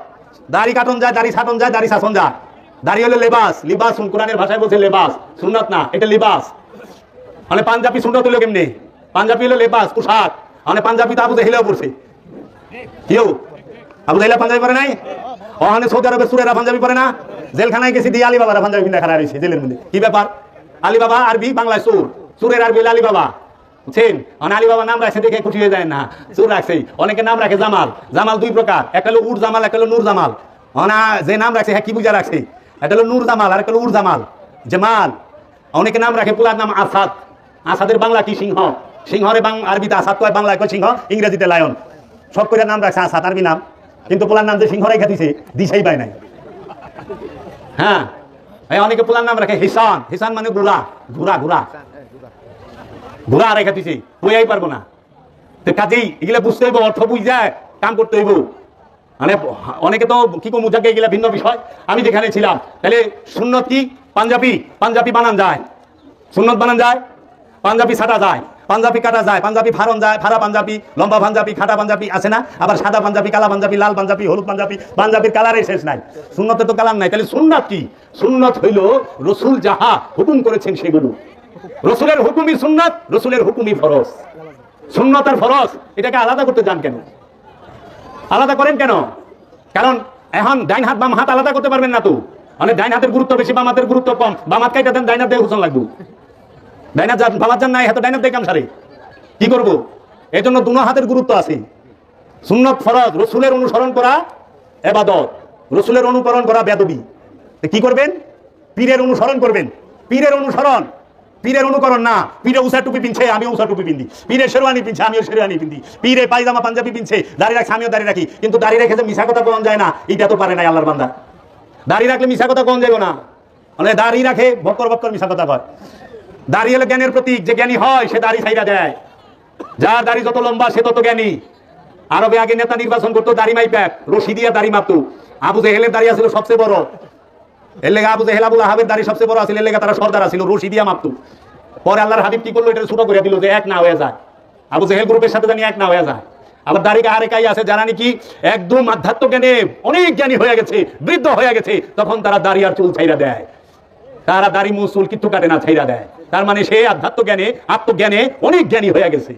দাড়ি কাটন যায়, দাড়ি ছাটন যায়, দাড়ি শাসন যায়। দাড়ি হলো লেবাস, লিবাস কোরআনের ভাষায় বলছে লেবাস, সুন্নাত না, এটা লিবাস। মানে পাঞ্জাবি সুন্নাত হলো কেমনে? পাঞ্জাবি হলো লেবাস, পোশাক, মানে পাঞ্জাবি তো আবু জাহেলেও পড়ছে, কেউ আবু জাহেলা পাঞ্জাবি পরে নাই? ওখানে সৌদি আরবের সুরেরা পাঞ্জাবি পরে না? জেলখানায় গেছি দিয়ে আলী বাবারা পাঞ্জাবি কিনা খারাপ হয়েছে জেলের মধ্যে। কি ব্যাপার? আলী বাবা আরবি, বাংলায় সুর, সুরের আরবি আলী বাবা, বুঝছেন? আলী বাবা নাম রাখছে দেখে খুশি হয়ে যায় না, সুর রাখছে। অনেকে নাম রাখে জামাল, জামাল দুই প্রকার, একটা হলো উর জামাল, একটা হলো নূর জামাল। যে নাম রাখছে হ্যাঁ কি বুঝা রাখছে, একটা হলো নূর জামাল আর একটা হলো উর জামাল, জামাল। অনেকে নাম রাখে পুলার নাম আসাদ, আসাদের বাংলা কি সিংহ, সিংহরে আরবিতে আসাদ কয়, বাংলায় কয় সিংহ, ইংরেজিতে লায়ন। সব করে নাম রাখছে আসাদ আরবি নাম, কিন্তু পোলার নাম যে সিংহ রেখা দিছে দিছেই পায় নাই। হ্যাঁ, অনেকে পোলার নাম রাখে হিসান, হিসান মানে ঘোড়া, ঘোড়া ঘোড়া ঘোড়া রেখা দিছে, বইয়াই পারবো না। তো কাজেই এগুলা বুঝতে হইব, অর্থ বুঝায় কাম করতে হইব। মানে অনেকে তো কি কম মুজাকে এগুলা ভিন্ন বিষয়। আমি যেখানে ছিলাম, তাহলে সুন্নত কি? পাঞ্জাবি, পাঞ্জাবি বানান যায়, সুন্নত বানান যায়, পাঞ্জাবি ছাটা যায়, পাঞ্জাবি কাটা যায়, পাঞ্জাবি ফারন যায়, ফাড়া পাঞ্জাবি, লম্বা পাঞ্জাবি, খাটা পাঞ্জাবি আছে না? আবার সাদা পাঞ্জাবি, কালা পাঞ্জাবি, লাল পাঞ্জাবি, হলুদ পাঞ্জাবি, পাঞ্জাবির কালারে শেষ নাই। সুন্নতে তো কালার নাই। তাহলে সুন্নাত কি? সুন্নত হইল রসুল যাহা হুকুম করেছেন সেগুলো। রসুলের হুকুমই সুন্নাত, রসুলের হুকুমই ফরজ। সুন্নত আর ফরজ এটাকে আলাদা করতে যান কেন? আলাদা করেন কেন? কারণ এখন ডাইন হাত বাম হাত আলাদা করতে পারবেন না তো। মানে ডাইন হাতের গুরুত্ব বেশি, বাম হাতের গুরুত্ব কম। বাম হাত কাইটা দেন, ডাইন হাত দিয়ে হুসন লাগবো। ডাইন হাত বাম হাত যান নাই, হাতে ডাইন হাত দিয়ে কাম সারে, কি করবো? এই জন্য দুনো হাতের গুরুত্ব আছে। সুন্নত ফরজ, রসুলের অনুসরণ করা ইবাদত, রসুলের অনুকরণ করা বেদবি। কি করবেন? পীরের অনুসরণ করবেন, পীরের অনুসরণ, পীরের অনুকরণ না। পীরে উষা টুপি পিনছে, আমিও উষা টুপি পিন্দি, পীরে শেরওয়ানি পিনছে, আমিও শেরওয়ানি পিন্দি, পীরে পায়জামা পাঞ্জাবি পিনছে, দাড়ি রাখছে, আমিও দাড়ি রাখি। কিন্তু দাড়ি রেখে যে মিশা কথা কোন যায় না, এটা তো পারে নাই আল্লাহর বান্দা। দাড়ি রাখলে মিশা কথা কোন যাইব না, মানে দাড়ি রাখে বক্কর বক্কর মিশা কথা কয়। দাড়ি হলো জ্ঞানের প্রতীক, যে জ্ঞানী হয় সে দাড়ি ছাইরা দেয়। যার দাড়ি যত লম্বা সে তত জ্ঞানী। আরবে আগে নেতা নির্বাচন করতো দাড়ি মাইপ্যাক, রশি দিয়া দাড়ি মাপতো। আবু জেহেলের দাড়ি আছিল সবচেয়ে বড়, এর লেগে আবু জেহেল আবুল আহাবের দাড়ি সবচেয়ে বড় আছিল, এর লেগে তারা সর্দার আছিল, রশি দিয়া মাপতো। পরে আল্লাহর হাবিব কি করলো, এটা ছোট করে দিল যে এক না হয়ে যায়, আবু জেহেল গ্রুপের সাথে জানি এক না হয়ে যায়। আবার দাড়ি কাহারে কাই আছে যারা নাকি একদম আধ্যাত্ম জ্ঞানে অনেক জ্ঞানী হয়ে গেছে, বৃদ্ধ হয়ে গেছে, তখন তারা দাড়ি আর চুল ছাইরা দেয়, তারা দাড়ি মুসুল কিচ্ছু কাটে না, ছাইরা দেয়। তার মানে সে আধ্যাত্ম জ্ঞানে, আত্মজ্ঞানে অনেক জ্ঞানী হয়ে গেছে।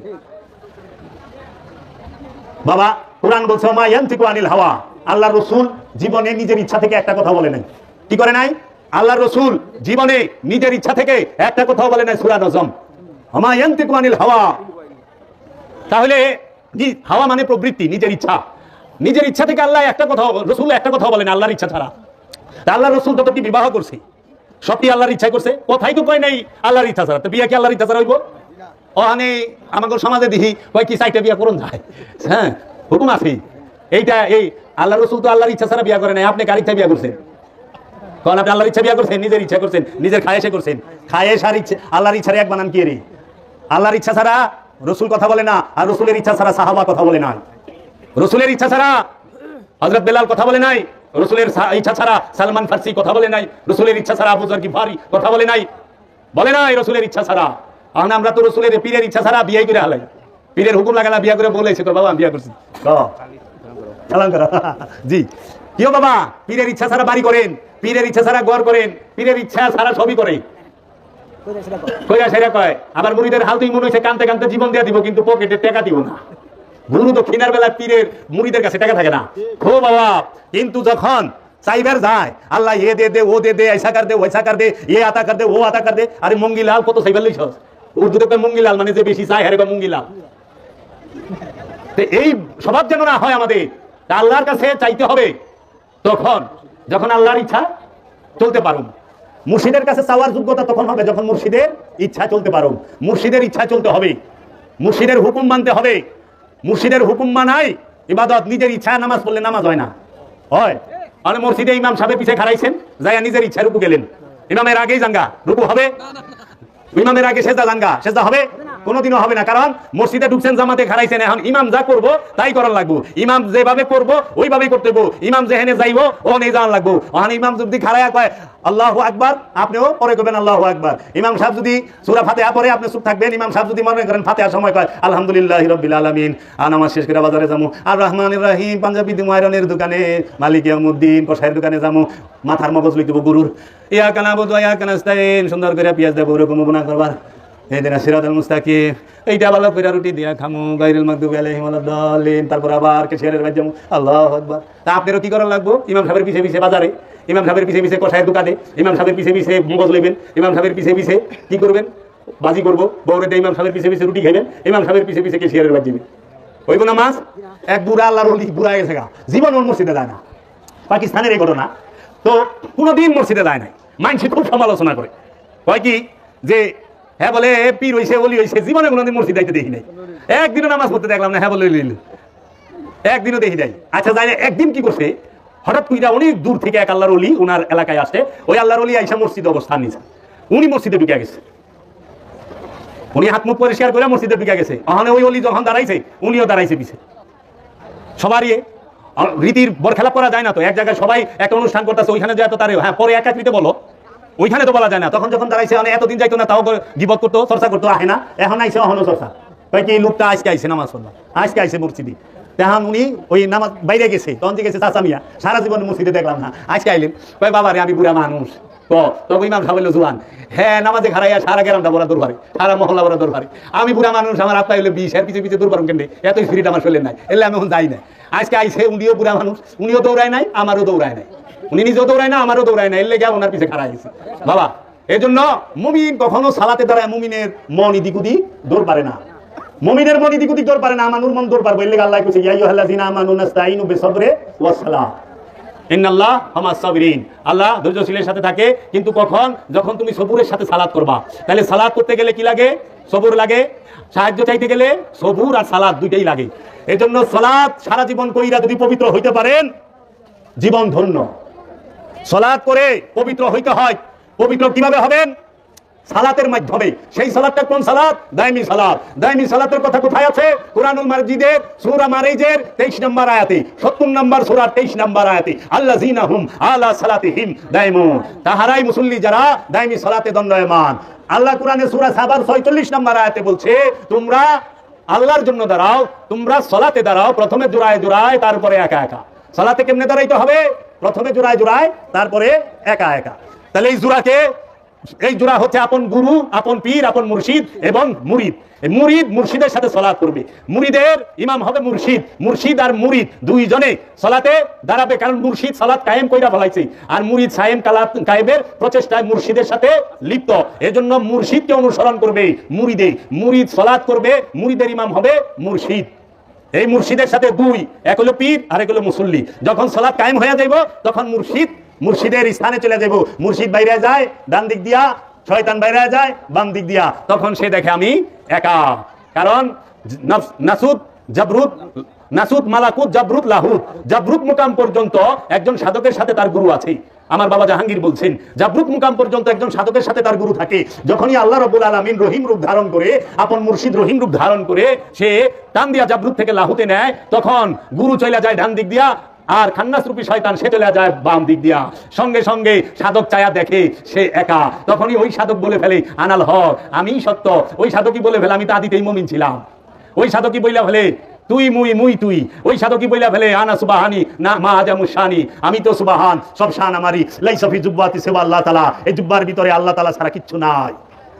বাবা কোরআন বলছে মা ইয়ানতিকু আনিল হাওয়া, আল্লাহর রাসূল জীবনে নিজের ইচ্ছা থেকে একটা কথা বলে নাই। কি করে নাই? আল্লাহর রাসূল জীবনে নিজের ইচ্ছা থেকে একটা কথা বলে নাই। সূরা নজম, মা ইয়ানতিকু আনিল হাওয়া। তাহলে হাওয়া মানে প্রবৃত্তি, নিজের ইচ্ছা। নিজের ইচ্ছা থেকে আল্লাহ একটা কথা, রাসূল একটা কথা বলেন আল্লাহর ইচ্ছা ছাড়া। আল্লাহর রাসূল তো কি বিবাহ করছে, সবটি আল্লাহর ইচ্ছা করছে, কথাই তো কয় নাই আল্লাহর ইচ্ছা ছাড়া। তো বিয়া কি আল্লাহর ইচ্ছা ছাড়া হইব? ওখানে আমাদের সমাজে দেখি কয় কি চাইটা বিয়া করুন যায়, হ্যাঁ হুকুম আছে এইটা। এই আল্লাহ রসুল তো আল্লাহর ইচ্ছা ছাড়া বিয়া করে নাই। আপনি কার ইচ্ছা বিয়া করছেন? কারণ আপনি আল্লাহর ইচ্ছা বিয়া করছেন, নিজের ইচ্ছা করছেন, নিজের খায়েশে করছেন। খায়েশ আর ইচ্ছা, আল্লাহর ইচ্ছার এক বানান কি রে? আল্লাহর ইচ্ছা ছাড়া রসুল কথা বলে না, আর রসুলের ইচ্ছা ছাড়া সাহাবা কথা বলে নাই। রসুলের ইচ্ছা ছাড়া হযরত বেলাল কথা বলে নাই, রসুলের ইচ্ছা ছাড়া সালমান ফার্সি কথা বলে নাই, রসুলের ইচ্ছা ছাড়া আবু যর গিফারি কথা বলে নাই, বলে নাই রসুলের ইচ্ছা ছাড়া। এখন আমরা তো রসুলের পীরের ইচ্ছা ছাড়া বিয়ে করে হালাই, পীরের হুকুম লাগালা বিয়া করে বলেছে তো বাবা আমি বিয়া করছি। জি কেউ বাবা পীরের ইচ্ছা ছাড়া বাড়ি করেন, পীরের ইচ্ছা ছাড়া ঘর করেন, পীরের ইচ্ছা ছাড়া সবই করে। কইরা সেরা কয় আবার মুড়িদের হাল তুই মনে হয়েছে কানতে কানতে জীবন দিয়ে দিব, কিন্তু পকেটে টাকা দিব না। গুরু তো খিনার বেলা পীরের মুড়িদের কাছে টাকা থাকে না, খো বাবা। কিন্তু যখন চাইবার যায় আল্লাহ এ দে দে ও দে দে, ऐसा कर दे वैसा कर दे, ये आता कर दे वो आता कर दे। আরে মঙ্গিলাল কত চাইবার লইছ, উর্দুতে কয় মঙ্গিলাল মানে যে বেশি চাই হারে কয় মঙ্গিলাল। এই স্বভাব যেন না হয় আমাদের, আল্লাহর কাছে চাইতে হবে তখন যখন আল্লাহর ইচ্ছা চলতে পারুন। মুর্শিদের কাছে চাওয়ার যোগ্যতা তখন হবে যখন মুর্শিদের ইচ্ছা চলতে পারুন। মুর্শিদের ইচ্ছা চলতে হবে, মুর্শিদের হুকুম মানতে হবে। মুর্শিদের হুকুম মানাই ইবাদত, নিজের ইচ্ছা নামাজ পড়লে নামাজ হয় না, হয়। আর মসজিদে ইমাম সাহেবের পিছে খাড়াইছেন, যাইয়া নিজের ইচ্ছা রুকু গেলেন, ইমামের আগেই জাঙ্গা রুকু হবে, ইমামের আগে সেজদা জাঙ্গা সেজদা হবে? কোনোদিনও হবে না। কারণ মসজিদে ঢুকছেন, জামাতে খাড়াইছেন, এখন ইমাম যা করবো তাই করার লাগবো, ইমাম যেভাবে করবো ওইভাবেই করতে হবো, ইমাম যেখানে যাইবো ওখানে যাওয়ার লাগবো। ওখানে ইমাম যদি খাড়াইয়া কয় আল্লাহু আকবার, আপনিও পরে করবেন আল্লাহু আকবার। ইমাম সাহেব যদি সূরা ফাতিহা পড়ে আপনি চুপ থাকবেন, ইমাম সাহেব যদি মনে করেন ফাতিহার সময় কয় আলহামদুলিল্লাহি রাব্বিল আলামিন, নামাজ শেষ করে বাজারে যামু, আর রহমানির রহিম পাঞ্জাবি দিমু, আয়রনের দোকানে, মালিক ইয়াউমুদ্দিন কসাইয়ের দোকানে যামু, মাথার মগজ লইতে গরুর, ইয়া কানা বুদু ইয়া কানা নাস্তাইন, সুন্দর করে পেঁয়াজ দেবো, ওরকম গুনাহ করবার, ইহদিনা সিরাতাল মুস্তাকিম, এইটা ভালো করে রুটি দিয়া খামু, গায়রুল মাগদুবি আলাইহিম ওয়ালাদ-দাল্লিন, তারপর আবার কেশিয়ারের বাদ যাবো, আল্লাহু আকবার। তা আপনারও কি করা লাগবো? ইমাম সাহেবের পিছে পিছে বাজারে, ইমাম সাহেবের পিছে পিছে কষায়ের দোকানে, ইমাম সাহেবের পিছে পিছে মগজ লইবেন, ইমাম সাহেবের পিছে পিছে কি করবেন? বাজি করবো, বউরেতে ইমাম সাহেবের পিছে পিছে রুটি খাইবেন, ইমাম সাহেবের পিছে পিছে কেশিয়ারের বাদ যাবেন। হইব না মাস? এক বুড়া আল্লাহর ওলি বুড়া গেছে গা, জীবন ওর মসজিদে যায় না। পাকিস্তানের এই ঘটনা, তো কোনোদিন মসজিদে যায় নাই, মানুষ খুব সমালোচনা করে, কয় কি যে হ্যাঁ বলে পীর হইছে ওলি হইছে, জীবনে কোনোদিন মসজিদ যাইতে দেখি নাই, একদিনও নামাজ পড়তে দেখলাম না, হ্যাঁ বলে লইল, একদিনও দেখি নাই। আচ্ছা যাই, একদিন কি করছে, হঠাৎ কইরা অনেক দূর থেকে এক আল্লাহর ওলি ওনার এলাকায় আসে, ওই আল্লাহর ওলি আইসা মসজিদে অবস্থান নিয়েছে, উনি মসজিদে ঢুকে গেছে, উনি হাত মুখ পরিষ্কার করে মসজিদে ঢুকে গেছে। ওখানে ওই ওলি যখন দাঁড়াইছে উনিও দাঁড়াইছে পিছে, সবারই রীতির বরখেলাপ করা যায় না। তো এক জায়গায় সবাই একটা অনুষ্ঠান করতেছে, ওইখানে যায় তো তার হ্যাঁ পরে একাকৃতে বলো, ওইখানে তো বলা যায় না। তখন যখন দাঁড়াইছে মানে এতদিন যাইতো না, তাও গিবত করতো, চর্চা করতো, আহে না, এখন আইসে অহনো চর্চা, কয় কি লোকটা আজকে আইসে নামাজ পড়লাম, আজকে আইসে মসজিদে। তখন উনি ওই নামাজ বাইরে গেছে, তখন যে গেছে চাচা মিয়া, সারা জীবন মসজিদে দেখলাম না, আজকে আইলেন, কয় বাবা রে আমি বুড়া মানুষ, তখন ইমাম সাহেব বললো জোয়ান, হ্যাঁ নামাজে খারাইয়া সারা গ্রামটা বড় দরবারে, সারা মহল্লা বড় দরবারে, আমি বুড়া মানুষ, আমার আপনার হইলো 20, এর পিছিয়ে পিছিয়ে দৌড় কেন, এত স্পিরিট আমার শরীরে নাই, এলে আমি এখন যাই না। আজকে আইসে উনিও বুড়া মানুষ, উনিও দৌড়ায় নাই, আমারও দৌড়ায় নাই, উনি নিজেও দৌড়ায় না, আমারও দৌড়ায় না, এলে গিয়ে ওনার পিছিয়ে খারাই গেছে বাবা। এই জন্য মুমিন কখনো সালাতে দাঁড়ায় মুমিনের মন ইদিক উদিক দৌড় পারে না, মুমিনের মন ইদিক উদিক দৌড় পারে না, আমানুর মন দৌড় পারবে। এলে আল্লাহ কইছে ইয়া আইয়ুহাল্লাযিনা আমানু নাস্তাইনু বিসবরি ওয়াস সালাহ ইন্নাল্লাহ মা'আস সাবিরিন, আল্লাহ ধৈর্যশীলের সাথে থাকে, কিন্তু কখন? যখন তুমি সবুরের সাথে সালাত করবা। তাহলে সালাত করতে গেলে কি লাগে? সবুর লাগে, সাহায্য চাইতে গেলে সবুর আর সালাত দুইটাই লাগে। এই জন্য সালাত সারা জীবন কইরা যদি পবিত্র হইতে পারেন, জীবন ধন্য। সালাত করে পবিত্র হইতে হয়। পবিত্র কিভাবে হবেন? সালাতের মাধ্যমে। সেই সালাতটা কোন সালাত? দায়মি সালাত। দায়মি সালাতের কথা কোথায় আছে? কুরআনুল মাজিদের সূরা মারিজের 23 নম্বর আয়াতে, 70 নম্বর সূরা 23 নম্বর আয়াতে, আল্লাযিনা হুম আলা সালাতিহিম দায়মুন, তাহারাই মুসল্লি যারা দায়মি সালাতে দণ্ডায়মান। আল্লাহ কুরআনে সূরা সাবার 46 নম্বর আয়াতে বলছে, তোমরা আল্লাহর জন্য দাঁড়াও, তোমরা সালাতে দাঁড়াও, প্রথমে জোড়ায় জোড়ায়, তারপরে একা একা। সালাতে কেমনে দাঁড়াইতে হবে? প্রথমে জোড়ায় জোড়ায়, তারপরে একা একা। তাহলে এই জোড়া হচ্ছে আপন গুরু, আপন পীর, আপন মুর্শিদ এবং মুরিদ। মুরিদ মুর্শিদের সাথে সালাত করবে, মুরিদের ইমাম হবে মুর্শিদ, মুর্শিদ আর মুরিদ দুইজনে সালাতে দাঁড়াবে, কারণ মুর্শিদ সালাত কায়েম কইরা ফলাইছে, আর মুরিদ কায়েমের প্রচেষ্টায় মুর্শিদের সাথে লিপ্ত। এজন্য মুর্শিদকে অনুসরণ করবে মুরিদ সালাত করবে, মুরিদের ইমাম হবে মুর্শিদ। এই মুর্শিদের সাথে দুই, এক হলো পীর আর এক হলো মুসল্লি। যখন সালাত কায়েম হয়ে যাইব, তখন মুর্শিদের স্থানে চলে যাব। মুর্শিদ বাইরে যায় ডান দিক দিয়া, শয়তান বাইরে যায় বাম দিক দিয়া, তখন সে দেখে আমি একা। কারণ নাসুত মালাকুত জাবরুত লাহুত, জাবরুত মুকাম পর্যন্ত একজন সাধকের সাথে তার গুরু আছে। আমার বাবা জাহাঙ্গীর বলছেন, জাবরুত মুকাম পর্যন্ত একজন সাধকের সাথে তার গুরু থাকে। যখনই আল্লাহ রাব্বুল আলামিন রহিম রূপ ধারণ করে, আপন মুর্শিদ রহিম রূপ ধারণ করে সে টান দিয়া জাবরুত থেকে লাহুতে নেয়, তখন গুরু চলে যায় ডান দিক দিয়া, আর খান্নাস রূপী শয়তান সে চলে যায় বাম দিক দিয়া। সঙ্গে সঙ্গে সাধক চায়া দেখে সে একা। তখনই ওই সাধক বলে ফেলে আনাল হক, আমি সত্য। ওই সাধকই বলে ফেলে আমি তো আদিতেই মুমিন ছিলাম। ওই সাধকই বইলা ফেলে তুই মুই তুই। ওই সাধকই বইলা ফেলে আনা সুবাহানি না মা আজামুশানি, আমি তো সুবাহান, সব শান আমারই। লাইসা ফি জুব্বাতি সিওয়া আল্লাহ তাআলা, এই জুব্বার ভিতরে আল্লাহ তাআলা ছাড়া কিচ্ছু নাই।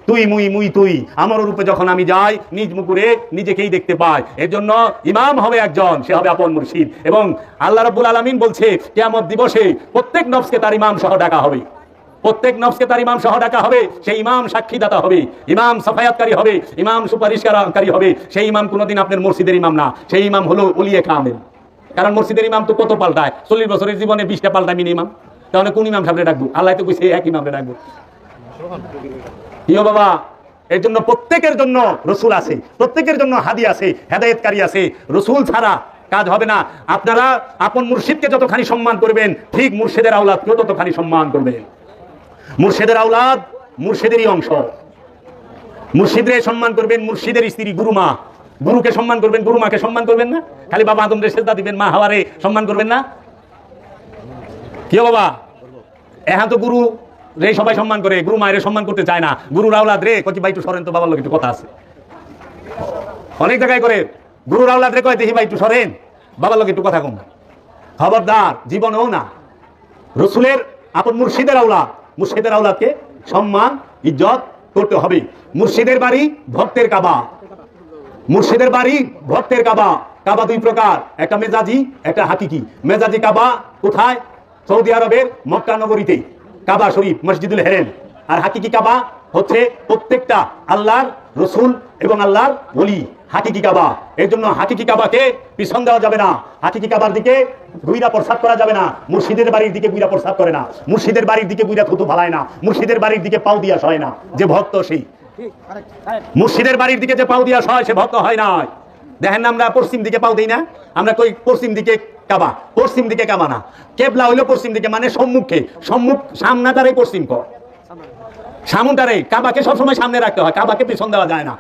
তুই মুই তুই, আমার রূপে যখন আমি যাই, নিজ মুকুরে নিজেকেই দেখতে পাই। এর জন্য ইমাম হবে একজন, সে হবে আপন মুর্শিদ। এবং আল্লাহ রাব্বুল আলামিন বলছে, কিয়ামত দিবসে প্রত্যেক নফসকে তার ইমাম সহ ডাকা হবে, প্রত্যেক নফসকে তার ইমাম সহ ডাকা হবে। সেই ইমাম সাক্ষীদাতা হবে, ইমাম সাফায়াতকারী হবে, ইমাম সুপারিশকারী হবে। সেই ইমাম কোনোদিন আপনার মসজিদের ইমাম না, সেই ইমাম হলো ওলিয়ে কামেল। কারণ মসজিদের ইমাম তো কত পাল্টায়, 40 বছরের জীবনে 20টা পাল্টায় মিনিমাম। তাহলে কোন ইমাম সাহেবরে ডাকবো? আল্লাহ তো কইছে এক ইমামরে ডাকবো। ইয়ো বাবা, এর জন্য প্রত্যেকের জন্য রসুল আছে, প্রত্যেকের জন্য হাদি আছে, হেদায়েতকারী আছে। রসুল ছাড়া কাজ হবে না। আপনারা আপন মুর্শিদকে যতখানি সম্মান করবেন, ঠিক মুর্শিদের আওলাদকেও ততখানি সম্মান করবেন। মুর্শিদের আওলাদ মুর্শিদেরই অংশ। মুর্শিদরে সম্মান করবেন, মুর্শিদের স্ত্রী গুরুমা, গুরুকে সম্মান করবেন, গুরুমাকে সম্মান করবেন না? খালি বাবা আদম রে সেজদা দিবেন, মা হাওয়ারে সম্মান করবেন না? কি বাবা, এখন তো গুরু রে সবাই সম্মান করে, গুরু মায়ের সম্মান করতে চায় না। গুরুর আওলাদ রে কতি ভাই একটু সরেন তো, বাবার লোক একটু কথা আছে। অনেক জায়গায় করে গুরুর আওলাদ রে কয় দেখি ভাই একটু সরেন, বাবার লোক একটু কথা কম। খবরদার, জীবনেও না। রসুলের আপন মুর্শিদের আওলাদকে সম্মান ইজ্জত করতে হবে। মুর্শিদের বাড়ি ভক্তের কাবা, মুর্শিদের বাড়ি ভক্তের কাবা। কাবা দুই প্রকার, একটা মেজাজি, একটা হাকিকি। মেজাজি কাবা কোথায়? সৌদি আরবের মক্কা নগরীতে কাবা শরীফ, মসজিদুল হেরেম। আর হাকিকি কাবা হচ্ছে প্রত্যেকটা আল্লাহর রসুল এবং আল্লাহর ওলি হাকিকি কাবা। এর জন্য হাকিকি কাবাকে পিছন দেওয়া যাবে না, হাকিকি কাবার দিকে গুইরা প্রসাদ করা যাবে না। মুর্শিদের বাড়ির দিকে গুইরা প্রসাদ করে না, মুর্শিদের বাড়ির দিকে গুইরা থুতু ফালায় না, মুর্শিদের বাড়ির দিকে পাও দিয়া হয় না। যে ভক্ত সেই মুর্শিদের বাড়ির দিকে যে পাও দিয়া হয় সে ভক্ত হয় না। দেখেন না আমরা পশ্চিম দিকে পাও দিই না, আমরা কই পশ্চিম দিকে কাবা, পশ্চিম দিকে কাবা না, কেবলা হইলো পশ্চিম দিকে, মানে সম্মুখে, সম্মুখ সামনাটারে পশ্চিম কর, সামনটারে কাবাকে সবসময় সামনে রাখতে হয়, কাবাকে পিছন দেওয়া যায় না।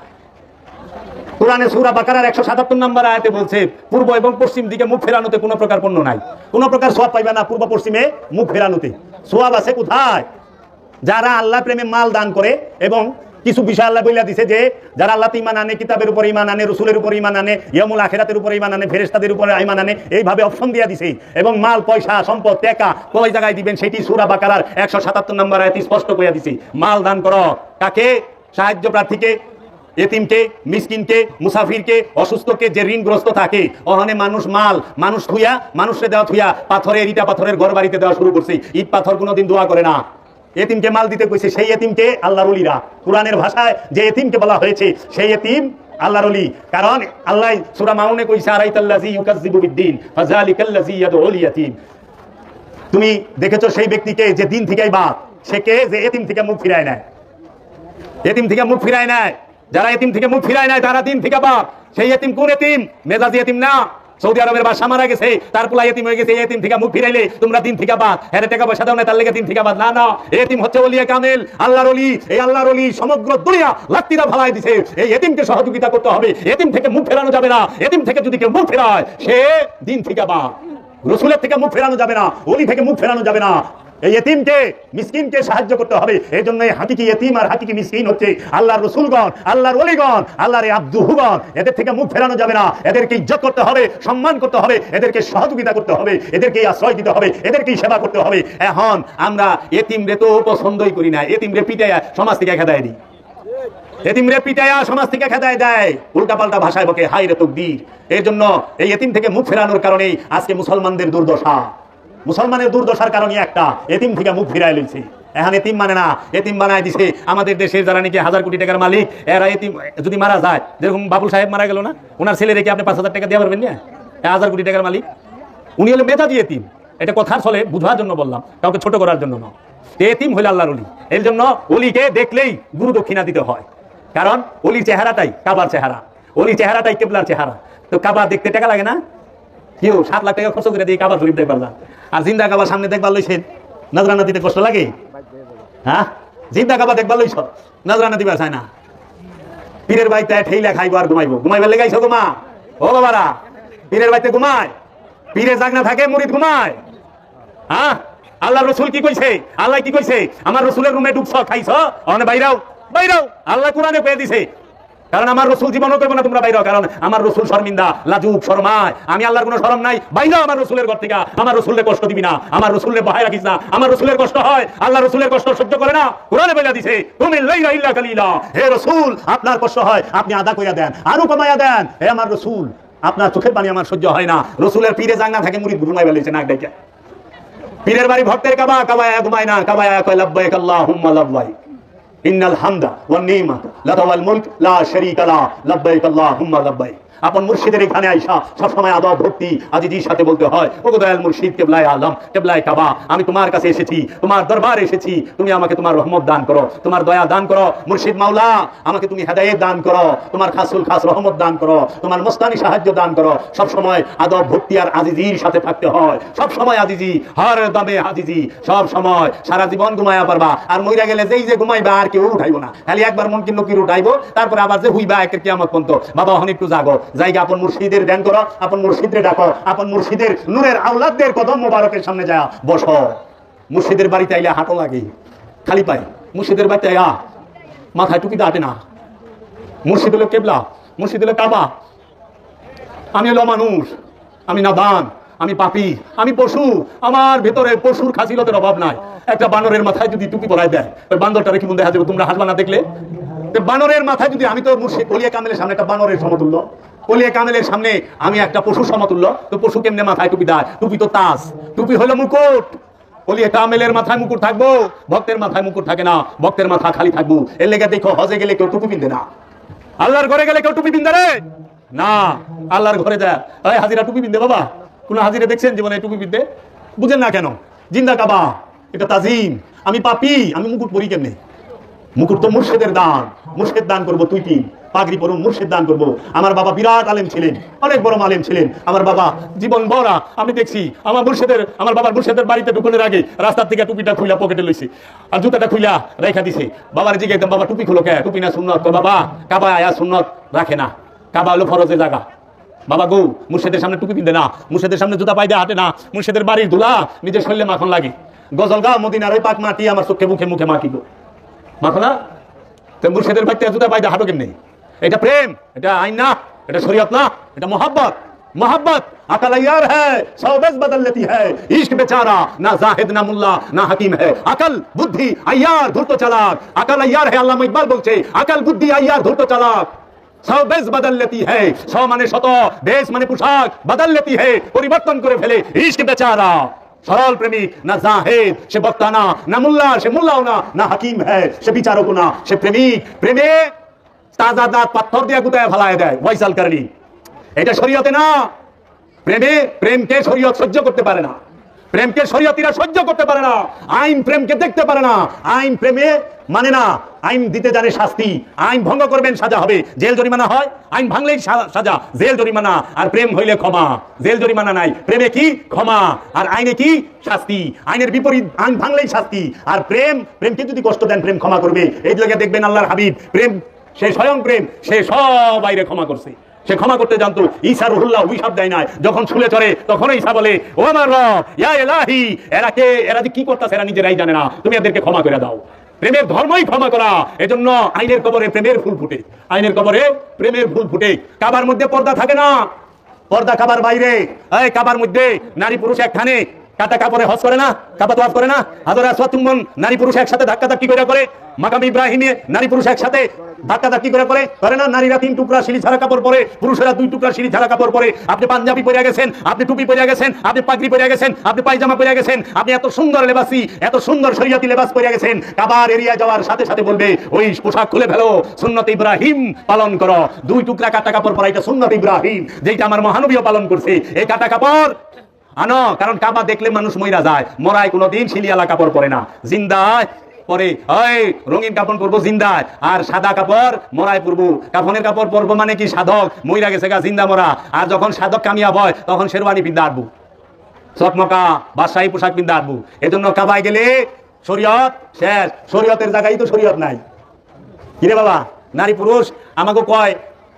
কোরআনে সূরা বাকারার 177 নম্বর আয়াতে বলছে পূর্ব এবং পশ্চিম দিকে মুখ ফেরানোতে কোনো প্রকার পুণ্য নাই, কোনো প্রকার সওয়াব পাইবে না পূর্ব পশ্চিমে মুখ ফেরানোতে। সওয়াব আছে কোথায়? যারা আল্লাহ প্রেমে মাল দান করে, এবং কিছু বিষয় আল্লাহ বইলা দিছে যে যারা আল্লাহতে ঈমান আনে, কিতাবের উপর ঈমান আনে, রাসূলের উপর ঈমান আনে, ইয়াউমুল আখিরাতের উপর ঈমান আনে, ফেরেশতাদের উপর ঈমান আনে, এইভাবে অপশন দিয়া দিছে। এবং মাল পয়সা সম্পদ টাকা কয় জায়গায় দিবেন সেটি সূরা বাকারার 177 নম্বর আয়াতে স্পষ্ট কইয়া দিছে। মাল দান করো কাকে? সাহায্য প্রার্থীকে, এতিমকে, মিসকিনকে, মুসাফিরকে, অসুস্থকে, যে ঋণগ্রস্ত থাকে। ওখানে মানুষ মাল মানুষ থুইয়া, মানুষে দেওয়া থুইয়া পাথরের ইটা পাথরের ঘর বাড়িতে দেওয়া শুরু করছে। ইট পাথর কোনোদিন দোয়া করে না। এতিমকে মাল দিতে কইছে, সেই এতিমকে আল্লাহর ওলিরা, কোরআনের ভাষায় যে এতিমকে বলা হয়েছে সেই এতিম আল্লাহর ওলি। কারণ আল্লাহ সূরা মাউনে কইছে আরাইতাল্লাযী ইউকাযযিবু বিদ্দীন ফাযালিকাল্লাযী ইয়াদউল ইয়াতীম। তুমি দেখেছো সেই ব্যক্তিকে যে দিন থেকেই বাদ, সে কে? যে এতিম থেকে মুখ ফিরায় নেয়, এতিম থেকে মুখ ফিরায় নেয়। যারা এতিম থেকে মুখ ফিরায় নেয় তারা দিন থেকে বাদ। সেই এতিম কোন এতিম? মেজাজি এতিম না। সৌদি আরবের বাদশা মারা গেছে, তার পোলা এতিম হয়ে গেছে, এতিম থেকে মুখ ফিরাইলে তোমরা দিন থেকে বাদ। হ্যাঁ টাকা পয়সা দাও না তার লেগে দিন থেকে বাদ, না না। এতিম হচ্ছে ওলিয়ে কামেল, আল্লাহর ওলি। এই আল্লাহর ওলি সমগ্র দুনিয়া লাত্তিরা ভালাই দিছে। এই এতিমকে সহযোগিতা করতে হবে, এতিম থেকে মুখ ফেরানো যাবে না। এতিম থেকে যদি কেউ মুখ ফেরায় সে দিন থেকে বাদ। রসুলের থেকে মুখ ফেরানো যাবে না, ওলি থেকে মুখ ফেরানো যাবে না। এই এতিমকে মিসকিনকে সাহায্য করতে হবে। এই জন্য হাকিকি এতিম আর হাকিকি মিসকিন হচ্ছে আল্লাহর রসুলগণ, আল্লাহর ওলিগণ, আল্লাহর আব্দুহুগণ। এদের থেকে মুখ ফেরানো যাবে না। এদেরকে ইজ্জত করতে হবে, সম্মান করতে হবে, এদেরকে সহযোগিতা করতে হবে, এদেরকে আশ্রয় দিতে হবে, এদেরকেই সেবা করতে হবে। এখন আমরা এতিমরে তো পছন্দই করি না, এতিমরে পিটাইয়া সমাজ থেকে খেদায় দিই, এতিমরে পিটাইয়া সমাজ থেকে খেদায় দেয়, উল্টাপাল্টা ভাষায় বকে হাই রে তকবীর। এর জন্য এই এতিম থেকে মুখ ফেরানোর কারণেই আজকে মুসলমানদের দুর্দশা। মুসলমানের দুর্দশার কারণে একটা, এতিম থেকে মুখ ফিরাই লইছে। এখন এতিম মানে না, এতিম বানায় দিছে আমাদের দেশের যারা নাকি 1000 কোটি টাকার মালিক। এরা এতিম যদি মারা যায়, যেরকম বাবুল সাহেব মারা গেল না, ওনার ছেলে রেখে আপনি 5000 টাকা দিয়ে পারবেন না? 1000 কোটি টাকার মালিক উনি হলো মেধাবী এতিম। এটা কথার ছলে বুঝার জন্য বললাম, কাউকে ছোট করার জন্য না। এতিম হইল আল্লাহর ওলি। এর জন্য ওলিকে দেখলেই গুরু দক্ষিণা দিতে হয়, কারণ ওলির চেহারাটাই কাবার চেহারা, ওলি চেহারাটাই কেবলার চেহারা। তো কাবা দেখতে টাকা লাগে না? কেউ 7 লাখ টাকা খরচ করে দিয়ে কাবা শরীফ দেখবার না, আর জিন্দা কাবা সামনে দেখবার লইছেন, নজরানা দিতে কষ্ট লাগে? হ্যাঁ, জিন্দা কাবা দেখবার লইছ, নজরানা দিবার চায় না। পীরের বাড়িতে ঠেইলা খাইবো আর ঘুমাইবো, ঘুমাইবার লেগাইছো ঘুমা। ও বাবারা, পীরের বাড়িতে ঘুমায়, পীরে জাগনা থাকে, মুরিদ ঘুমায়। হ্যাঁ, আল্লাহ রসুল কি কইছে? আল্লাহ কি কইছে? আমার রসুলের রুমে ঢুকছ, খাইছ, অনে বাইরাও, বাইরাও। আল্লাহ কোরআনে পেয়ে দিছে, কারণ আমার রসুল জীবনও করবো না তোমরা বাইরাও, কারণ আমার রসুল শর্মিন্দা, লাজুক, শরমায়। আমি আল্লাহর কোনো শরম নাই, বাইরাও আমার রসুলের ঘর থেকে। আমার রসুলের কষ্ট দিবি না, আমার রসুলের বহায় রাখিস না, আমার রসুলের কষ্ট হয়, আল্লাহ রসুলের কষ্ট সহ্য করে না। কোরআনে বলে দিছে তুমি লাইলা ইল্লা কালিলা, হে রসুল আপনার কষ্ট হয় আপনি আদা কইরা দেন, আরো কমাইয়া দেন। হে আমার রসুল আপনার চোখের পানি আমার সহ্য হয় না। রসুলের পীরে জাগনা থাকে, মুরিদ ঘুমাই বেলেছে নাক ডাইকা। পীরের বাড়ি ভক্তের কাবা, কাবায় ঘুমায় না, কাবায় কয় লাব্বাইক আল্লাহুম্মা লাব্বাইক ইন্নাল হামদা ওয়ান নি'মাতা লাকা ওয়াল মুলক লা শারীকা লা লাব্বাইক আল্লাহুম্মা লাব্বাইক। আপন মুর্শিদের এখানে আইসা সবসময় আদব ভক্তি আজিজির সাথে বলতে হয়, ওগো দয়াল মুর্শিদ কেবলায়ে আলম, কেবলায়ে কাবা, আমি তোমার কাছে এসেছি, তোমার দরবারে এসেছি, তুমি আমাকে তোমার রহমত দান করো, তোমার দয়া দান করো। মুর্শিদ মাওলা আমাকে তুমি হেদায়েত দান করো, তোমার খাসুল খাস রহমত দান করো, তোমার মস্তানি সাহায্য দান করো। সব সময় আদব ভক্তি আর আজিজির সাথে থাকতে হয়, সব সময় আজিজি, হর দমে আজিজি, সব সময়। সারা জীবন ঘুমায়া পারবা, আর মইরা গেলে যেই যে ঘুমাইবা আর কেউ উঠাইবো না, খালি একবার মন কিন্ন কি উঠাইবো, তারপরে আবার যে হুইবা একের কিয়ামত পর্যন্ত। বাবা হন একটু জাগো, জায়গা আপন মুর্শিদের ধ্যান করো, আপন মুর্শিদরে ডাকো, আপন মুর্শিদের নূরের আওলাদদের কদম মোবারকের সামনে যায় বসো। মুর্শিদের বাড়িতে আইলে হাঁটো লাগে, খালি পায়। মুর্শিদের বাড়িতে আয়া মাথায় টুপিটা আটে না। মুর্শিদ হলো কেবলা, মুর্শিদ হলো কাবা। আমি হলো মানুষ, আমি নাদান, আমি পাপী, আমি পশু, আমার ভেতরে পশুর খাসিলতের অভাব নাই। একটা বানরের মাথায় যদি টুপি পরায় দেয়, ওই বান্দরটারে কি মন দেখা যাবে? তোমরা হাসবা না দেখলে? বানরের মাথায় যদি, আমি তো মুর্শিদ ওলিয়া কামেলের সামনে একটা বানরের সমতুল্য, ওলিয়া কামেলের সামনে আমি একটা পশু সমতুল্য। তো পশু কেমনে মাথায় টুপি দেয়? টুপি তো তাজ, টুপি হলো মুকুট। ওলিয়া কামেলের মাথায় মুকুট থাকবো, ভক্তের মাথায় মুকুট থাকে না, ভক্তের মাথা খালি থাকবো। এর লেগে দেখো হজে গেলে কেউ টুপি পিনবে না, আল্লাহর ঘরে গেলে কেউ টুপি পিনবে রে না। আল্লাহর ঘরে যায় হাজিরা টুপি পিনবে। বাবা কোন হাজিরা দেখছেন জীবনে টুপি পিনতে? বুঝেন না কেন? জিন্দা কাবা, এটা তাজিম। আমি পাপী, আমি মুকুট পরি কেমনে? মুকুট তো মুর্শিদের দান, মুর্শিদ দান করবো। তুই কি পাগড়ি পরুন, মুর্শিদ দান করবো। আমার বাবা বিরাট আলেম ছিলেন, অনেক বড় আলেম ছিলেন আমার বাবা, জীবন বড়া। আমি দেখছি আমার বাবার মুর্শিদের বাড়িতে ঢুকনের আগে রাস্তার থেকে টুপিটা খুইলা পকেটে লইছে, আর জুতাটা খুইলা রেখা দিছে। বাবার জিজ্ঞেস একদম, বাবা টুপি খুলো কে? টুপি না সুন্নত? বাবা কাবা আয়া সুন্নত রাখে না, কাবা হলো ফরজের জায়গা। বাবা গো, মুর্শিদের সামনে টুপি পিনতে না, মুর্শিদের সামনে জুতা পাইদে হাঁটে না, মুর্শিদের বাড়ির ধুলা নিজের শরীরে মাখন লাগে। গজল গা মদিনার ওই পাক মাটি আমার চোখে মুখে মুখে মাখিব মাখো না। তো মুর্শিদের বাড়িতে জুতা পাইদে হাঁটো কেমনি? এটা প্রেম, এটা আইন না, এটা শরীয়ত না, এটা মোহাব্বত। मोहब्बत अकल अय्यार है, शौबेज बदल लेती है। इश्क बेचारा ना जाहिद ना मुल्ला ना हकीम है। अकल बुद्धि अय्यार धूर्त चालाक, अकल अय्यार है আল্লামা ইকবাল বলছে, अकल बुद्धि अय्यार धूर्त चालाक। शौबेज बदल लेती है, सौ माने शत, बेस माने पोशाक, बदल लेती है, পরিবর্তন করে ফেলে। ইশক বেচারা সরল প্রেমিক না জাহেদ, সে বক্তা না, না মুল্লা, সে মুল্লাও না, না হাকিম है, সে বিচারক না, সে প্রেমিক। প্রেমে তাজা দাঁত পাথর দিয়ে গুতায় ফেলায় দেয় ওয়াইসাল করনি। এটা শরীয়তে না। প্রেমকে শরীয়ত সহ্য করতে পারে না, প্রেমকে শরীয়তিরা সহ্য করতে পারে না। আইন প্রেমকে দেখতে পারে না, আইন প্রেমে মানে না। আইন দিতে জানে শাস্তি, আইন ভঙ্গ করবেন সাজা হবে, জেল জরিমানা হয়। আইন ভাঙলেই সাজা, জেল জরিমানা। আর প্রেম হইলে ক্ষমা, জেল জরিমানা নাই। প্রেমে কি? ক্ষমা। আর আইনে কি? শাস্তি। আইনের বিপরীত, আইন ভাঙলেই শাস্তি। আর প্রেমকে যদি কষ্ট দেন, প্রেম ক্ষমা করবে। এই জায়গায় দেখবেন আল্লাহর হাবিব প্রেম, সে স্বয়ং প্রেম, সে সব বাইরে ক্ষমা করছে, সে ক্ষমা করতে জানতো। ঈসা রুহুল্লাহ অভিশাপ দেয় নাই, যখন ছুলে চড়ে তখন ঈসা বলে, ও আমার রব ইয়া ইলাহি, এরা কে? এরা যে কি করতেছে এরা নিজেরাই জানে না, তুমি এদেরকে ক্ষমা করে দাও। প্রেমের ধর্মই ক্ষমা করা। এজন্য আইনের কবরে প্রেমের ফুল ফুটে, আইনের কবরে প্রেমের ফুল ফুটে। কাবার মধ্যে পর্দা থাকে না, পর্দা কাবার বাইরে। এই কাবার মধ্যে নারী পুরুষ একখানে কাটা কাপড়ে হজ করে না, কাবা তোয়াফ করে না। হাজরে আসওয়াদ চুম্বন নারী পুরুষ একসাথে ধাক্কাধাক্কি করে। মাকাম ইব্রাহিমে নারী পুরুষ একসাথে ধাক্কাধাক্কি করে না। নারীরা 3 টুকরা সিঁড়ি ছাড়া কাপড় পরে, পুরুষেরা 2 টুকরা সিঁড়ি ছাড়া কাপড় পরে। আপনি পাঞ্জাবি পরে গেছেন, আপনি টুপি পরে গেছেন, আপনি পাগড়ি পরে গেছেন, আপনি পায়জামা পরে গেছেন, আপনি এত সুন্দর লেবাসি, এত সুন্দর শরীয়তি লেবাস পরে গেছেন। কাবার এরিয়া যাওয়ার সাথে সাথে বলবে, ওই পোশাক খুলে ফেলো, সুন্নত ইব্রাহিম পালন করো। 2 টুকরা কাটা কাপড় পরা, এটা সুন্নত ইব্রাহিম, যেটা আমার মহানবীও পালন করছে। এই কাটা কাপড় আনো, কারণ কাবা দেখলে মানুষ মইরা যায়। মরায় কোনোদিন শিলিয়ালা কাপড় পরে না, জিন্দায় পরে। ওই রঙিন কাপড় পরবো জিন্দায়, আর সাদা কাপড় মরায় পরবো। কাফনের কাপড় পরবো মানে কি? সাধক মইরা গেছে গা, জিন্দা মরা। আর যখন সাধক কামিয়াব হয় তখন শেরওয়ানি পিন্দা আটবো, চকমকা বাদশাহী পোশাক পিন্দা আটবো। এজন্য কাবায় গেলে শরীয়ত শেষ, শরীয়তের জায়গায় তো শরীয়ত নাই। কিরে বাবা, নারী পুরুষ আমাকে কয়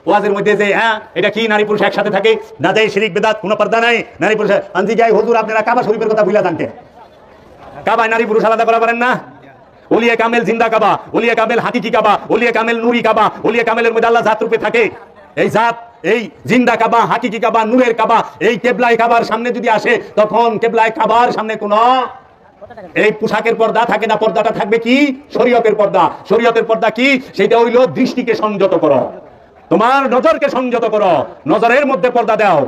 ওয়াজের মধ্যে যে, হ্যাঁ এটা কি নারী পুরুষ একসাথে থাকে না, যায় শিরিক বেদাত, কোনো পর্দা নাই। নারী পুরুষ আনজি গাই হুজুর, আপনারা কাবা শরীফের কথা ভুলে জানতেন? কাবায় নারী পুরুষ আলাদা করা পারেন না। ওলিয়া কামেল জিন্দা কাবা, ওলিয়া কামেল হাকিকি কাবা, ওলিয়া কামেল নুরি কাবা। ওলিয়া কামেলের মধ্যে আল্লাহ জাত রূপে থাকে। এই জাত, এই জিন্দা কাবা, হাকিকি কাবা, নূরের কাবা, এই কেবলাই কাবার সামনে যদি আসে, তখন কেবলাই কাবার সামনে কোন এই পোশাকের পর্দা থাকে না। পর্দাটা থাকবে কি? শরীয়তের পর্দা। শরীয়তের পর্দা কি? সেটা হইল দৃষ্টিকে সংযত করো, তোমার নজরকে সংযত করো, নজরের মধ্যে পর্দা দাও।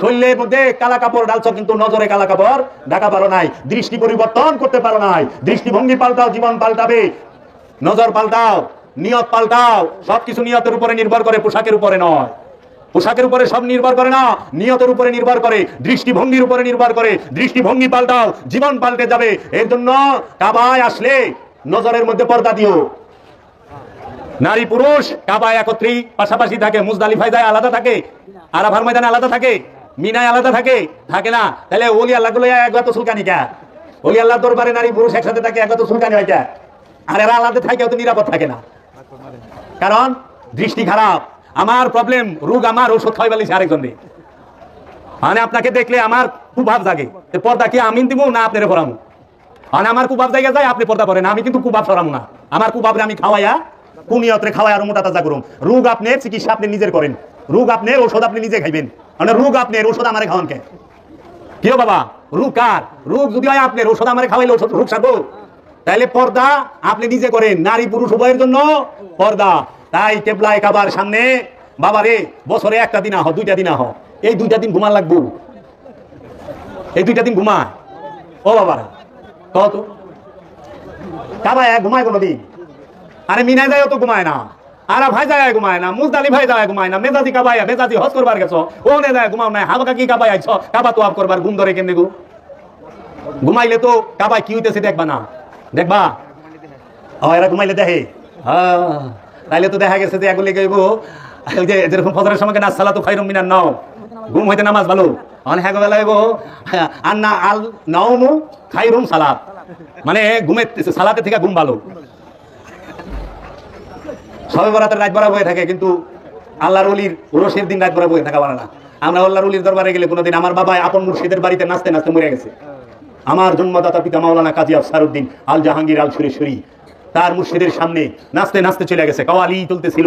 শরীরের মধ্যে কালা কাপড় ডালছো, কিন্তু নজরে কালা কাপড় ঢাকা পারো নাই, দৃষ্টি পরিবর্তন করতে পারো নাই। দৃষ্টিভঙ্গি পাল্টাও, জীবন পাল্টাবে। নজর পাল্টাও, নিয়ত পাল্টাও। সবকিছু নিয়তের উপরে নির্ভর করে, পোশাকের উপরে নয়। পোশাকের উপরে সব নির্ভর করে না, নিয়তের উপরে নির্ভর করে, দৃষ্টিভঙ্গির উপরে নির্ভর করে। দৃষ্টিভঙ্গি পাল্টাও, জীবন পাল্টে যাবে। এর জন্য কাবায় আসলে নজরের মধ্যে পর্দা দিও। নারী পুরুষ কাবায় একত্রেই পাশাপাশি থাকে। মুজদালিফায় যায় আলাদা থাকে, আরাফার ময়দানে আলাদা থাকে, মিনায় আলাদা থাকে না। তাহলে ওলি আল্লাহ গুলো একগত সুলকানি কা? ওলি আল্লাহ দরবারে নারী পুরুষ একসাথে থাকে, একগত সুলকানি হয় কা? আর এরা আলাদা থাকে, অত নিরাপদ থাকে না, কারণ দৃষ্টি খারাপ। আমার প্রবলেম, রোগ আমার, ওষুধ খাওয়াই বলিস আরেকজন রে। মানে আপনাকে দেখলে আমার কুভাব জাগে, পর্দা কি আমিন দিব না আপনারে পড়ামু? মানে আমার কুভাব জায়গা যায়, আপনি পর্দা করেন, আমি কিন্তু কুভাব সরামু না। আমার কুভাবরে আমি খাওয়াইয়া কুনিয়তরে খাওয়াই আর মোটা তাজা করুম। রোগ আপনার চিকিৎসা আপনি নিজের করেন, রোগ আপনার ঔষধ আপনি নিজে খাইবেন। মানে রোগ আপনার ঔষধ আমারে খাওয়ান কে? কেউ বাবা রোগ কার? রোগ যদি হয় আপনার, ওষুধ আমার খাওয়াইলে ওষুধ রোগ সারবো? তাইলে পর্দা আপনি নিজে করেন, নারী পুরুষ উভয়ের জন্য পর্দা। তাই কেবলায় কাবার সামনে বাবা রে বছরে একটা দিন আহ, 2টা দিন আহ, এই 2টা দিন ঘুমান লাগবো, এই 2টা দিন ঘুমায় ও বাবারা, কত কাবায় ঘুমায় কোনোদিন? আরে মিনায় যায় তো ঘুমায় না, আরা ভাই যায় ঘুমায় না, মুজদালি ভাই যায় ঘুমায় না, মেজাজি কাবায়, মেজাজি হজ করবার গেছো ও নে যায় ঘুমাও নাই, হাবাকা কি কাবায় আইছো, কাবা তো আপ করবার ঘুম ধরে কেমনে গো? ঘুমাইলে তো কাবায় কি হইতেছে দেখবা না, দেখবা এরা ঘুমাইলে দেখে। তাইলে তো দেখা গেছে যে এগুলি গেব ওই যে যেরকম ফজরের সময় না সালাতু খায়রুম মিনান নাও, ঘুম হইতে নামাজ ভালো, অনেক হ্যাঁ বেলা গো আন্না আল নাওমু খায়রুম সালাত, মানে ঘুমের সালাতের থেকে ঘুম ভালো। সবে বরাতের রাত বরা বয়ে থাকে, কিন্তু আল্লাহর ওলির ওরসের দিন রাত বরা বয়ে থাকা পারে না। আমরা আল্লাহর ওলির দরবারে গেলে কোনোদিন, আমার বাবা আপন মুর্শিদের বাড়িতে নাচতে নাচতে মরে গেছে। আমার জন্মদাতা পিতা মাওলানা কাজী আফসারউদ্দিন আল জাহাঙ্গীর আল সুরেশ্বরী, তার মুর্শিদের সামনে নাচতে নাচতে চলে গেছে। কাওয়ালি চলতেছিল,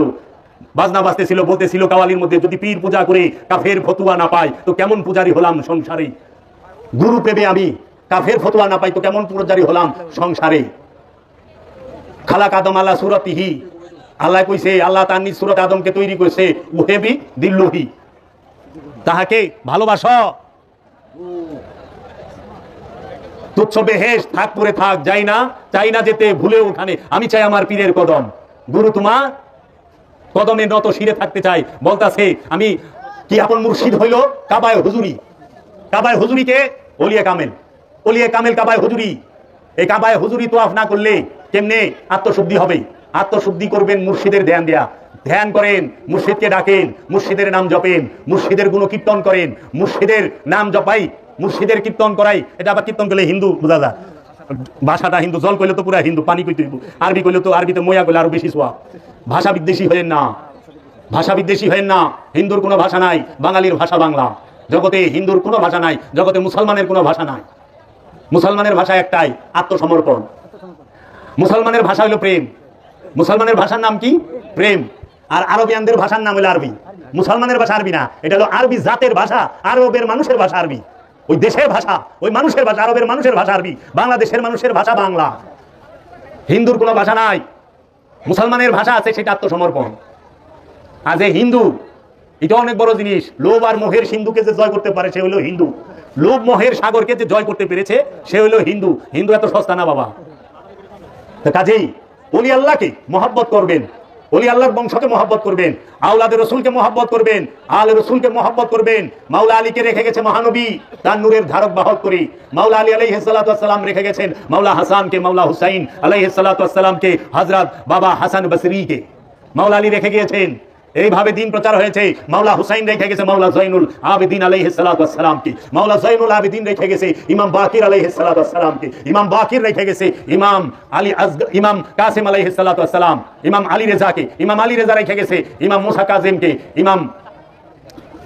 বাজনা বাজতেছিল, বলতেছিল কাওয়ালির মধ্যে যদি পীর পূজা করে কাফের ফতুয়া না পাই তো কেমন পূজারি হলাম সংসারে, গুরু প্রেমে আমি কাফের ফতুয়া না পাই তো কেমন পূজারি হলাম সংসারে। খালাক আদম আল্লাহ সুরতিহি, আল্লাহ কইছে আল্লাহ তার নিজ সুরত আদমকে তৈরি করেছে, উহেবি দিল্লুহি, তাহাকে ভালোবাসো। তুচ্ছ বেহেশ থাক পরে থাক, যাই না চাই না যেতে ভুলে ওখানে, আমি চাই আমার পীরের কদম। গুরু তোমার কদমে নত শিরে থাকতে চাই, বলতাছে আমি কি আপন মুর্শিদ হইল কাবায় হুজুরি। কাবায় হুজুরিকে ওলিয়ে কামেল, ওলিয়ে কামেল কাবায় হুজুরি। এই কাবায় হুজুরি তোয়াফ না করলে কেমনে আত্মশুদ্ধি হবে? আত্মশুদ্ধি করবেন মুর্শিদের ধ্যান দেয়া, ধ্যান করেন, মুর্শিদকে ডাকেন, মুর্শিদের নাম জপেন, মুর্শিদের গুণ কীর্তন করেন, মুর্শিদের নাম জপাই, মুর্শিদের কীর্তন করাই। এটা আবার কীর্তন করলে হিন্দু বোঝা যায়, ভাষাটা হিন্দু, জল কইলে তো পুরা হিন্দু, পানি কইতে হইব, আরবি কইলে তো আরবিতে ময়া কইলে আরো বেশি সোয়া। ভাষা বিদ্বেষী হয়েন না, ভাষা বিদ্বেষী হয়েন না। হিন্দুর কোনো ভাষা নাই, বাঙালির ভাষা বাংলা। জগতে হিন্দুর কোনো ভাষা নাই, জগতে মুসলমানের কোনো ভাষা নাই। মুসলমানের ভাষা একটাই, আত্মসমর্পণ। মুসলমানের ভাষা হলো প্রেম, মুসলমানের ভাষার নাম কি? প্রেম। আর আরবিয়ানদের ভাষার নাম হলো আরবি। মুসলমানের ভাষা আরবি না, এটা হলো আরবি জাতের ভাষা, আরবের মানুষের ভাষা আরবি, ওই দেশের ভাষা, ওই মানুষের ভাষা, আরবের মানুষের ভাষা আরবি, বাংলাদেশের মানুষের ভাষা বাংলা। হিন্দুর কোনো ভাষা নাই, মুসলমানের ভাষা আছে, সেটা আত্মসমর্পণ। আর যে হিন্দু, এটা অনেক বড় জিনিস। লোভ আর মোহের সিন্ধুকে যে জয় করতে পারে সে হলো হিন্দু। লোভ মোহের সাগরকে যে জয় করতে পেরেছে সে হলো হিন্দু। হিন্দু এত সস্তা না বাবা। কাজেই ওলি আল্লাহকে মহব্বত করবেন, ওলি আল্লাহর বংশকে মহব্বত করবেন, আওলাদের রসুলকে মহব্বত করবেন, আলে রসুলকে মহব্বত করবেন। মাওলা আলীকে রেখে গেছে মহানবী তার নূরের ধারক বাহক করে। মাওলা আলী আলাইহিস সালাতু ওয়াস সালাম রেখে গেছেন মাওলা হাসানকে, মাওলা হুসাইন আলাইহিস সালাতু ওয়াস সালামকে, হযরত বাবা হাসান বসরিকে মাওলা আলী রেখে গিয়েছেন। এইভাবে দিন প্রচার হয়েছে। মাওলা হুসাইন রেখে গেছে মাওলা জয়নুল আবেদিন আলাইহিস সালাতু ওয়াস সালামকে, মাওলা জয়নুল আবেদিন রেখে গেছে ইমাম বাকির আলাইহিস সালাতু ওয়াস সালামকে, ইমাম বাকির রেখে গেছে ইমাম আলী ইমাম কাসিম আলাইহিস সালাতু ওয়াস সালাম, ইমাম আলী রেজাকে, ইমাম আলী রেজা রেখে গেছে ইমাম মুসা কাজিমকে, ইমাম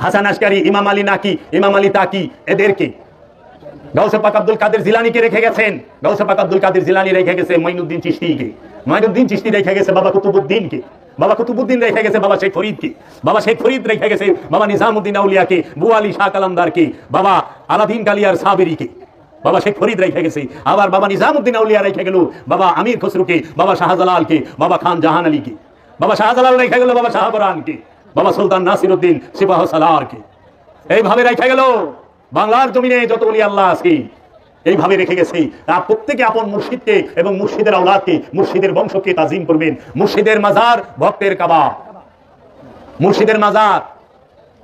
হাসান আশকারি, ইমাম আলী নাকি, ইমাম আলী তাকি, এদেরকে। গাউসে পাক আব্দুল কাদের জিলানীকে রেখে গেছেন, গাউসে পাক আব্দুল কাদের জিলানী রেখে গেছে মঈনুদ্দিন চিশতিকে, মঈনুদ্দিন চিশতি রেখে গেছে বাবা কুতুবউদ্দিনকে, বাবা কুতুবউদ্দিন রেখে গেছে বাবা শেখ ফরিদকে, বাবা শেখ ফরিদ রেখে গেছে বাবা নিজামউদ্দিন আউলিয়াকে, বু আলী শাহ কালামদারকে, বাবা আলাদিন কালিয়ার সাবেরিকে, বাবা শেখ ফরিদ রেখে গেছে। আবার বাবা নিজামউদ্দিন আউলিয়া রেখে গেল বাবা আমির খসরুকে, বাবা শাহজালালকে, বাবা খান জাহান আলীকে, বাবা শাহজালাল রেখে গেল বাবা শাহপরানকে, বাবা সুলতান নাসিরউদ্দিন সিপাহ সালারকে। এইভাবে রেখে গেল বাংলার জমিনে যত ওলি আল্লাহ আছে, এইভাবে রেখে গেছে। আর প্রত্যেকে আপন মুর্শিদকে এবং মুর্শিদের আওলাদকে, মুর্শিদের বংশকে তাজিম করবেন। মুর্শিদের মাজার ভক্তের কাবা, মুর্শিদের মাজার।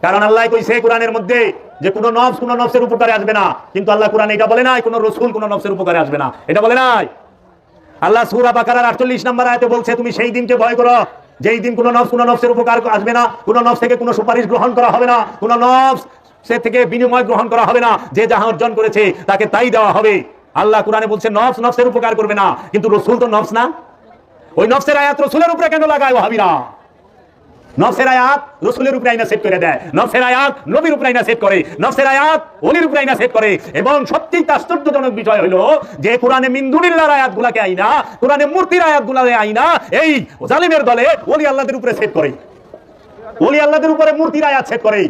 কারণ আল্লাহ কইছে কোরআনের মধ্যে যে কোন নফস কোন নফসের উপকারে আসবে না, কিন্তু আল্লাহ কোরআনে এটা বলে নাই কোন রাসূল কোন নফসের উপকারে আসবে না, এটা বলে নাই। আল্লাহ সূরা বাকারার 48 নম্বর আয়াতে বলছে তুমি সেই দিনকে ভয় করো যেই দিন কোন নফস কোন নফসের উপকার আসবে না, কোন নফস থেকে কোন সুপারিশ গ্রহণ করা হবে না, কোন নফস সে থেকে বিনিময় গ্রহণ করা হবে না। যে যাহা অর্জন করেছে তাকে তাই দেওয়া হবে। আল্লাহ কোরআনে বলছে নফস নফসের উপকার করবে না, কিন্তু রাসূল তো নফস না। ওই নফসের আয়াত রাসূলের উপরে কেন লাগায় ওয়াহাবিরা? নফসের আয়াত রাসূলের উপরে আইনা সেট করে দেয়, নফসের আয়াত নবীর উপরে আইনা সেট করে, নফসের আয়াত ওলির উপরে আইনা সেট করে। এবং সবচেয়ে আশ্চর্যজনক বিষয় হলো যে কোরআনে মিন দুনিল্লাহর আয়াতগুলোকে আইনা, কোরআনে মূর্তির আয়াতগুলোকে আইনা এই জালিমের দলে ওলি আল্লাহদের উপরে সেট করে, ওলি আল্লাহদের উপরে মূর্তির আয়াত সেট করে।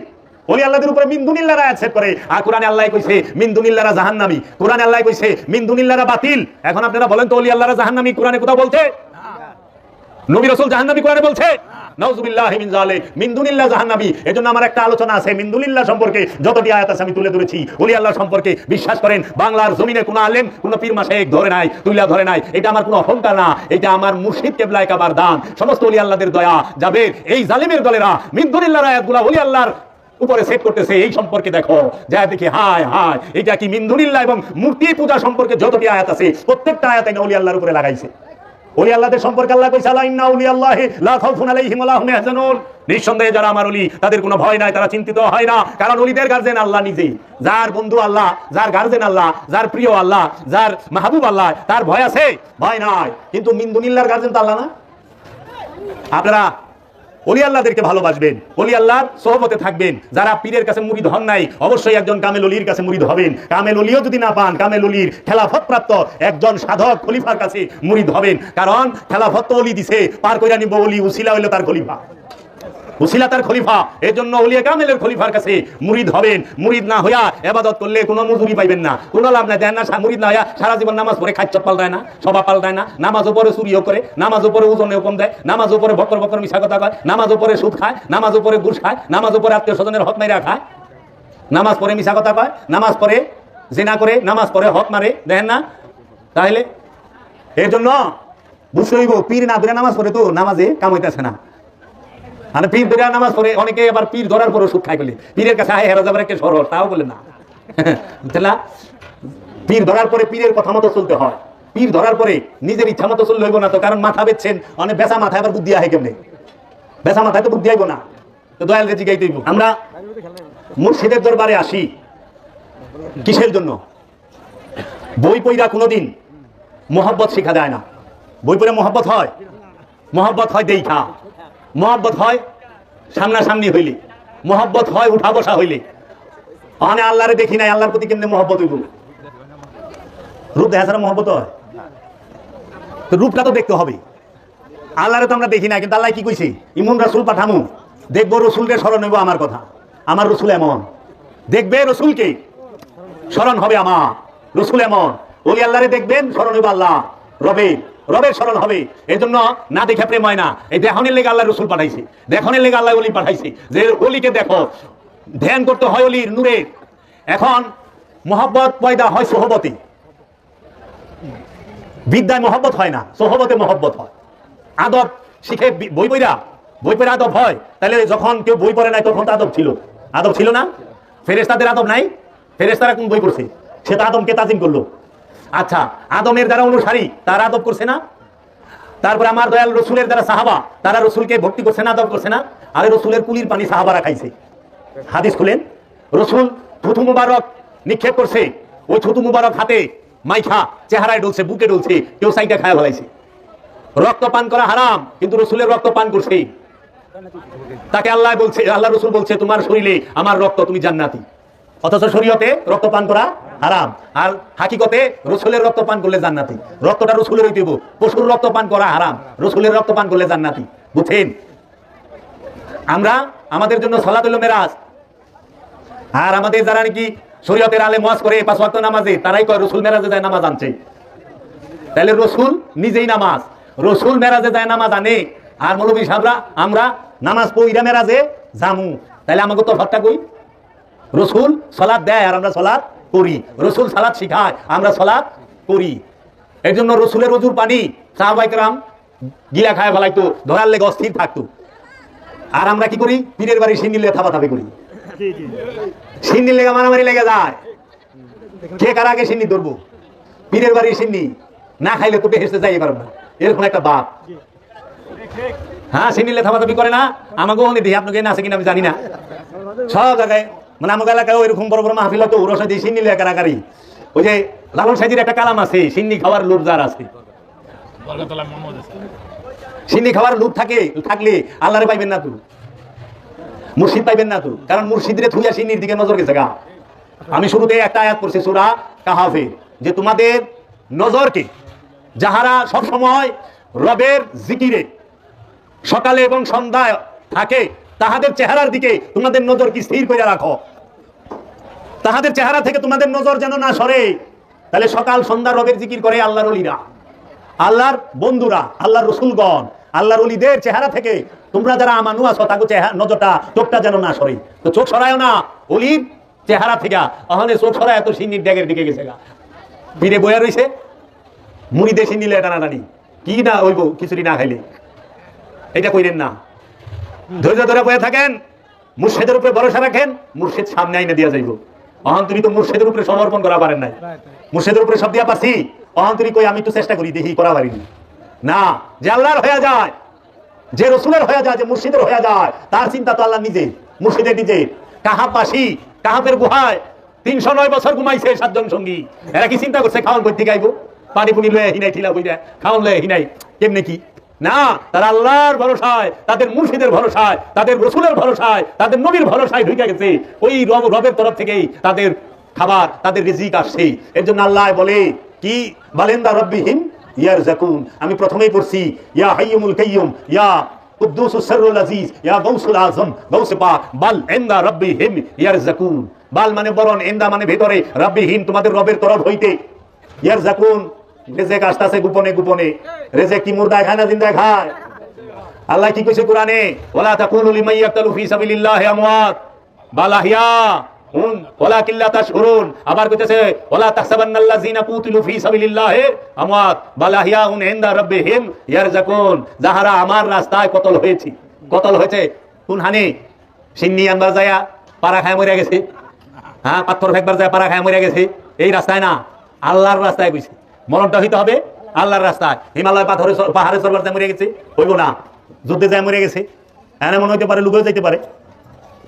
ওলি আল্লাহদের উপরে মিন দুনিল্লাহর আয়াত সেট করে। আর কোরআনে আল্লাহ কইছে মিন দুনিল্লাহরা জাহান্নামী, কোরআনে আল্লাহ কইছে মিন দুনিল্লাহরা বাতিল। এখন আপনারা বলেন তো ওলি আল্লাহরা জাহান্নামী কোরআনে কোথাও বলছে? নবী রাসূল জাহান্নামী কোরআনে বলছে? নাউযুবিল্লাহি মিন যালিক, মিন দুনিল্লাহ জাহান্নামী। এজন্য আমার একটা আলোচনা আছে মিন দুনিল্লাহ সম্পর্কে, যতটি আয়াত আছে আমি তুলে ধরেছি। ওলি আল্লাহ সম্পর্কে বিশ্বাস করেন বাংলার জমিনে কোনো আলেম কোনো পীর মাশায়েখ ধরে নাই, তুইলা ধরে নাই। এটা আমার কোনো অহংকার না, এটা আমার মুর্শিদ কিবলায়ে কাবার দান। সমস্ত ওলি আল্লাহদের দয়া যাবে এই জালিমের দলেরা মিন দুনিল্লাহর আয়াতগুলো ওলি আল্লাহর উপরে সেট করতেছে। এই সম্পর্কে দেখো, যা দেখি হায় হায়, এটা কি মিন দুনিল্লাহ এবং মূর্তি পূজা সম্পর্কে যতটি আয়াত আছে প্রত্যেকটা আয়াত এটা ওলি আল্লাহর উপরে লাগাইছে। ওলি আল্লাহদের সম্পর্কে আল্লাহ কইছে আলা ইন্না আউলিয়াল্লাহি লা খাউফুন আলাইহিম ওয়া লা হুম ইয়াহজানুন, নিঃসন্দেহে যারা আমার ওলি তাদের কোনো ভয় নাই, তারা চিন্তিত হয় না। কারণ ওলিদের গার্জেন আল্লাহ নিজেই, যার বন্ধু আল্লাহ, যার গার্জেন আল্লাহ, যার প্রিয় আল্লাহ, যার মাহবুব আল্লাহ, তার ভয় আছে? ভয় নাই। কিন্তু মিন দুনিল্লাহর গার্জেন তো আল্লাহ না। আপনারা ওলি আল্লাহদেরকে ভালোবাসবেন, ওলি আল্লাহর সোহবতে থাকবেন। যারা পীরের কাছে মুরিদ হন নাই অবশ্যই একজন কামেল ওলির কাছে মুরিদ হবেন। কামেল ওলিও যদি না পান, কামেল ওলির খেলাফত প্রাপ্ত একজন সাধক খলিফার কাছে মুরিদ হবেন। কারণ খেলাফত তো ওলি দিছে, পার কইরা নিব ওলি, উসিলা হইলো তার খলিফা, উসিলা তার খলিফা। এর জন্য ওলিয়া কামেলের খলিফার কাছে মুরিদ হবেন। মুরিদ না হইয়া ইবাদত করলে কোনো মজুরি পাইবেন না, কোনো লাভ নাই। দেন না মুরিদ না হইয়া সারা জীবন নামাজ পড়ে খাচ্চপ পাল্টায় না, স্বভাব পাল্টায় না, নামাজ উপরে চুরিও করে, নামাজ উপরে ওজনে কম দেয়, নামাজ উপরে বকর বকর মিশা কথা কয়, নামাজ উপরে সুদ খায়, নামাজ উপরে ঘুষ খায়, নামাজ উপরে আত্মীয় স্বজনের হক মাইরা খায়, নামাজ পড়ে মিশা কথা কয়, নামাজ পড়ে জিনা করে, নামাজ পড়ে হক মারে। দেখেন না? তাহলে এর জন্য বুঝতে হইব পীর না ধরে নামাজ পড়ে তো নামাজে কাম হইতেছে না। মানে পীর ধরে নামাজ পড়ে, অনেকে আবার পীর ধরার পরে সুখ খাই বলে, পীরের কাছে আয় হেরা যাবার একটা সরল, তাও বলে না। পীর ধরার পরে পীরের কথা মতো চলতে হয়। পীর ধরার পরে নিজের ইচ্ছা মতো চললে হইব না তো, কারণ মাথা বেচছেন অনেক, বেচা মাথায় আবার বুদ্ধি আহে কেমনে? বেচা মাথায় তো বুদ্ধি আইব না। তো দয়াল রে জিগাইতে হইব। আমরা মুর্শিদের দরবারে আসি কিসের জন্য? বই পইরা কোনোদিন মোহাব্বত শিখা যায় না। বই পড়ে মোহাব্বত হয়? মোহাব্বত হয় দেইখা, মোহাব্বত হয় সামনাসামনি হইলে, মোহাব্বত হয় উঠা বসা হইলে। মানে আল্লাহরে দেখি নাই, আল্লাহর প্রতি কেমনে মোহাব্বত হইব? রূপ দেখা ছাড়া মোহাব্বত হয়? তো রূপটা তো দেখতে হবে। আল্লাহরে তো আমরা দেখি না, কিন্তু আল্লাহ কি কইছে? ইমন রাসূল পাঠামু, দেখবো রসুলকে স্মরণ হইব আমার কথা। আমার রসুল এমন, দেখবে রসুলকে স্মরণ হবে আমার রসুল এমন। ওলি আল্লাহরে দেখবেন, স্মরণ হইব আল্লাহ, রবের স্মরণ হবে। এই জন্য না দেখে প্রেম হয় না। এই দেখনের লেগে আল্লাহ রসুল পাঠাইছে, দেখনের লেগে আল্লাহ ওলি পাঠাইছে, যে ওলিকে দেখো, ধ্যান করতে হয় ওলির নূরের। এখন মোহাব্বত পয়দা হয় সোহবতে, বিদ্যায় মোহাব্বত হয় না, সোহবতে মোহাব্বত হয়। আদব শিখে বই পড়ে আদব হয়। তাহলে যখন কেউ বই পড়ে নাই তখন তো আদব ছিল না? ফেরেশতাদের আদব নাই? ফেরেশতারা কোন বই পড়ছে? সে তো আদমকে তাজিম করলো। আচ্ছা, আদমের দ্বারা অনুসারী তারা আদব করছে না? তারপরে আমার দয়াল রসুলের দ্বারা সাহাবা, তারা রসুলকে ভক্তি করছে না, আদব করছে না? আরে রসুলের কুলির পানি সাহাবারা খাইছে। হাদিস খুলেন, রসুল থুতু মুবারক নিক্ষেপ করছে, ওই থুতু মুবারক হাতে মাইখা চেহারায় ডলছে, বুকে ডলছে, কেউ সাইটা খায় ফেলাইছে। রক্ত পান করা হারাম, কিন্তু রসুলের রক্ত পান করছে। তাকে আল্লাহ বলছে, আল্লাহ রসুল বলছে তোমার শরীরে আমার রক্ত, তুমি জান্নাতি। অথচ শরীয়তে রক্ত পান করা হারাম, আর হাকিকতে রসুলের রক্ত পান করলে জান্নাতি। রক্তটা রসুলের হইতে হবে, পশুর রক্ত পান করা হারাম, রসুলের রক্ত পান করলে জান্নাতি। বুঝছেন? আমরা আমাদের জন্য সালাত হলো মেরাজ, আর আমাদের যারা নাকি শরীয়তের আলেম ওয়াজ করে 5 ওয়াক্ত নামাজে, তারাই কয় রসুল মেরাজে যায় নামাজ আনছে। তাহলে রসুল নিজেই নামাজ, রসুল মেরাজে যায় নামাজ আনে, আর মৌলবী সাহেবরা আমরা নামাজ পড়িরা মেরাজে জামু। তাহলে আমাকে তো হত্যা কই? রসুল সালাত দেয় আর আমরা সালাত করি, রসুল সালাত শিখায় আমরা সালাত করি। এর জন্য রসুলের ওযুর পানি সাহাবায়ে কেরাম গিলা খায় ফেলাইতো, ধরার লেগে অস্থির থাকতো। আর আমরা কি করি? পীরের বাড়ি সিন্নিলে থাপাথাপি করি, সিন্নির লেগে মারামারি লেগে যায়, কে কার আগে সিন্নি ধরবো। পীরের বাড়ির সিন্নি না খাইলে তো বেহেশতে যাই পারব না, এরকম একটা বাপ। হ্যাঁ, সিন্নিলে থাপাথাপি করে না, আমাকেও দেখি, আপনাকে না আছে কিনা আমি জানি না। সব জায়গায় মানে আমাকে এলাকায় এরকম বড় বড় মাহফিল তো ওরসা দিয়ে সিন্নি লেগে কারাকারি। ওই যে লালন সাইজির একটা কালাম আছে, সিন্নি খাওয়ার লোভ যার আছে, সিন্নি খাওয়ার লোভ থাকলে আল্লাহরে পাইবেন না তো, মুর্শিদ পাইবেন না তো। কারণ মুর্শিদরে থুইয়া সিন্নির দিকে নজর গেছে গা। আমি শুরুতে একটা আয়াত পড়ছি সূরা কাহাফে, যে তোমাদের নজরকে যাহারা সব সময় রবের জিকিরে সকালে এবং সন্ধ্যায় থাকে, তাহাদের চেহারার দিকে তোমাদের নজর কি স্থির করে রাখো, তাহাদের চেহারা থেকে তোমাদের নজর যেন না সরে। তাহলে সকাল সন্ধ্যা রবের জিকির করে আল্লাহর ওলিরা, আল্লাহর বন্ধুরা, আল্লাহর রসুলগণ, আল্লাহর ওলিদের চেহারা থেকে তোমরা যারা আমানু আছো তাকে নজরটা, চোখটা যেন না সরে। তো চোখ সরায় না ওলির চেহারা থেকে, ওখানে চোখ সরায় এত সিন্নির ড্যাগের দিকে গেছে গা, ফিরে বয়া রয়েছে মুড়ি দেশি নিলে টানাটানি কি না হইব খিচুড়ি না খাইলে। এটা কইরেন না, ধৈর্য ধরে বয়ে থাকেন, মুর্শিদের উপরে ভরসা রাখেন, মুর্শিদ সামনে আইনে দিয়া যাইব। অহন্তরি তো মুর্শিদের উপরে সমর্পণ করা পারেন নাই, মুর্শিদের উপরে সব দিয়া পাচ্ছি, অহন্তরি কই আমি তো চেষ্টা করি দেখি করা পারিনি না। যে আল্লাহর হয়ে যায়, যে রসুলের হয়ে যায়, যে মুর্শিদের হয়ে যায়, তার চিন্তা তো আল্লাহ নিজে, মুর্শিদের নিজে। কাহাবাসী, কাহাবের গুহায় 309 বছর ঘুমাইছে 7 জন সঙ্গী, এরা কি চিন্তা করছে খাওয়ান করতে গাইব, পানি পুনি লয়ে হিনাই ঠিলা বইরা খাওয়ান লয়ে হিনাই, কেমনে কি না। তারা আল্লাহর ভরসায়, তাদের মুর্শিদের ভরসায়, তাদের রসুলের ভরসায়, তাদের নবীর ভরসায় ঢুকে গেছে। ওই রবের তরফ থেকেই তাদের খাবার, তাদের রিজিক আসছে। এর জন্য আল্লাহ বলে কি, বালেন্দা রব্বিহিম ইয়ারযাকুন। আমি প্রথমেই পড়ছি ইয়া হাইয়ুল কাইয়ুম, ইয়া কুদ্দুসুস সিররুল আজিজ, ইয়া গাউসুল আজম, গাউসে পাক, বাল ইনদা রব্বিহিম ইয়ারযাকুন। বাল মানে বরণ, ইনদা মানে ভিতরে, রব্বিহিম তোমাদের রবের তরফ হইতে, ইয়ারযাকুন রেজেক আসতাছে গোপনে গোপনে। রেজেক কি মুর্দায় খায় না জিন্দায় খায়? আল্লাহ কি কইছে কোরআনে, ওয়ালা তাকুলু লিমান ইয়াকতালু ফি সাবিলিল্লাহি আমওয়াত বাল আহইয়া ওয়ালাকিন লা তাশউরুন। আবার কইতেছে ওয়ালা তাহসাবান্নাল্লাযিনা কুতিলু ফি সাবিলিল্লাহি আমওয়াত বাল আহইয়াউন ইনদা রাব্বিহিম ইয়ারযাকুন। যাহারা আমার রাস্তায় কতল হয়েছে, কতল হয়েছে কোন হানে? সিন্নি আনবার যায়া পাড়া খায় মরে গেছে, হ্যাঁ, পাথর ফেকবার যায় পাড়া খায় মরে গেছে। এই রাস্তায় না, আল্লাহর রাস্তায় কইছে মরণটা হইতে হবে আল্লাহর রাস্তায়। হিমালয় পাহাড়ে চড়বার যায় মরে গেছে, হইব না। যুদ্ধে যায় মরে গেছে, এমন মনে হইতে পারে, লুকেও যাইতে পারে,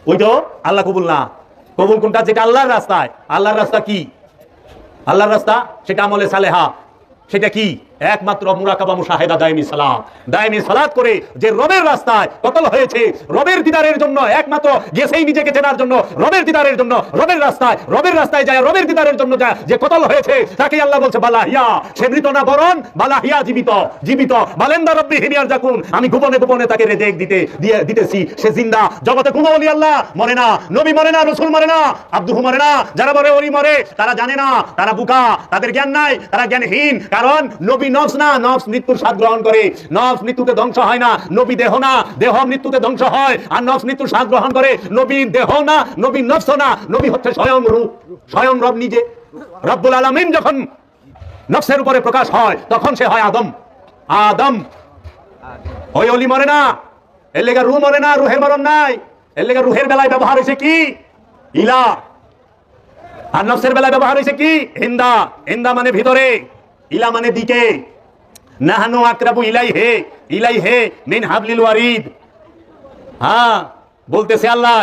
ওইটাও আল্লাহ কবুল না। কবুল কোনটা? যেটা আল্লাহর রাস্তায়। আল্লাহর রাস্তা কি? আল্লাহর রাস্তা সেটা আমলে সালেহা। সেটা কি? একমাত্র মুরাকাবা মুশাহেদা, দায়মি সালাত। দায়মি সালাত করে যে রবের রাস্তায় কতল হয়েছে, রবের দিদারের জন্য একমাত্র গেছেই নিজেকে চেনার জন্য, রবের দিদারের জন্য, রবের রাস্তায় যায়, রবের দিদারের জন্য যায় যে কতল হয়েছে, তাকে আল্লাহ বলছে বালাহিয়া। সে মৃত না বরণ বালাহিয়া, জীবিত, জীবিত। বালেন্দা রব্বিহিম ইয়ারযাকুন, আমি গোপনে গোপনে তাকে রেজেক দিতেছি। সে জিন্দা। জগতে কোনো ওলি আল্লাহ মরে না, নবী মরে না, রাসূল মরে না, আব্দুহু মরে না। যারা বলে ওলি মরে, তারা জানে না, তারা বুকা, তাদের জ্ঞান নাই, তারা জ্ঞানহীন। কারণ নবী নফস না, নফস মৃত্যুর স্বাদ গ্রহণ করে, নফস মৃত্যুতে ধ্বংস হয় না। নবী দেহ না, দেহ মৃত্যুতে ধ্বংস হয়, আর নফস মৃত্যুর স্বাদ গ্রহণ করে। নবী দেহ না, নবী নফস না, নবী হচ্ছে স্বয়ং রূপ, স্বয়ং রব নিজে। রব্বুল আলামিন যখন নফসের উপরে প্রকাশ হয়, তখন সে হয় আদম। আদম ওই অলি মরে না, এর লেগা রূহ মরে না, রুহের মরণ নাই। এর লেগা রুহের বেলায় ব্যবহার হয়েছে কি? ইলা। আর নফসের বেলায় ব্যবহার হয়েছে কি? ইন্দা। ইন্দা মানে ভিতরে, ইলা মানে দিকে। নাহনু আকরাবু ইলাইহি, ইলাইহি মিন হাবলিল ওয়ারিদ। হ্যাঁ, বলতেছে আল্লাহ,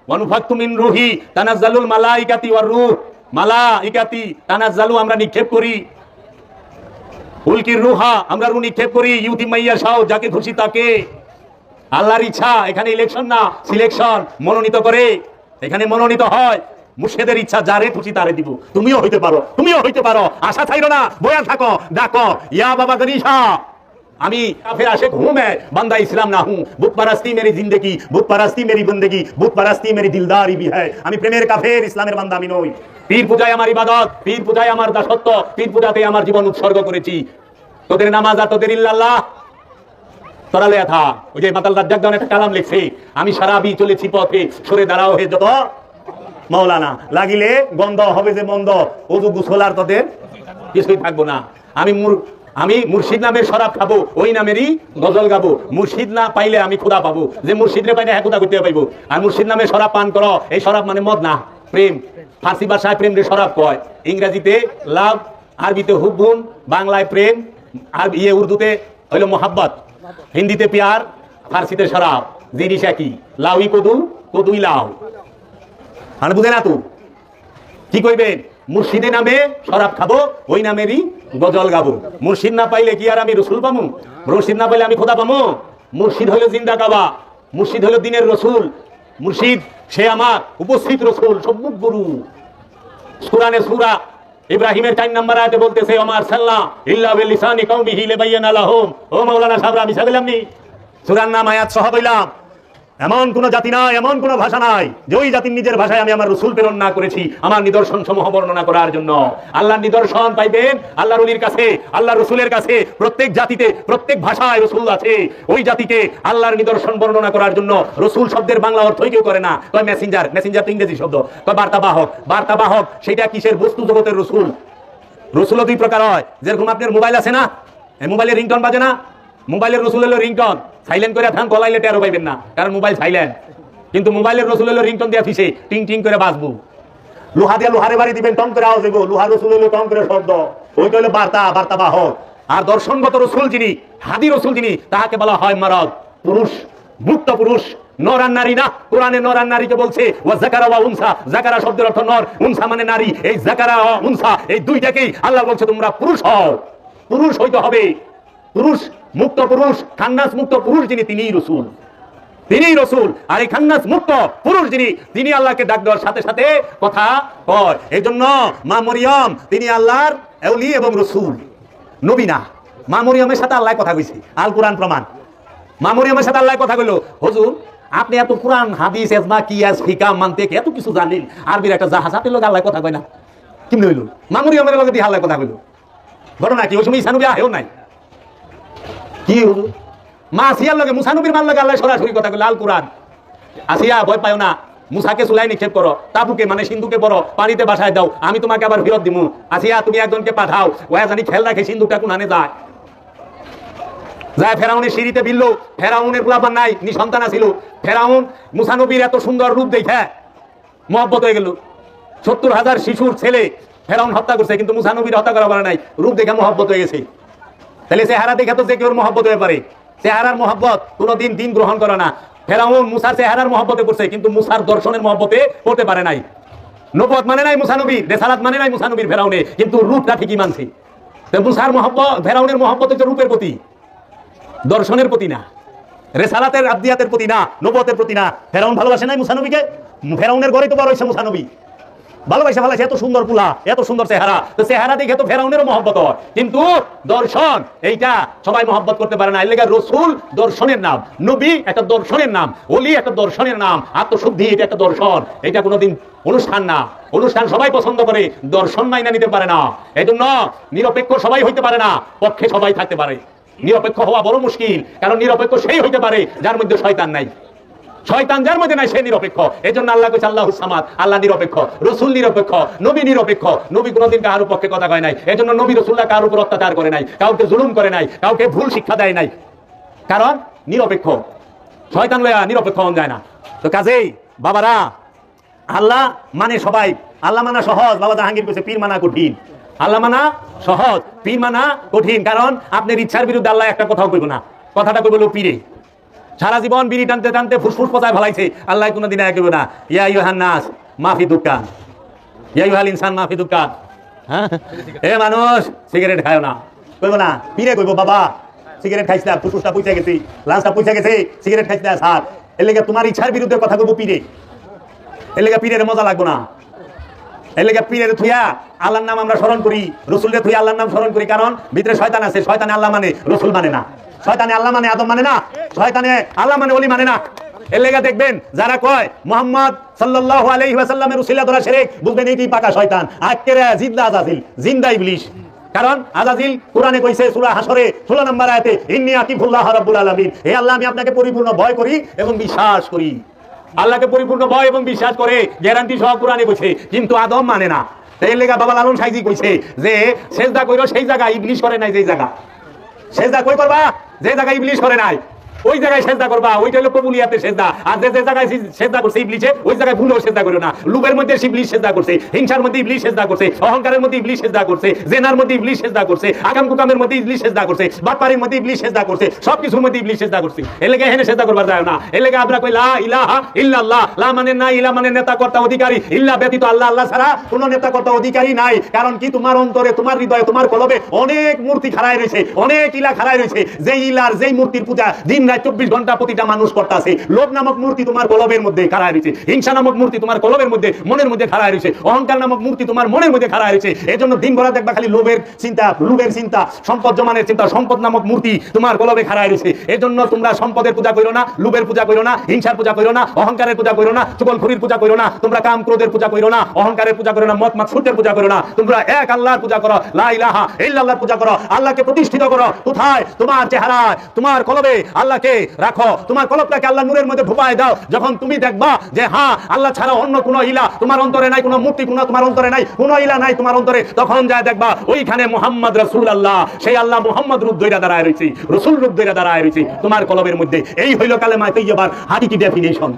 ওয়ানুফাক্তু মিন রুহি তানাজ্জালুল মালাইকাতি ওয়ার রূহ। মালাইকাতি তানাজ্জালু, আমরা নিক্ষেপ করি। উলকির রুহা, আমরা রূহ নিক্ষেপ করি। ইউতি মাইয়া শাও, যাকে খুশি তাকে। আল্লাহর ইচ্ছা। এখানে ইলেকশন না, সিলেকশন। মনোনীত করে, এখানে মনোনীত হয়। মুর্শিদের ইচ্ছা, যারে খুশি তারে দিব। তুমিও হইতে পারো, তুমিও হইতে পারো। আশা ছাইরো না, বয়া থাকো, ডাকো ইয়া বাবা গনিশা। আমি কাফের আশিক হুঁ, मैं बंदा इस्लाम ना हूं। बुत परस्ती मेरी जिंदगी, बुत परस्ती मेरी बंदगी, बुत परस्ती मेरी दिलदारी भी है। আমি প্রেমের কাফের, ইসলামের বান্দা আমি নই। পীর পূজায় আমার ইবাদত, পীর পূজায় আমার দাসত্ব, পীর পূজাতে আমার জীবন উৎসর্গ করেছি। তোদের নামাজ আর তোদের ইল্লাল্লাহ তোরা লেয়া থা। ওই যে মাতাল রাজ্জাক একটা কালাম লিখছে, আমি সারাবি চলেছি পথে, সরে দাঁড়াও হে যত মাওলানা। লাগিলে গন্ধ হবে যে মন্দ, ওযু গোসল আর তোদের কিছুই থাকবো না। আমি মুর্শিদ নামের শরাব খাবো, ওই নামেরই গজল গাবো। মুর্শিদ না পাইলে আমি খোদা পাবো। যে মুর্শিদরে পাইলে হ্যাঁ খোদা করতে পাইবো। আর মুর্শিদ নামে শরাব পান করো, এই শরাব মানে মদ না, প্রেম। ফার্সি ভাষায় প্রেম রে শরাব কয়, ইংরেজিতে লাভ, আরবিতে হুব্বুন, বাংলায় প্রেম, আর উর্দুতে হইল মোহাব্বত, হিন্দিতে প্যার, ফার্সিতে শরাব। জিনিস একই, লাউই কদু, কদুই লাউ। আর বুঝে না তো কি কইবেন? মুর্শিদের নামে শরাব খাবো, ওই নামেরই গজল গাবো। মুর্শিদ না পাইলে কি আর আমি রসুল পামু? মুর্শিদ না পাইলে আমি খোদা পামু? মুর্শিদ হলো জিন্দা কাবা, মুর্শিদ হলো দিনের রসুল। মুর্শিদ সে আমার উপস্থিত রসুল, সম্মুখ গুরু। কুরআনে সূরা ইব্রাহিমের 4 নম্বর আয়াতে বলতেছে, ওমার সাল্লাহ ইল্লা বিলিসানি কওমিহি লিবাইয়ানা লাহুম। ও মাওলানা সাহেব, আমি সাগলাম নি সূরার নাম আয়াত সহ বললাম। এমন কোন জাতি নাই, এমন কোন ভাষা নাই যে ওই জাতির নিজের ভাষায় আমি আমার রসুল প্রেরণ না করেছি আমার নিদর্শন সমূহ বর্ণনা করার জন্য। আল্লাহর নিদর্শন পাইবেন আল্লাহর ওলির কাছে, আল্লাহর রসুলের কাছে। প্রত্যেক জাতিতে প্রত্যেক ভাষায় রসুল আছে। ওই জাতিকে আল্লাহর নিদর্শন বর্ণনা করার জন্য রসুল শব্দের বাংলা অর্থই কেউ করে না। কয় মেসেঞ্জার, মেসেঞ্জার তো ইংরেজি শব্দ। কয় বার্তাবাহক, বার্তাবাহক সেটা কিসের? বস্তু জগতের রসুল। রসুলও দুই প্রকার হয়। যেরকম আপনার মোবাইল আছে না, এই মোবাইলের রিংটন বাজে না, মোবাইলের রসুল হলো রিংটন। সাইলেন্ট করে থান, গলাইলে টেরো পাইবেন না, কারণ মোবাইল সাইলেন্ট। কিন্তু মোবাইলের রসুল হলো রিংটন দিয়ে ফিসে টিং টিং করে বাজবো। লোহা দিয়ে লোহারে বাড়ি দিবেন, টং করে আওয়াজ দেবো। লোহার রসুল হলো টং করে শব্দ, ওইটা হলো বার্তা, বার্তাবাহক। আর দর্শনগত রসুল যিনি, হাদি রসুল যিনি, তাহাকে বলা হয় মারদ, পুরুষ, মুক্ত পুরুষ। নর আর নারী না, কোরআনে নর আর নারীকে বলছে ওয়া যাকারা ওয়া উনসা। যাকারা শব্দের অর্থ নর, উনসা মানে নারী। এই যাকারা ওয়া উনসা এই দুইটাকেই আল্লাহ বলছে তোমরা পুরুষ হও, পুরুষ হইতে হবে। পুরুষ, মুক্ত পুরুষ, খান্নাস মুক্ত পুরুষ যিনি, তিনিই রসুল, তিনিই রসুল। আর এই খান্নাস মুক্ত পুরুষ যিনি, তিনি আল্লাহকে ডাক দেওয়ার সাথে সাথে কথা কয়। এই জন্য মা মরিয়ম তিনি আল্লাহর ওলি এবং রসুল, নবী না। মা মরিয়মের সাথে আল্লাহ কথা কইছে, আল কোরআন প্রমাণ। মা মরিয়মের সাথে আল্লাহ কথা কইলো, হুজুর আপনি এত কোরআন হাদিস এজমা কিয়াস ফিকা মানতেক এত কিছু জানেন, আরবির একটা জাহাজ আপনি লোক আল্লাহ কথা কয় না, কেমনে হইলো? মা মরিয়মের লগে দিয়ে আল্লাহ কথা কইলো। ঘটনা কি? ওই সময় ঈসা নবী আহেও নাই। কি হুজুর? মা আসিয়ার লগে, মুসা নবীর মার লগে আল্লাহ সরাসরি কথা কইলো, আল কোরআন। আসিয়া ভয় পাও না, মুসাকে চুলাই নিক্ষেপ করো, তাবুকে মানে সিন্ধুকে পড়ো, পানিতে বাসায় দাও, আমি তোমাকে আবার ফেরত দিমু। আসিয়া তুমি একজনকে পাঠাও, ওয়া জানি খেয়াল রাখে সিন্ধুটা কোনানে যায়। যায় ফেরাউনের সিঁড়িতে বিলল। ফেরাউনের গোলাপান নাই, নিঃসন্তান ছিল। ফেরাউন মুসা নবীর এত সুন্দর রূপ দেখে মহব্বত হয়ে গেল। 70,000 শিশুর ছেলে ফেরাউন হত্যা করছে, কিন্তু মুসা নবীর হত্যা করা পারে নাই, রূপ দেখে মহব্বত হয়ে গেছে। তাহলে চেহারা দেখে তো যে কেউ মহব্বত হয়ে পারে। চেহারার মহব্বত কোনোদিন দিন গ্রহণ করে না। ফেরাউন মুসার চেহারার মহব্বতে করছে, কিন্তু মুসার দর্শনের মহব্বতে করতে পারে নাই। নবুয়ত মানে নাই মুসা নবীর, রিসালাত মানে নাই মুসা নবীর ফেরাউনে, কিন্তু রূপটা ঠিকই মানছে। তো মুসার মহব্বত, ফেরাউনের মহব্বত হচ্ছে রূপের প্রতি, দর্শনের প্রতি না, রিসালাতের আবদিয়াতের প্রতি না, নবুয়তের প্রতি না। ফেরাউন ভালোবাসে নাই মুসা নবীকে। ফেরাউনের ঘরে তো বড় হয়েছে মুসা নবী, ভালোবাসে ভালোবাসে, এত সুন্দর পুলা, এত সুন্দর চেহারা, তো চেহারা দেখে তো ফেরাউনেরও মহব্বত হয়, কিন্তু দর্শন এইটা সবাই মহব্বত করতে পারে না। এর লেগে রসুল দর্শনের নাম, নবী একটা দর্শনের নাম, ওলি একটা দর্শনের নাম, আত্মশুদ্ধি এটা একটা দর্শন। এটা কোনোদিন অনুষ্ঠান না। অনুষ্ঠান সবাই পছন্দ করে, দর্শন মাইনা নিতে পারে না। এই জন্য নিরপেক্ষ সবাই হইতে পারে না, পক্ষে সবাই থাকতে পারে। নিরপেক্ষ হওয়া বড় মুশকিল, কারণ নিরপেক্ষ সেই হইতে পারে যার মধ্যে শয়তান নাই। শয়তান যার মধ্যে নাই সে নিরপেক্ষ। এই জন্য আল্লাহ কইছে আল্লাহুস সামাদ, আল্লাহ নিরপেক্ষ, রসুল নিরপেক্ষ, নবী নিরপেক্ষ। নবী কোনোদিন কারোর পক্ষে কথা কয় নাই। এই জন্য নবী রসুল্লাহ কারোর উপর অত্যাচার করে নাই, কাউকে জুলুম করে নাই, কাউকে ভুল শিক্ষা দেয় নাই, কারণ নিরপেক্ষ। শয়তান লয়া নিরপেক্ষ হন যায় না। তো কাজেই বাবারা, আল্লাহ মানে সবাই, আল্লাহ মানা সহজ। বাবা জাহাঙ্গীর কইছে পীর মানা কঠিন। আল্লাহ মানা সহজ, পীর মানা কঠিন। কারণ আপনার ইচ্ছার বিরুদ্ধে আল্লাহ একটা কথাও কইব না, কথাটা কইব পীরে। সারা জীবন বিড়ি টানতে টানতে ফুসফুস পচায় ফেলাইছে, আল্লাহ কোনোদিন এক না ইয়া ইউহান নাস মাফি দুকান, ইয়া ইউহাল ইনসান মাফি দুকান। হ্যাঁ, এ মানুষ সিগারেট খায় না, কইব না, পীরে কইব বাবা সিগারেট খাইছ না, ফুসফুসটা পুইছা গেছে, লাঞ্চটা পুইছা গেছে, সিগারেট খাইছ না স্যার। এর লেগে তোমার ইচ্ছার বিরুদ্ধে কথা কইব পীরে। এর লেগে পীরের মজা লাগবো না। এর লেগে পীরের থুইয়া আল্লাহর নাম আমরা স্মরণ করি, রসুলের থুইয়া আল্লাহর নাম স্মরণ করি। কারণ ভিতরে শয়তান আছে, শয়তানে আল্লাহ মানে, রসুল মানে না। শয়তানে আল্লাহ মানে আদম মানে না, শয়তানে আল্লাহ মানে ওলি মানে না। এর লেগে দেখবেন যারা কয় মুহাম্মদ সাল্লাল্লাহু আলাইহি ওয়াসাল্লামের উসিলা ধরা শিরক, বুঝবেন এইটাই পাকা শয়তান। আজকের জিন্দা আজাজিল, জিন্দা ইবলিশ। কারণ আজাজিল কোরআনে কইছে সূরা হাসরে 16 নম্বর আয়াতে, ইন্নী আতিফুল্লাহ রাব্বুল আলামিন, হে আল্লাহ আমি আপনাকে পরিপূর্ণ ভয় করি এবং বিশ্বাস করি। আল্লাহকে পরিপূর্ণ ভয় এবং বিশ্বাস করে গ্যারান্টি সহ কোরআনে কইছে, কিন্তু আদম মানে না। এর লেগে বাবা লালন সাইজি কইছে যে সেজদা কইরো সেই জায়গা, ইবলিশ করে নাই যেই জায়গা। সেজদা কই করবা? যে জায়গায় ইবলিশ করে নাই ওই জায়গায় সেজদা করবা, ওইটা হলো কবুলিয়াতের সেজদা। আর যে জায়গায় সেজদা করছে ইবলিশে, ওই জায়গায় ভুলেও সেজদা করো না। লুবের মধ্যে ইবলিশ সেজদা করছে, হিংসার মধ্যে ইবলিশ সেজদা করছে, অহংকারের মধ্যে ইবলিশ সেজদা করছে, জেনার মধ্যে ইবলিশ সেজদা করছে, আগাম কুকামের মধ্যে ইবলিশ সেজদা করছে, বাটপাড়ির মধ্যে ইবলিশ সেজদা করছে, সবকিছুর মধ্যে ইবলিশ সেজদা করছে। এর লেগে এখানে সেজদা করবার যায় না। এর লেগে আমরা কই লা ইলাহা ইল্লাল্লাহ, লা মানে না, ইলা মানে নেতা কর্তা অধিকারী, ইল্লা ব্যতীত আল্লাহ, আল্লাহ ছাড়া কোনো নেতা কর্তা অধিকারী নাই। কারণ কি তোমার অন্তরে, তোমার হৃদয়ে, তোমার কলবে অনেক মূর্তি খাড়ায় রয়েছে, অনেক ইলা খাড়ায় রয়েছে। যেই ইলার, যেই মূর্তির পূজা দিন রাত 24 ঘন্টা প্রতিটা মানুষ করতেছে। লোভ নামক মূর্তি তোমার কলবের মধ্যে খাড়ায় রয়েছে, হিংসা নামক মূর্তি তোমার কলবের মধ্যে মনের মধ্যে খাড়ায় রয়েছে, অহংকার নামক মূর্তি তোমার মনের মধ্যে খাড়ায় রয়েছে। এজন্য দিন ভরা দেখবা খালি লোভের চিন্তা, সম্পদ জমানের চিন্তা, সম্পদ নামক মূর্তি তোমার কলবে খাড়ায় রয়েছে। এজন্য তোমরা সম্পদের পূজা করো না, লোভের পূজা করো না, হিংসার পূজা করো না, অহংকারের পূজা করো না, চুগলখড়ির পূজা করো না, তোমরা কাম ক্রোধের পূজা করো না, অহংকারের পূজা করো না, মত মাৎসর্যের পূজা করো না। তোমরা এক আল্লাহর পূজা করো, লা ইলাহা ইল্লাল্লাহর পূজা করো, আল্লাহকে প্রতিষ্ঠিত করো। কোথায়? তোমার চেহারায়, তোমার কলবে আল্লাহকে রাখো, তোমার কলবটাকে আল্লাহ নূরের মধ্যে ঢুকায় দাও। যখন তুমি দেখবা যে হ্যাঁ আল্লাহ ছাড়া অন্য কোনো ইলা তোমার অন্তরে নাই, কোনো মূর্তি কোনো তোমার অন্তরে নাই, কোনো ইলা নাই তোমার অন্তরে, তখন যায় দেখবা ওইখানে মুহাম্মদ রাসূলুল্লাহ, সেই আল্লাহ মুহাম্মদ রূপ ধরে দাঁড়ায় রয়েছে, রাসূল রূপ ধরে দাঁড়ায় রয়েছে তোমার কলবের মধ্যে। এই হইল কালেমায়ে তাইয়্যিবার হাকিকি ডেফিনিশন।